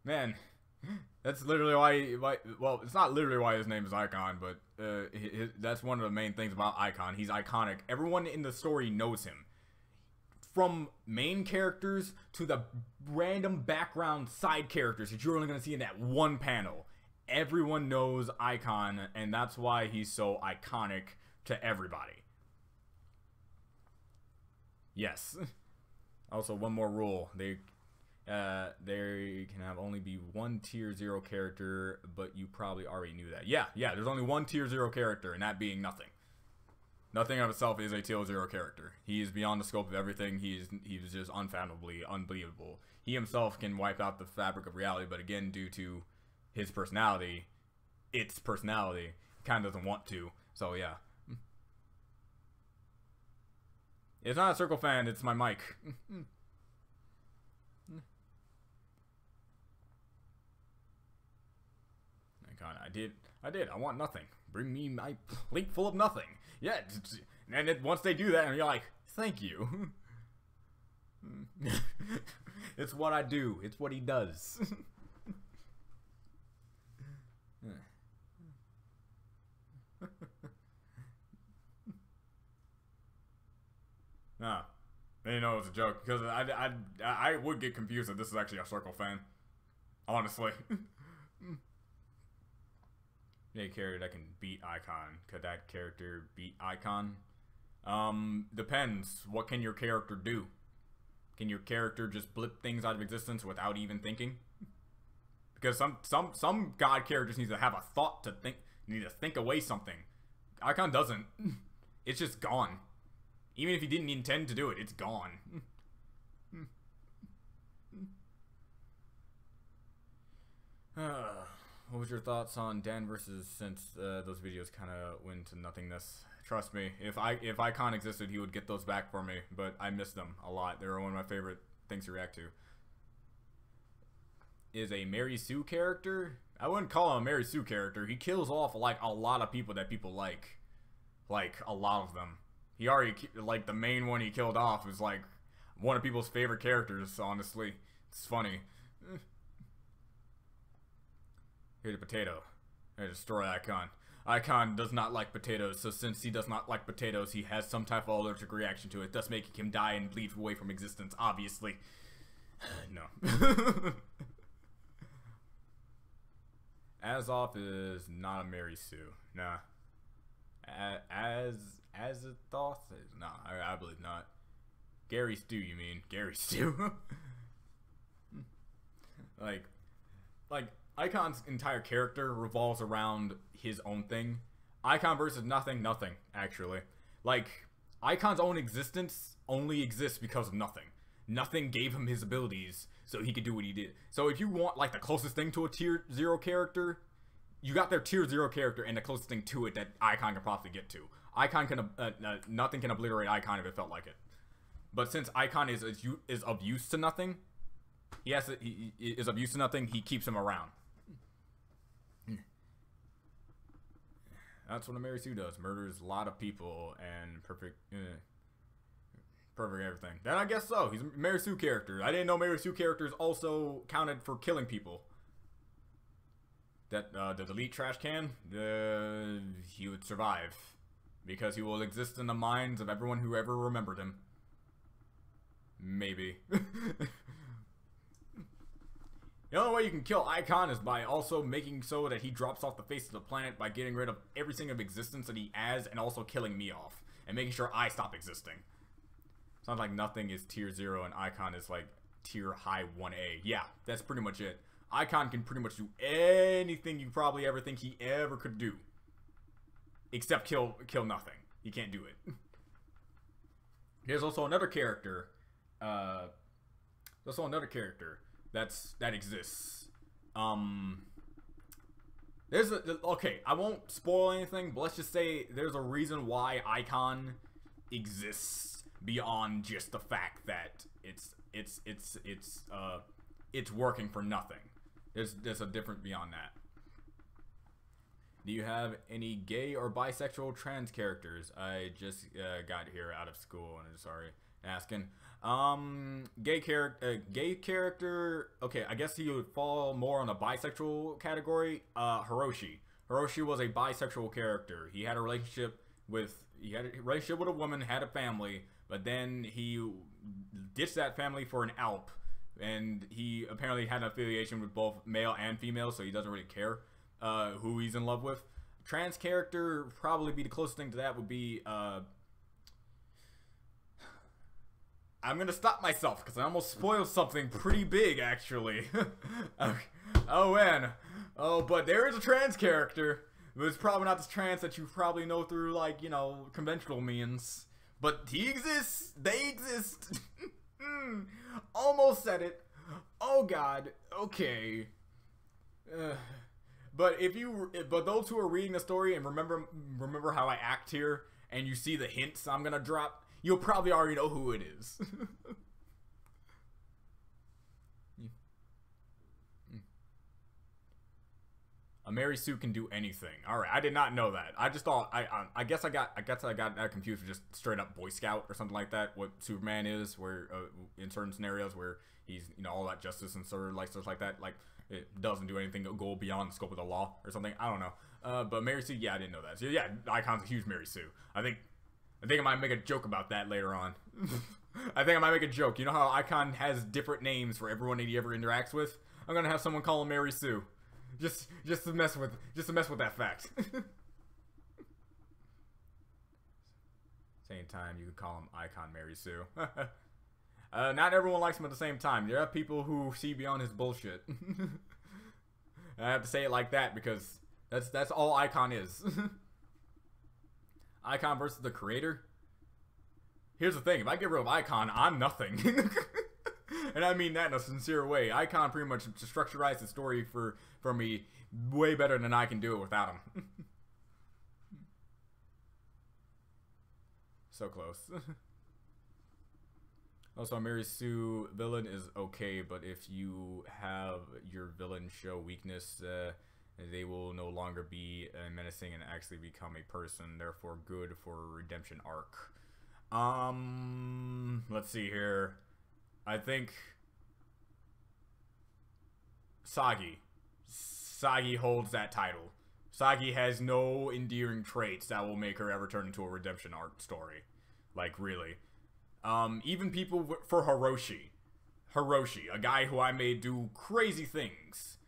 Man, that's literally why, well, it's not literally why his name is Icon, but that's one of the main things about Icon. He's iconic. Everyone in the story knows him. From main characters to the random background side characters that you're only going to see in that one panel. Everyone knows Icon, and that's why he's so iconic to everybody. Yes. Also, one more rule. There can have only be one tier 0 character, but you probably already knew that. Yeah, there's only one tier 0 character, and that being nothing. Nothing of itself is a tier 0 character. He is beyond the scope of everything. He's just unfathomably unbelievable. He himself can wipe out the fabric of reality, but again, due to his personality, kind of doesn't want to. So yeah. It's not a circle fan, it's my mic. I did. I want nothing. Bring me my plate full of nothing. Yeah, and once they do that, and you're like, thank you. It's what I do. It's what he does. Nah, they didn't know it was a joke because I would get confused if this is actually a circle fan. Honestly. A character that can beat Icon. Could that character beat Icon? Depends. What can your character do? Can your character just blip things out of existence without even thinking? Because some god characters need to have a thought to think, need to think away something. Icon doesn't. It's just gone. Even if he didn't intend to do it, it's gone. What was your thoughts on Dan versus since those videos kind of went to nothingness? Trust me, if Icon existed, he would get those back for me, but I miss them a lot. They're one of my favorite things to react to. Is a Mary Sue character? I wouldn't call him a Mary Sue character. He kills off like a lot of people that people like a lot of them. He already, like, the main one he killed off was like one of people's favorite characters, honestly. It's funny. Here's a potato. Here, destroy Icon. Icon does not like potatoes, so since he does not like potatoes, he has some type of allergic reaction to it, thus making him die and leave away from existence, obviously. No. Azoff is not a Mary Sue. Nah. Azathoth? Nah, I believe not. Gary Stew, you mean? Gary Stew? like, Icon's entire character revolves around his own thing. Icon versus nothing, actually. Like, Icon's own existence only exists because of nothing. Nothing gave him his abilities, so he could do what he did. So if you want, like, the closest thing to a tier 0 character, you got their tier 0 character and the closest thing to it that Icon can possibly get to. Icon can, nothing can obliterate Icon if it felt like it. But since Icon is of use to nothing, he is of use to nothing, he keeps him around. That's what a Mary Sue does. Murders a lot of people and perfect everything. Then I guess so. He's a Mary Sue character. I didn't know Mary Sue characters also counted for killing people. That the delete trash can, he would survive because he will exist in the minds of everyone who ever remembered him. Maybe. The only way you can kill Icon is by also making so that he drops off the face of the planet by getting rid of everything of existence that he has and also killing me off. And making sure I stop existing. Sounds like nothing is tier 0 and Icon is like tier high 1A. Yeah, that's pretty much it. Icon can pretty much do anything you probably ever think he ever could do. Except kill nothing. He can't do it. There's also another character. That exists. Okay, I won't spoil anything, but let's just say there's a reason why Icon exists beyond just the fact that it's working for nothing. There's a different beyond that. Do you have any gay or bisexual trans characters? I just got here out of school and I'm sorry asking. Gay character. Okay, I guess he would fall more on the bisexual category. Hiroshi. Hiroshi was a bisexual character. He had a relationship with a woman, had a family, but then he ditched that family for an Alp, and he apparently had an affiliation with both male and female, so he doesn't really care who he's in love with. Trans character, probably be the closest thing to that would be I'm gonna stop myself because I almost spoiled something pretty big, actually. Okay. Oh man. Oh, but there is a trans character. But it's probably not the trans that you probably know through, like, you know, conventional means. But he exists. They exist. Almost said it. Oh god. Okay. But those who are reading the story and remember how I act here, and you see the hints I'm gonna drop, you'll probably already know who it is. A Mary Sue can do anything. All right, I did not know that. I just thought I guess I got that confused with just straight up Boy Scout or something like that. What Superman is, where in certain scenarios where he's all that justice and sort of like stuff like that, like it doesn't do anything to go beyond the scope of the law or something. I don't know. But Mary Sue, yeah, I didn't know that. So yeah, Icon's a huge Mary Sue. I think I might make a joke about that later on. I think I might make a joke. You know how Icon has different names for everyone he ever interacts with? I'm gonna have someone call him Mary Sue. Just to mess with that fact. Same time, you could call him Icon Mary Sue. Not everyone likes him at the same time. There are people who see beyond his bullshit. I have to say it like that because that's all Icon is. Icon versus the creator. Here's the thing: if I get rid of Icon, I'm nothing. And I mean that in a sincere way. Icon pretty much structurized the story for me way better than I can do it without him. So close. Also, Mary Sue villain is okay, but if you have your villain show weakness, they will no longer be menacing and actually become a person, therefore good for a redemption arc. Let's see here. I think Sagi holds that title. Sagi has no endearing traits that will make her ever turn into a redemption arc story. Like, really. Even people for Hiroshi, a guy who I made do crazy things,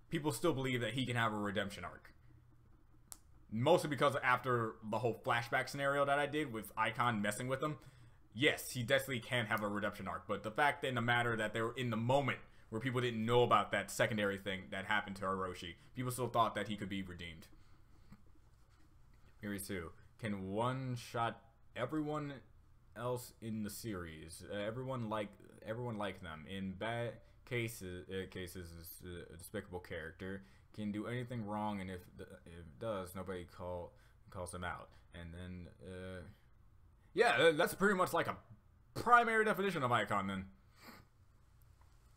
people still believe that he can have a redemption arc. Mostly because after the whole flashback scenario that I did with Icon messing with him, yes, he definitely can have a redemption arc, but the fact in the matter that they were in the moment where people didn't know about that secondary thing that happened to Hiroshi, people still thought that he could be redeemed. Mary Sue can one-shot everyone else in the series. Everyone like them. In bad cases is a despicable character. Can do anything wrong, and if it does, nobody calls him out. And then yeah, that's pretty much like a primary definition of Icon then.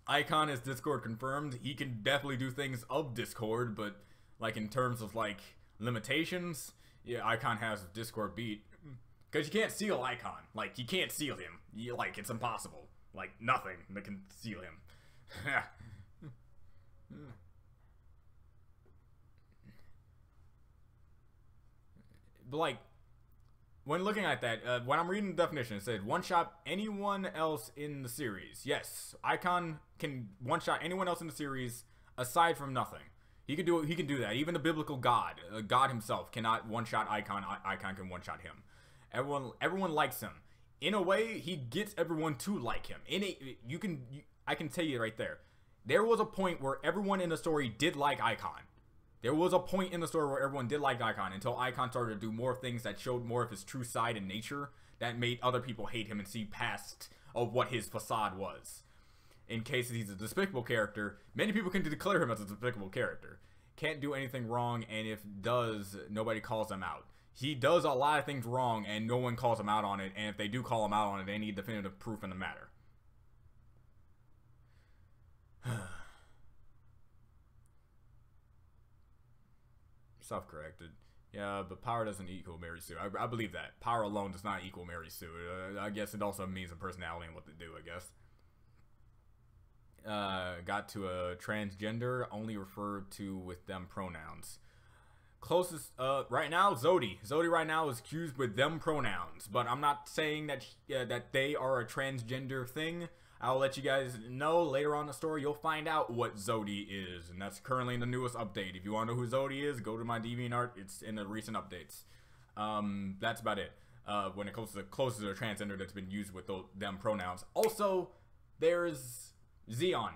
Icon is Discord confirmed. He can definitely do things of Discord, but like in terms of like limitations, yeah, Icon has Discord beat. Because you can't seal Icon. Like, you can't seal him. Like, it's impossible. Like, nothing that can seal him. But like, when looking at that, when I'm reading the definition, it said one-shot anyone else in the series. Yes, Icon can one-shot anyone else in the series aside from nothing. He can do it. He can do that. Even the biblical God, God himself, cannot one-shot Icon. Icon can one-shot him. Everyone likes him. In a way, he gets everyone to like him. I can tell you right there. There was a point where everyone in the story did like Icon. There was a point in the story where everyone did like Icon until Icon started to do more things that showed more of his true side and nature that made other people hate him and see past of what his facade was. In case he's a despicable character, many people can declare him as a despicable character. Can't do anything wrong, and if does, nobody calls him out. He does a lot of things wrong, and no one calls him out on it, and if they do call him out on it, they need definitive proof in the matter. Self-corrected. Yeah, but power doesn't equal Mary Sue. I believe that. Power alone does not equal Mary Sue. I guess it also means a personality and what they do, I guess. Got to a transgender, only referred to with them pronouns. Closest, right now, Zodi. Zodi right now is accused with them pronouns, but I'm not saying that that they are a transgender thing. I'll let you guys know later on in the story. You'll find out what Zodi is, and that's currently in the newest update. If you want to know who Zodi is, go to my DeviantArt. It's in the recent updates. That's about it. When it comes to a transgender that's been used with them pronouns. Also, there's Xenon.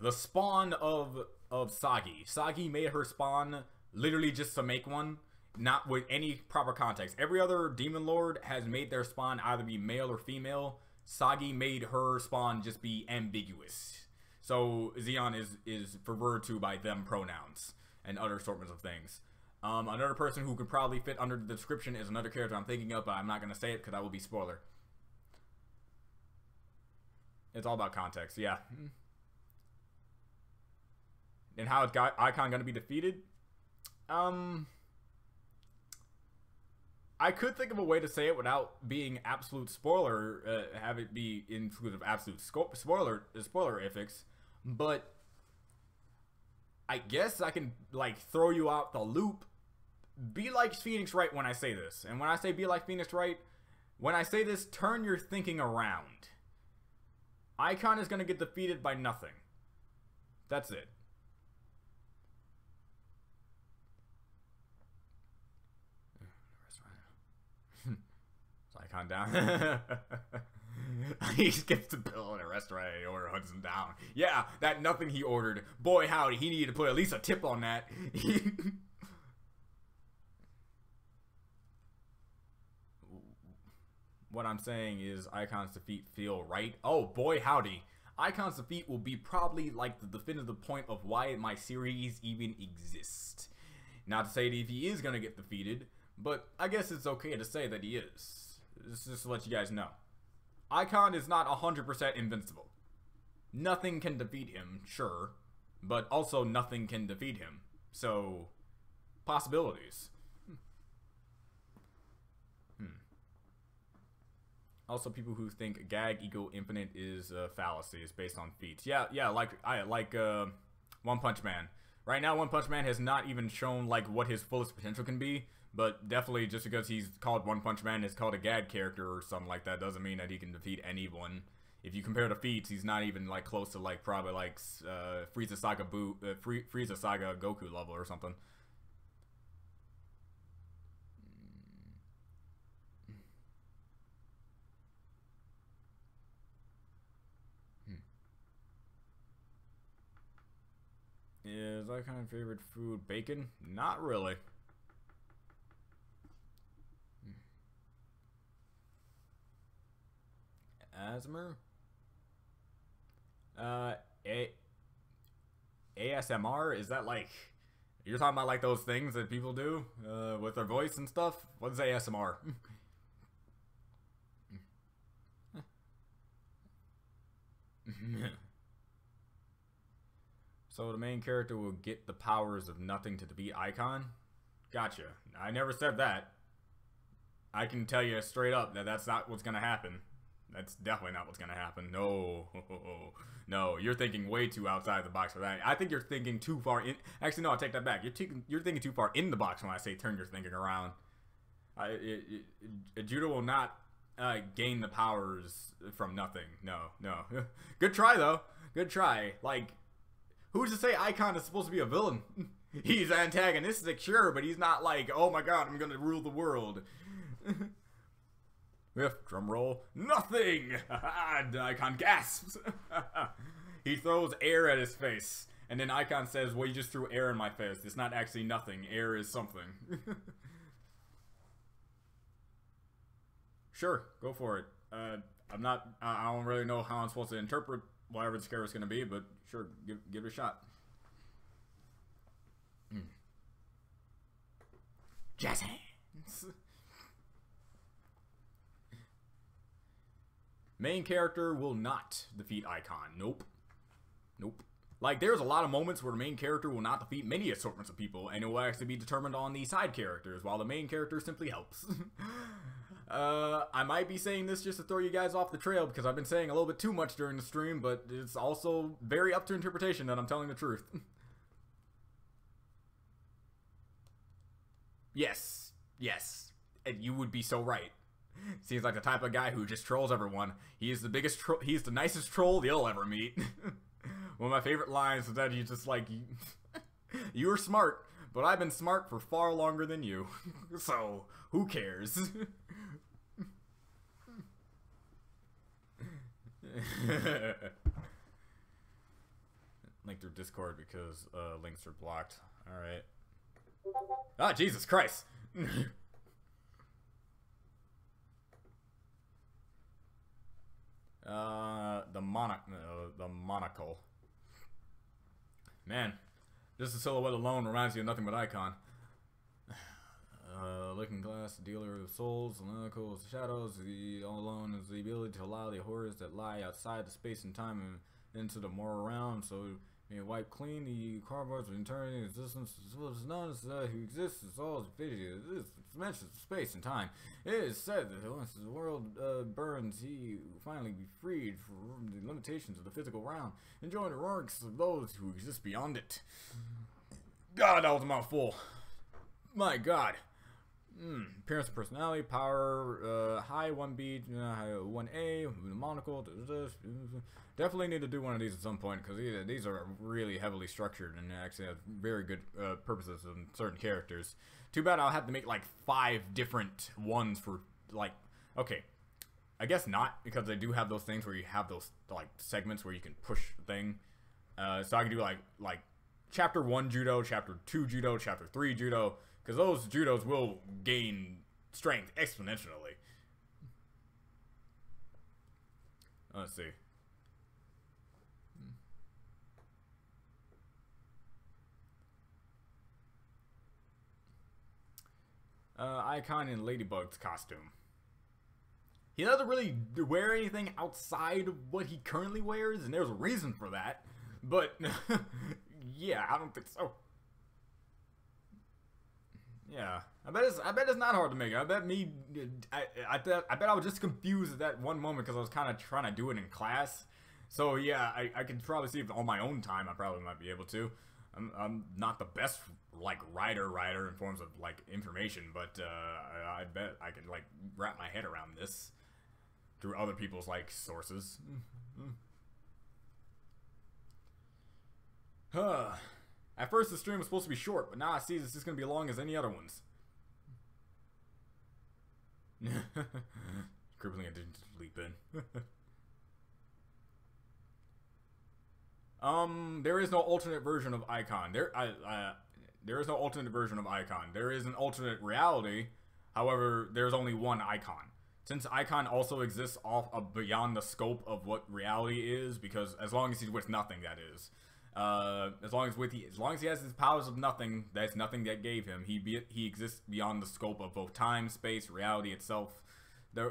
The spawn of Sagi. Sagi made her spawn literally just to make one, not with any proper context. Every other demon lord has made their spawn either be male or female. Sagi made her spawn just be ambiguous. So Xeon is referred to by them pronouns and other assortments of things. Another person who could probably fit under the description is another character I'm thinking of, but I'm not going to say it because that will be spoiler. It's all about context, yeah. And how is Icon going to be defeated? I could think of a way to say it without being absolute spoiler, have it be inclusive of absolute spoiler ifix, but I guess I can, like, throw you out the loop. Be like Phoenix Wright when I say this. And when I say be like Phoenix Wright, when I say this, turn your thinking around. Icon is going to get defeated by nothing. That's it. Icon down. He skips the bill in a restaurant and order hunts him down. Yeah, that nothing he ordered. Boy, howdy, he needed to put at least a tip on that. What I'm saying is Icon's defeat feel right. Oh, boy, howdy. Icon's defeat will be probably like the definitive point of why my series even exists. Not to say that if he is going to get defeated, but I guess it's okay to say that he is. Just to let you guys know. Icon is not 100% invincible. Nothing can defeat him, sure, but also nothing can defeat him. So, possibilities. Also, people who think gag equal infinite is a fallacy. It's based on feats. Yeah, like One Punch Man. Right now, One Punch Man has not even shown like what his fullest potential can be. But definitely, just because he's called One Punch Man, is called a gag character or something like that, doesn't mean that he can defeat anyone. If you compare the feats, he's not even like close to like probably like Frieza Saga Frieza Saga Goku level or something. Is Icon favorite food bacon? Not really. Asthma? ASMR? Is that like... You're talking about like those things that people do with their voice and stuff? What is ASMR? So the main character will get the powers of nothing to defeat Icon? Gotcha. I never said that. I can tell you straight up that that's not what's gonna happen. That's definitely not what's gonna happen. No. No, you're thinking way too outside the box for that. I think you're thinking too far in. Actually, no, I'll take that back. You're thinking too far in the box when I say turn your thinking around. Judo will not gain the powers from nothing. No. Good try, though. Good try. Like, who's to say Icon is supposed to be a villain? He's antagonistic, sure, but he's not like, oh my god, I'm gonna rule the world. If, drum roll, nothing! Icon gasps! He throws air at his face, and then Icon says, well, you just threw air in my face. It's not actually nothing. Air is something. Sure, go for it. I don't really know how I'm supposed to interpret whatever the scare is going to be, but sure, give it a shot. Jazz hands! Main character will not defeat Icon. Nope. Like, there's a lot of moments where the main character will not defeat many assortments of people, and it will actually be determined on the side characters, while the main character simply helps. I might be saying this just to throw you guys off the trail, because I've been saying a little bit too much during the stream, but it's also very up to interpretation that I'm telling the truth. Yes. And you would be so right. Seems like the type of guy who just trolls everyone. He's the biggest he's the nicest troll you'll ever meet. One of my favorite lines is that he's just like, you were smart, but I've been smart for far longer than you. So, who cares? Link through Discord because links are blocked. Alright. Ah, Jesus Christ! The monocle. Man, just the silhouette alone reminds you of nothing but Icon. Looking glass, dealer of souls, analytical shadows, the all alone is the ability to allow the horrors that lie outside the space and time and into the moral realm, so may wipe clean the cardboards of eternity existence as well as none who exists as all as infinity is dimensions of space and time. It is said that once the world burns, he will finally be freed from the limitations of the physical realm, enjoying the ranks of those who exist beyond it. God, that was a mouthful. My God. Appearance and personality, power, high 1B, 1A, monocle. Definitely need to do one of these at some point because these are really heavily structured and actually have very good purposes in certain characters. Too bad I'll have to make like 5 different ones for like, okay, I guess not because they do have those things where you have those like segments where you can push the thing. So I can do like chapter 1 judo, chapter 2 judo, chapter 3 judo. Because those judos will gain strength exponentially. Let's see. Icon in Ladybug's costume. He doesn't really wear anything outside of what he currently wears, and there's a reason for that. But, yeah, I don't think so. Yeah, I bet it's not hard to make. I bet I bet I was just confused at that one moment because I was kind of trying to do it in class. So yeah, I could probably see if on my own time I probably might be able to. I'm not the best like writer in forms of like information, but I bet I can like wrap my head around this through other people's like sources. At first the stream was supposed to be short, but now I see this is going to be as long as any other ones. Crippling, I didn't leap in. There is no alternate version of Icon. There is no alternate version of Icon. There is an alternate reality. However, there's only one Icon. Since Icon also exists off of beyond the scope of what reality is, because as long as he's with nothing, that is. As long as he has his powers of nothing, that's nothing that gave him. He exists beyond the scope of both time, space, reality itself.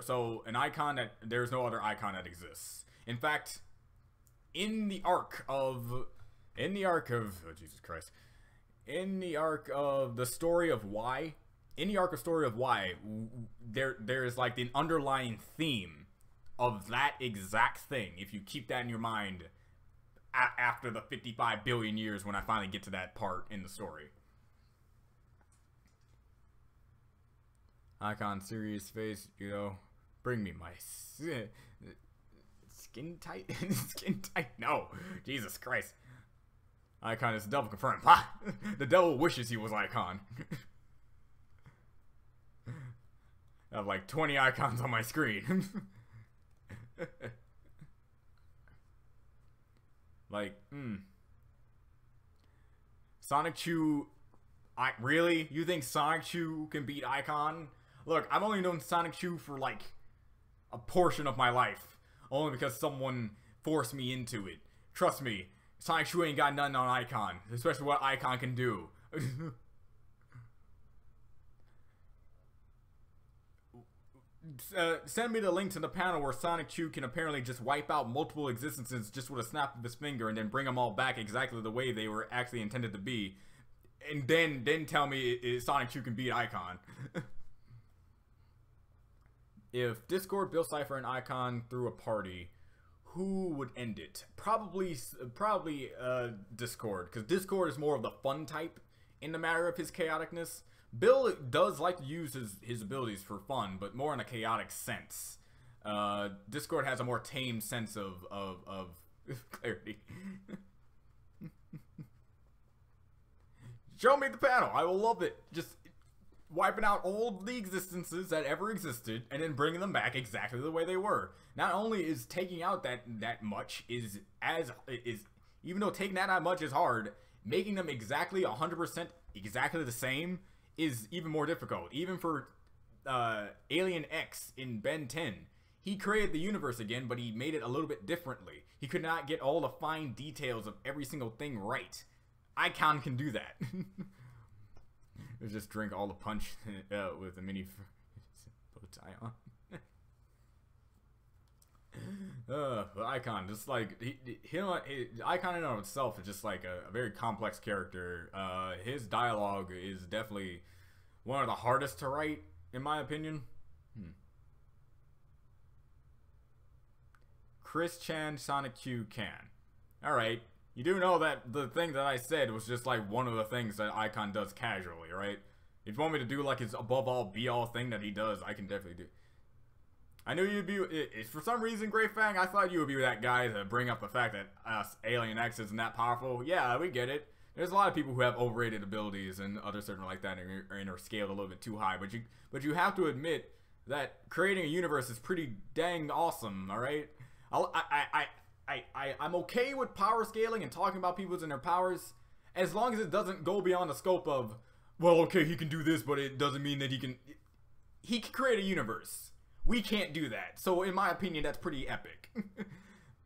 So an icon there's no other icon that exists. In fact, in the arc of oh, Jesus Christ, in the arc of the story of Y, there's like an underlying theme of that exact thing. If you keep that in your mind. After the 55 billion years when I finally get to that part in the story. Icon, serious face, you know, bring me my skin tight? Skin tight? No, Jesus Christ. Icon is the devil confirmed. Ha! The devil wishes he was Icon. I have like 20 icons on my screen. Like, Sonic Chew, really? You think Sonic Chew can beat Icon? Look, I've only known Sonic Chew for like a portion of my life. Only because someone forced me into it. Trust me, Sonic Chew ain't got nothing on Icon. Especially what Icon can do. Send me the link to the panel where Sonic Chew can apparently just wipe out multiple existences just with a snap of his finger and then bring them all back exactly the way they were actually intended to be. And then tell me Sonic Chew can beat Icon. If Discord, Bill Cipher, and Icon threw a party, who would end it? Probably Discord, because Discord is more of the fun type in the matter of his chaoticness. Bill does like to use his abilities for fun, but more in a chaotic sense. Discord has a more tame sense of clarity. Show me the panel. I will love it. Just wiping out all the existences that ever existed and then bringing them back exactly the way they were. Not only is taking out that much is even though taking that much is hard, making them exactly 100% exactly the same is even more difficult. Even for Alien X in Ben 10, he created the universe again, but he made it a little bit differently. He could not get all the fine details of every single thing right. Icon can do that. Just drink all the punch with a mini bow tie on. But Icon, just like Icon in and of itself is just like a very complex character. His dialogue is definitely one of the hardest to write, in my opinion. Chris Chan Sonic Q can. Alright, you do know that the thing that I said was just like one of the things that Icon does casually, right? If you want me to do like his above all be all thing that he does, I can definitely do. I knew you'd be, for some reason, Great Fang, I thought you would be that guy to bring up the fact that Alien X isn't that powerful. Yeah, we get it. There's a lot of people who have overrated abilities and other certain like that and are scaled a little bit too high. But you have to admit that creating a universe is pretty dang awesome, alright? I'm okay with power scaling and talking about people and their powers as long as it doesn't go beyond the scope of, well, okay, he can do this, but it doesn't mean that he can create a universe. We can't do that. So in my opinion, that's pretty epic.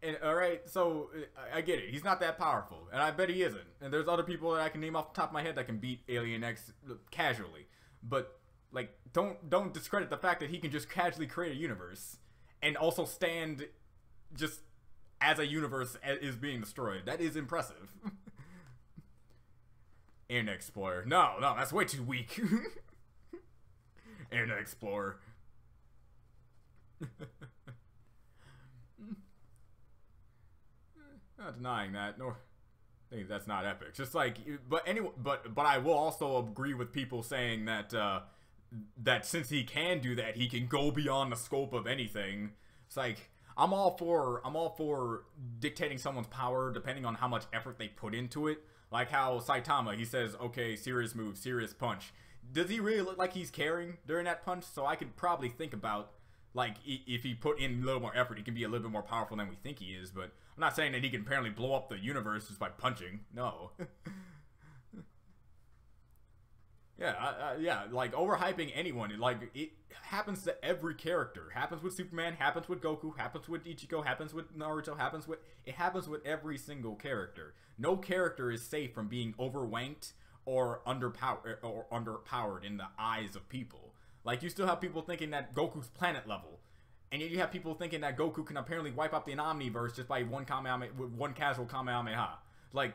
And alright, so I get it. He's not that powerful. And I bet he isn't. And there's other people that I can name off the top of my head that can beat Alien X casually. But like don't discredit the fact that he can just casually create a universe and also stand just as a universe is being destroyed. That is impressive. Internet Explorer. No, that's way too weak. Internet Explorer. Not denying that, nor think that's not epic. Just like, but anyway, but I will also agree with people saying that that since he can do that, he can go beyond the scope of anything. It's like I'm all for dictating someone's power depending on how much effort they put into it. Like how Saitama, he says, okay, serious move, serious punch. Does he really look like he's caring during that punch? So I could probably think about, like, if he put in a little more effort, he can be a little bit more powerful than we think he is. But I'm not saying that he can apparently blow up the universe just by punching. No. Yeah, like, overhyping anyone, like, it happens to every character. Happens with Superman, happens with Goku, happens with Ichigo, happens with Naruto, it happens with every single character. No character is safe from being overwanked or underpowered in the eyes of people. Like, you still have people thinking that Goku's planet level, and yet you have people thinking that Goku can apparently wipe out the Omniverse just by one casual Kamehameha. Like,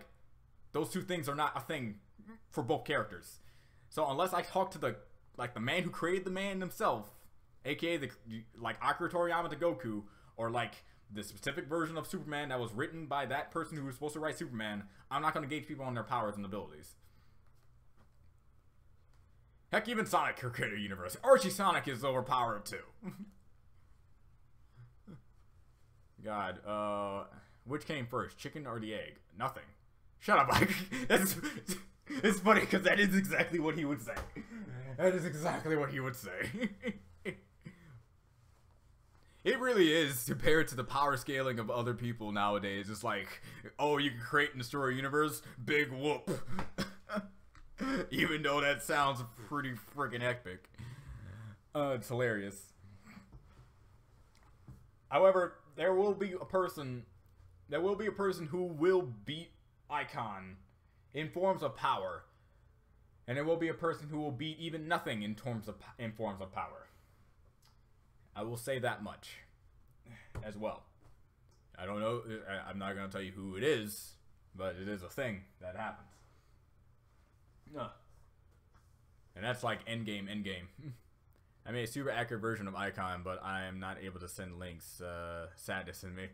those two things are not a thing for both characters. So unless I talk to the man who created the man himself, aka Akira Toriyama to Goku, or like the specific version of Superman that was written by that person who was supposed to write Superman, I'm not going to gauge people on their powers and abilities. Heck, even Sonic could create a universe. Archie Sonic is overpowered too. God, which came first, chicken or the egg? Nothing. Shut up, Mike. It's funny because that is exactly what he would say. That is exactly what he would say. It really is compared to the power scaling of other people nowadays. It's like, oh, you can create and destroy a universe? Big whoop. Even though that sounds pretty freaking epic. It's hilarious. However, there will be a person who will beat Icon in forms of power, and there will be a person who will beat even nothing in forms of power. I will say that much as well. I don't know. I'm not going to tell you who it is, but it is a thing that happens. And that's like endgame. I made a super accurate version of Icon, but I am not able to send links. Sadness in me.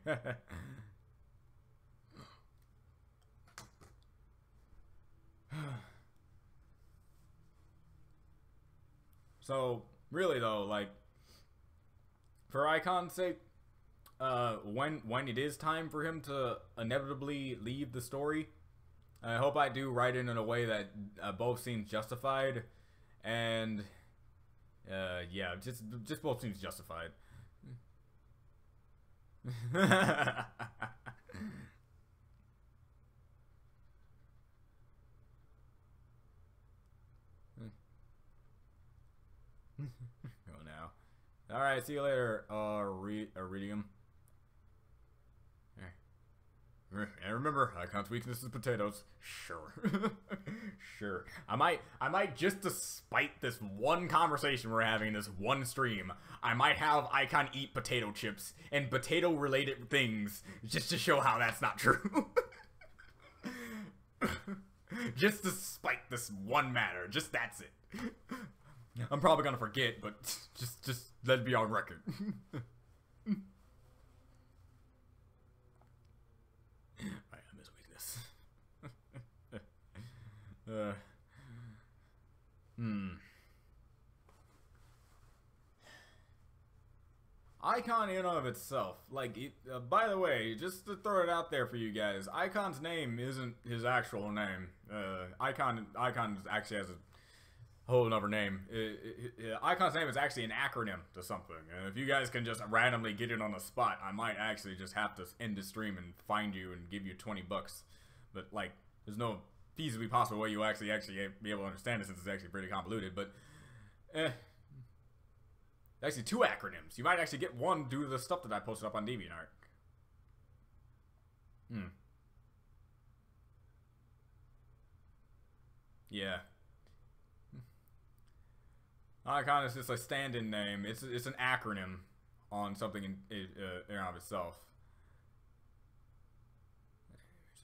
So, really though, like, for Icon's sake, when it is time for him to inevitably leave the story, I hope I do write it in a way that both seems justified, and yeah, just both seems justified. Go now. Alright, see you later, Iridium. And remember, Icon's weakness is potatoes. Sure. Sure. I might just to spite this one conversation we're having in this one stream, I might have Icon eat potato chips and potato related things just to show how that's not true. Just to spite this one matter. Just that's it. I'm probably gonna forget, but just let it be on record. I am his weakness. Icon in and of itself, like, by the way, just to throw it out there for you guys, Icon's name isn't his actual name. Icon actually has a whole other name. Icon's name is actually an acronym to something. And if you guys can just randomly get it on the spot, I might actually just have to end the stream and find you and give you 20 bucks. But, like, there's no feasibly possible way you actually be able to understand it since it's actually pretty convoluted. But, actually 2 acronyms. You might actually get one due to the stuff that I posted up on DeviantArt. Yeah. Icon is just a stand-in name. It's an acronym on something in and of itself.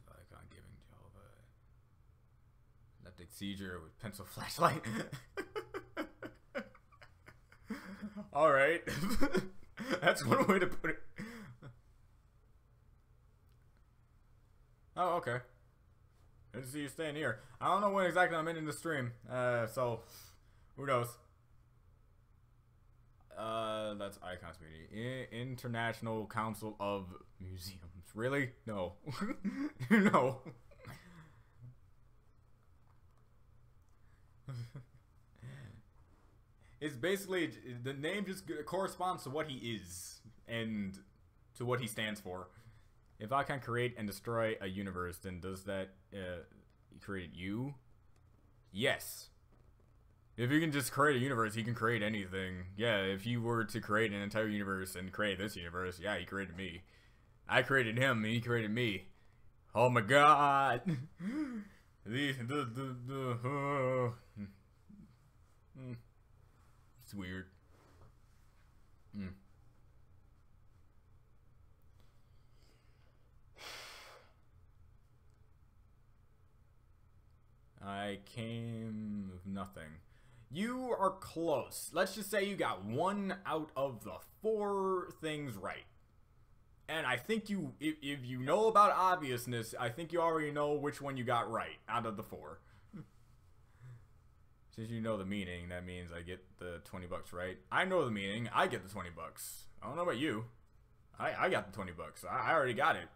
Icon giving Jehovah epileptic seizure with pencil flashlight. All right, that's one way to put it. Oh, okay. Good to see you staying here. I don't know when exactly I'm ending the stream, so who knows. That's Icon's meeting. International Council of Museums. Really? No. No. It's basically, the name just corresponds to what he is and to what he stands for. If I can create and destroy a universe, then does that create you? Yes. If you can just create a universe, he can create anything. Yeah, if you were to create an entire universe and create this universe, yeah, he created me. I created him, and he created me. Oh my god! It's weird. I came with nothing. You are close. Let's just say you got 1 out of the 4 things right. And I think you, if you know about obviousness, I think you already know which one you got right out of the 4. Since you know the meaning, that means I get the 20 bucks, right? I know the meaning. I get the 20 bucks. I don't know about you. I got the 20 bucks. I already got it.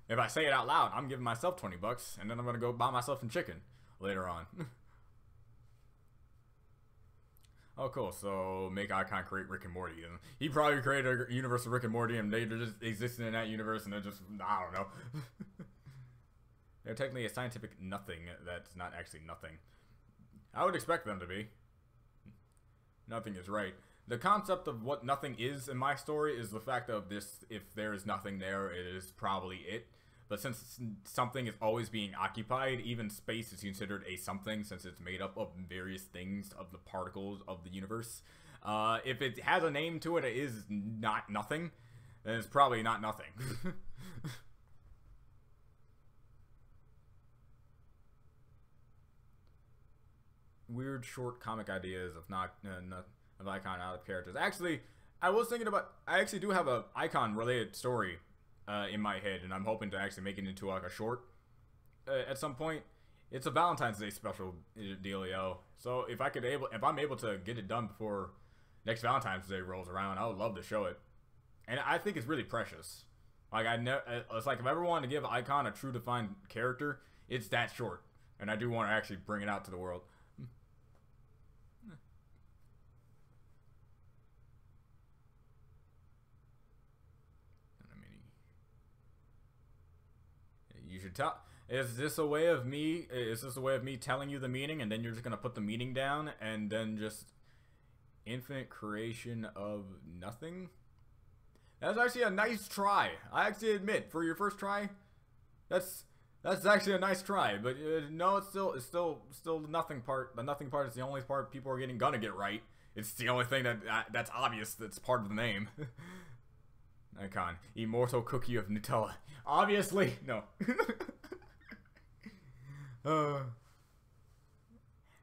If I say it out loud, I'm giving myself 20 bucks, and then I'm gonna go buy myself some chicken later on. Oh, cool. So make Icon create Rick and Morty. And he probably created a universe of Rick and Morty, and they're just existing in that universe, and they're just, I don't know. They're technically a scientific nothing that's not actually nothing. I would expect them to be. Nothing is right. The concept of what nothing is in my story is the fact of this: if there is nothing there, it is probably it. But since something is always being occupied, even space is considered a something since it's made up of various things of the particles of the universe. If it has a name to it, it is not nothing, then it's probably not nothing. Weird short comic ideas of of Icon out of characters. Actually, I was thinking about, I actually do have a Icon related story in my head, and I'm hoping to actually make it into like a short at some point. It's a Valentine's Day special dealio. So if I'm able to get it done before next Valentine's Day rolls around, I would love to show it. And I think it's really precious. Like it's like if I ever wanted to give Icon a true defined character, it's that short. And I do want to actually bring it out to the world. You should tell. Is this a way of me telling you the meaning, and then you're just gonna put the meaning down, and then just infinite creation of nothing? That's actually a nice try. I actually admit, for your first try, that's actually a nice try. But no, it's still the nothing part. The nothing part is the only part people are gonna get right. It's the only thing that's obvious. That's part of the name. Icon, immortal cookie of Nutella. Obviously, no.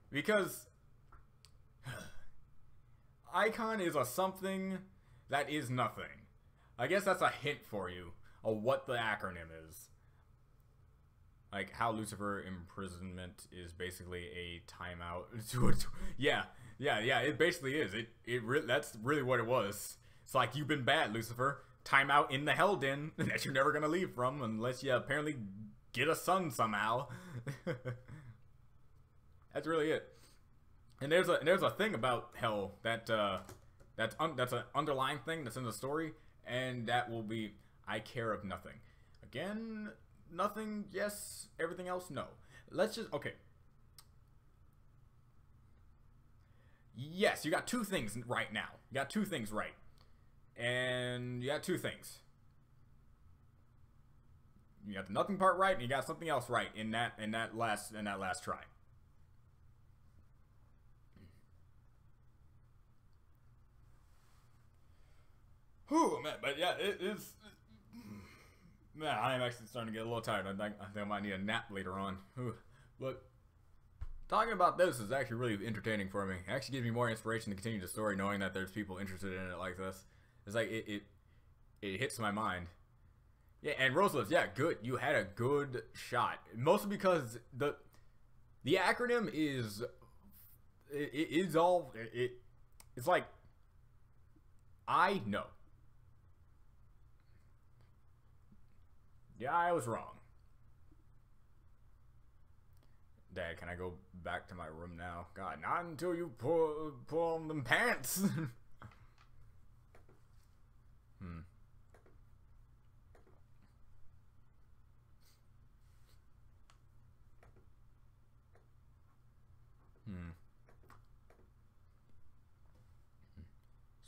Because icon is a something that is nothing. I guess that's a hint for you of what the acronym is. Like how Lucifer imprisonment is basically a timeout. Yeah, it basically is. That's really what it was. It's like, you've been bad, Lucifer. Timeout in the hell den that you're never gonna leave from unless you apparently get a son somehow. That's really it. And there's a thing about hell that's an underlying thing that's in the story, and that will be, I care of nothing. Again, nothing, yes. Everything else, no. Let's just, okay. Yes, you got two things right now. You got two things right. And you got two things. You got the nothing part right, and you got something else right in that last try. Whew, man, but yeah, it is. Man, I am actually starting to get a little tired. I think I might need a nap later on. Whew. But talking about this is actually really entertaining for me. It actually gives me more inspiration to continue the story, knowing that there's people interested in it like this. It's like it hits my mind. Yeah, and Rosalift, yeah, good. You had a good shot. Mostly because the acronym is it's like, I know. Yeah, I was wrong. Dad, can I go back to my room now? God, not until you pull on them pants.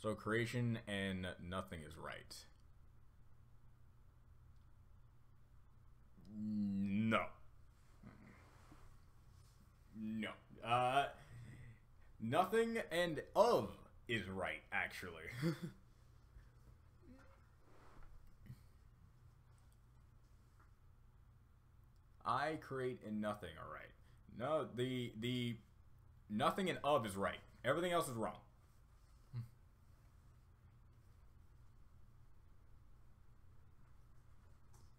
So creation and nothing is right. No. No. Nothing and of is right, actually. I create and nothing are right. No, the nothing and of is right. Everything else is wrong.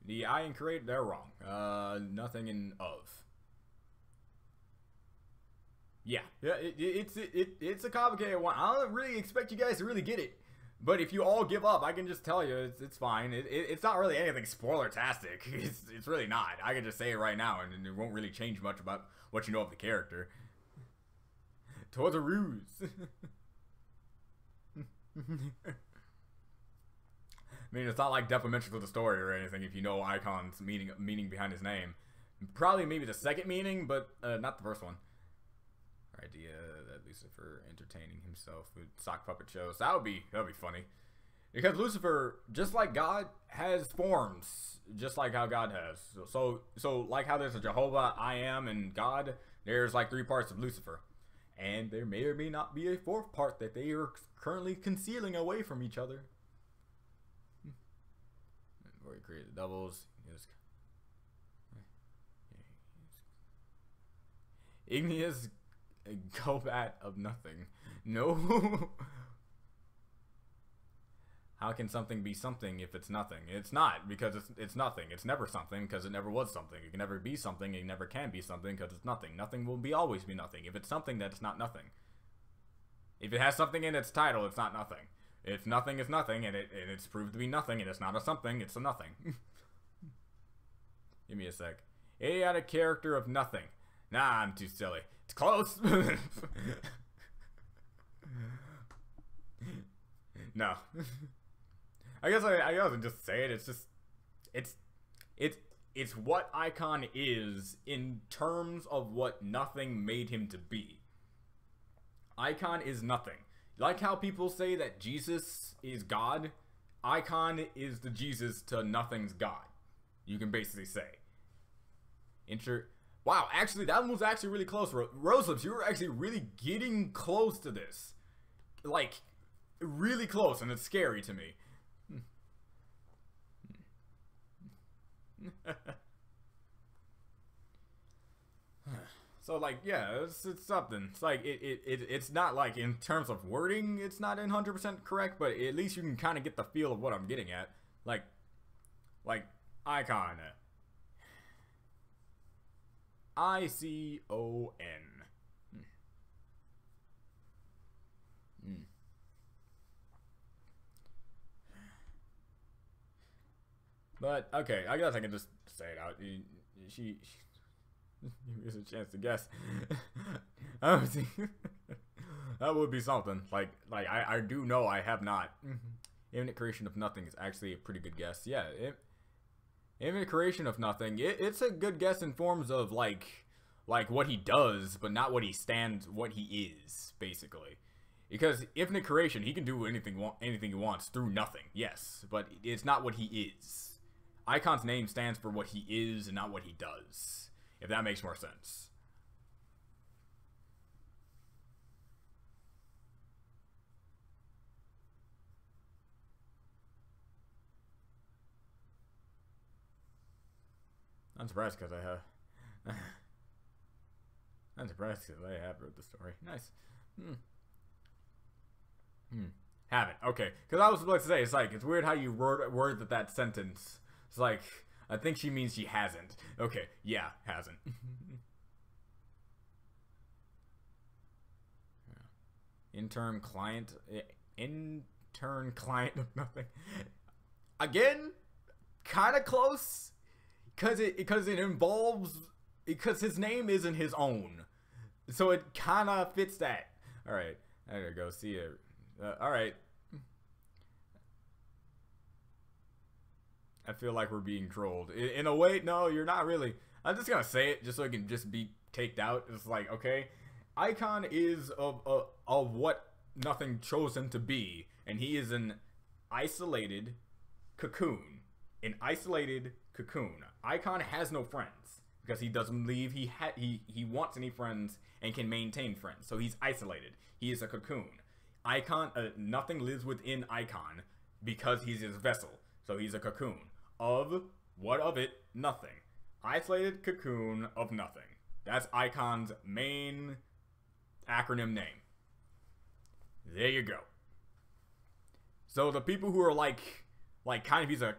The I and create, they're wrong. Nothing and of. Yeah, it's a complicated one. I don't really expect you guys to really get it. But if you all give up, I can just tell you it's fine. It's not really anything spoiler-tastic. It's really not. I can just say it right now, and it won't really change much about what you know of the character. Towards a ruse. I mean, it's not like detrimental to the story or anything if you know Icon's meaning behind his name. Probably maybe the second meaning, but not the first one. Idea that Lucifer entertaining himself with sock puppet shows. That'd be funny. Because Lucifer, just like God, has forms, just like how God has. So like how there's a Jehovah, I am, and God, there's like 3 parts of Lucifer. And there may or may not be a 4th part that they are currently concealing away from each other. Before he created the doubles, igneous Gobat of nothing. No. How can something be something if it's nothing? It's not, because it's nothing. It's never something because it never was something. It can never be something. It never can be something because it's nothing. Nothing will always be nothing. If it's something, that's not nothing. If it has something in its title, it's not nothing. If nothing is nothing, and it's proved to be nothing, and it's not a something, it's a nothing. Give me a sec. Idiotic character of nothing. Nah, I'm too silly. It's close. No. I guess I can just say it. It's just it's what Icon is in terms of what nothing made him to be. Icon is nothing. Like how people say that Jesus is God, Icon is the Jesus to nothing's God. You can basically say. Wow, actually, that one was actually really close. Roselips, you were actually really getting close to this. Like, really close, and it's scary to me. So, like, yeah, it's something. It's like, it's not, like, in terms of wording, it's not 100% correct, but at least you can kind of get the feel of what I'm getting at. Like, icon. I-C-O-N. But, okay, I guess I can just say it out. She gives a chance to guess. That would be something. Like I do know I have not. Infinite creation of nothing is actually a pretty good guess. Yeah, infinite creation of nothing. It's a good guess in forms of like what he does, but not what he is, basically. Because infinite creation, he can do anything he wants through nothing. Yes, but it's not what he is. Icon's name stands for what he is and not what he does. If that makes more sense. I'm surprised because I have. I'm surprised because I have wrote the story. Nice. Haven't. Okay. Because I was about to say, it's like, it's weird how you word that sentence. It's like, I think she means she hasn't. Okay. Yeah, hasn't. Intern client of nothing. Again, kind of close. Because it involves, because his name isn't his own. So it kind of fits that. Alright. There you go. See you. Alright. I feel like we're being trolled. In a way, no, you're not really. I'm just gonna say it just so it can just be taked out. It's like, okay, Icon is of what nothing chose him to be, and he is an isolated cocoon. An isolated cocoon. Icon has no friends because he doesn't believe he wants any friends and can maintain friends. So he's isolated. He is a cocoon. Icon, nothing lives within Icon because he's his vessel. So he's a cocoon. Of what of it? Nothing. Isolated cocoon of nothing. That's Icon's main acronym name. There you go. So the people who are like kind of, he's a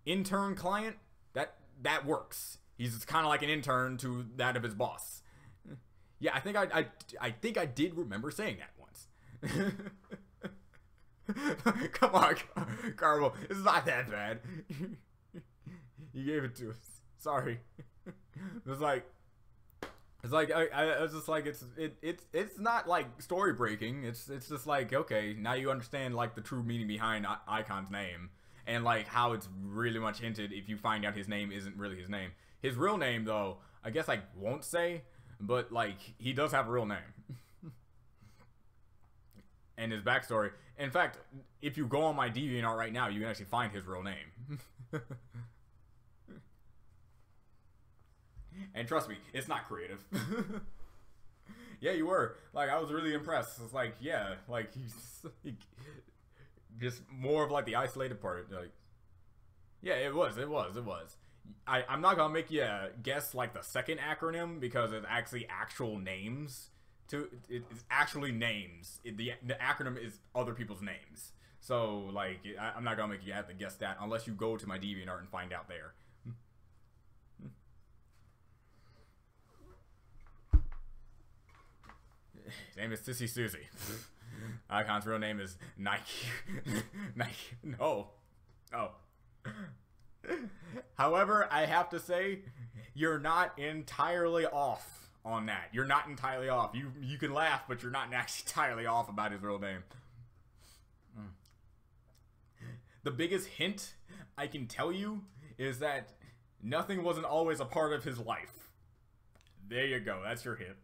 intern client, that works. He's kind of like an intern to that of his boss. Yeah, I think I did remember saying that once. Come on, Carvel. It's not that bad. You gave it to us. Sorry. It's like I was just like it's not like story breaking. It's just like, okay, now you understand like the true meaning behind Icon's name and like how it's really much hinted if you find out his name isn't really his name. His real name though, I guess I won't say, but like he does have a real name. And his backstory. In fact, if you go on my DeviantArt right now, you can actually find his real name. And trust me, it's not creative. Yeah, you were. Like, I was really impressed. It's like, yeah, like, he just more of, like, the isolated part. Like, yeah, it was. I'm not gonna make you guess, like, the second acronym, because it's actually actual names. It's actually names. The acronym is other people's names. So, like, I'm not gonna make you have to guess that unless you go to my DeviantArt and find out there. His name is Sissy Susie. Icon's real name is Nike. Nike. No. Oh. However, I have to say, you're not entirely off on that. You're not entirely off. You can laugh, but you're not actually entirely off about his real name. The biggest hint I can tell you is that nothing wasn't always a part of his life. There you go. That's your hint.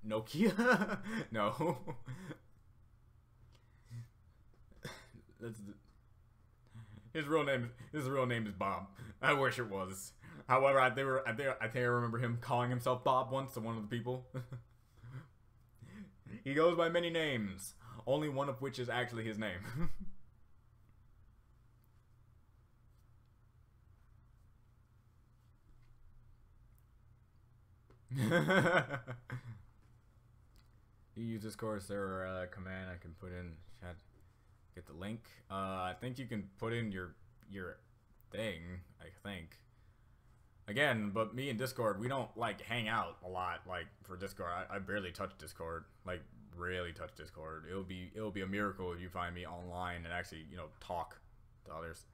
Nokia? No. That's his real name. His real name is Bob. I wish it was. However, I think I remember him calling himself Bob once to one of the people. He goes by many names, only one of which is actually his name. You use Discord server command I can put in chat. Get the link. I think you can put in your thing. I think. Again, but me and Discord, we don't like hang out a lot. Like for Discord, I barely touch Discord. Like rarely touch Discord. It'll be a miracle if you find me online and actually talk to others.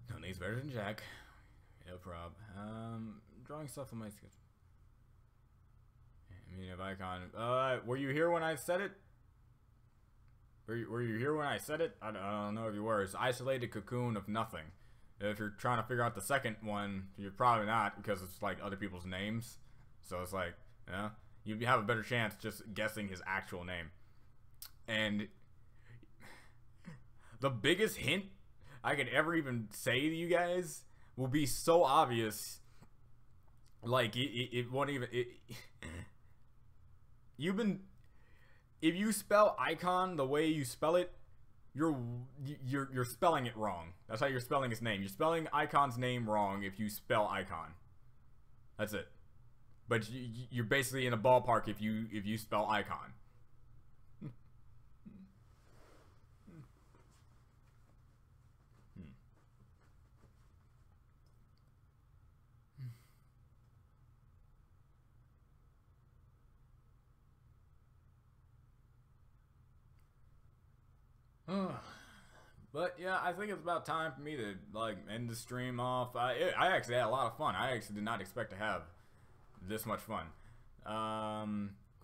No needs better than Jack. No prob. Drawing stuff on my sketch. I mean, if icon. Were you here when I said it? Were you here when I said it? I don't know if you were. It's isolated cocoon of nothing. If you're trying to figure out the second one, you're probably not because it's like other people's names. So it's like, yeah, you have a better chance just guessing his actual name. And the biggest hint I could ever even say to you guys will be so obvious. Like it won't even. If you spell icon the way you spell it, you're spelling it wrong. That's how you're spelling his name. You're spelling Icon's name wrong if you spell icon. That's it. But you're basically in a ballpark if you spell icon. But yeah, I think it's about time for me to like end the stream off. I actually had a lot of fun. I actually did not expect to have this much fun.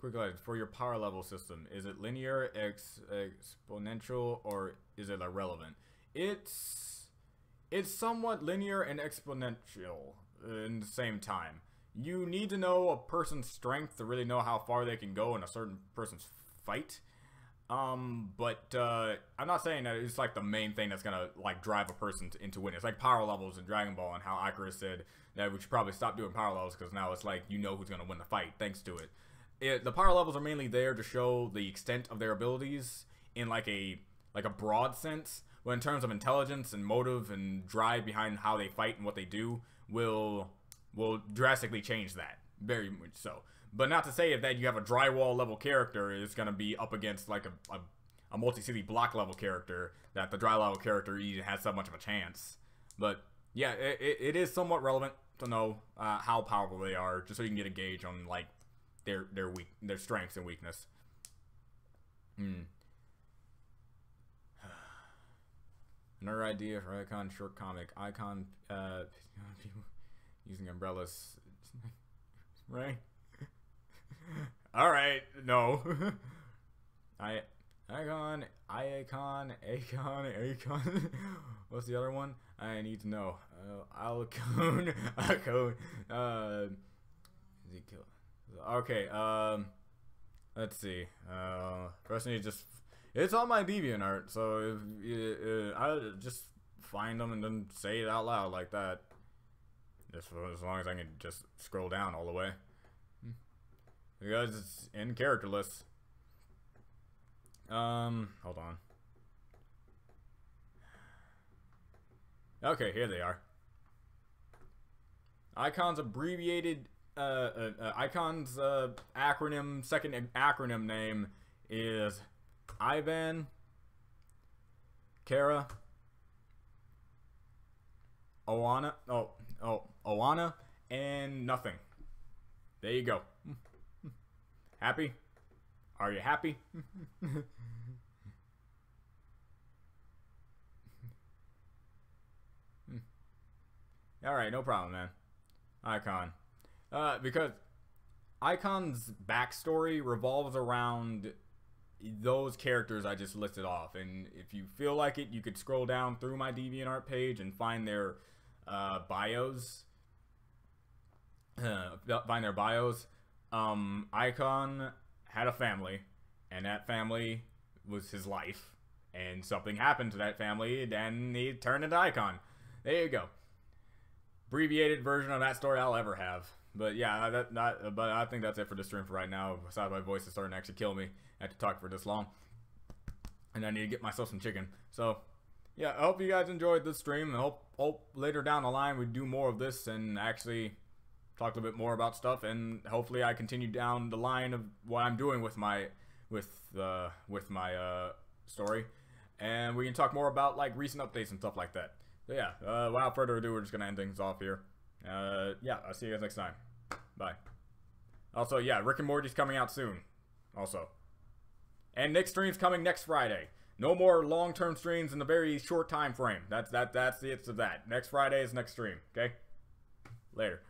Quick question for your power level system: is it linear, exponential, or is it irrelevant? It's somewhat linear and exponential in the same time. You need to know a person's strength to really know how far they can go in a certain person's fight. But I'm not saying that it's like the main thing that's gonna like drive a person into winning. It's like power levels in Dragon Ball and how Icarus said that we should probably stop doing power levels because now it's like who's gonna win the fight thanks to it. The power levels are mainly there to show the extent of their abilities in like a broad sense. But in terms of intelligence and motive and drive behind how they fight and what they do will drastically change that. Very much so. But not to say that you have a drywall level character is going to be up against like a multi-city block level character that the dry level character even has that much of a chance. But yeah, it is somewhat relevant to know how powerful they are, just so you can get a gauge on like their strengths and weakness. Another idea for Icon short comic. Icon using umbrellas, right? Alright, no. Icon. What's the other one? I need to know. Alcone. Okay, let's see. First I need to just... It's on my DeviantArt, so if I just find them and then say it out loud like that. Just for as long as I can just scroll down all the way. Because it's in characterless. Hold on. Okay, here they are. Icon's abbreviated, Icon's acronym, second acronym name is Ivan, Kara, Oana, Oana, and nothing. There you go. Happy? Are you happy? Alright, no problem, man. Icon. Because Icon's backstory revolves around those characters I just listed off, and if you feel like it, you could scroll down through my DeviantArt page and find their bios. Icon had a family, and that family was his life, and something happened to that family, and he turned into Icon. There you go. Abbreviated version of that story I'll ever have. But yeah, but I think that's it for the stream for right now. Besides, my voice is starting to actually kill me after talking for this long, and I need to get myself some chicken. So yeah, I hope you guys enjoyed this stream. I hope later down the line we do more of this and actually talk a little bit more about stuff, and hopefully I continue down the line of what I'm doing with my story, and we can talk more about like recent updates and stuff like that. So yeah, without further ado, we're just gonna end things off here. Yeah, I'll see you guys next time. Bye. Also, yeah, Rick and Morty's coming out soon. Also, and next stream's coming next Friday. No more long-term streams in a very short time frame. That's the end of that. Next Friday is next stream. Okay. Later.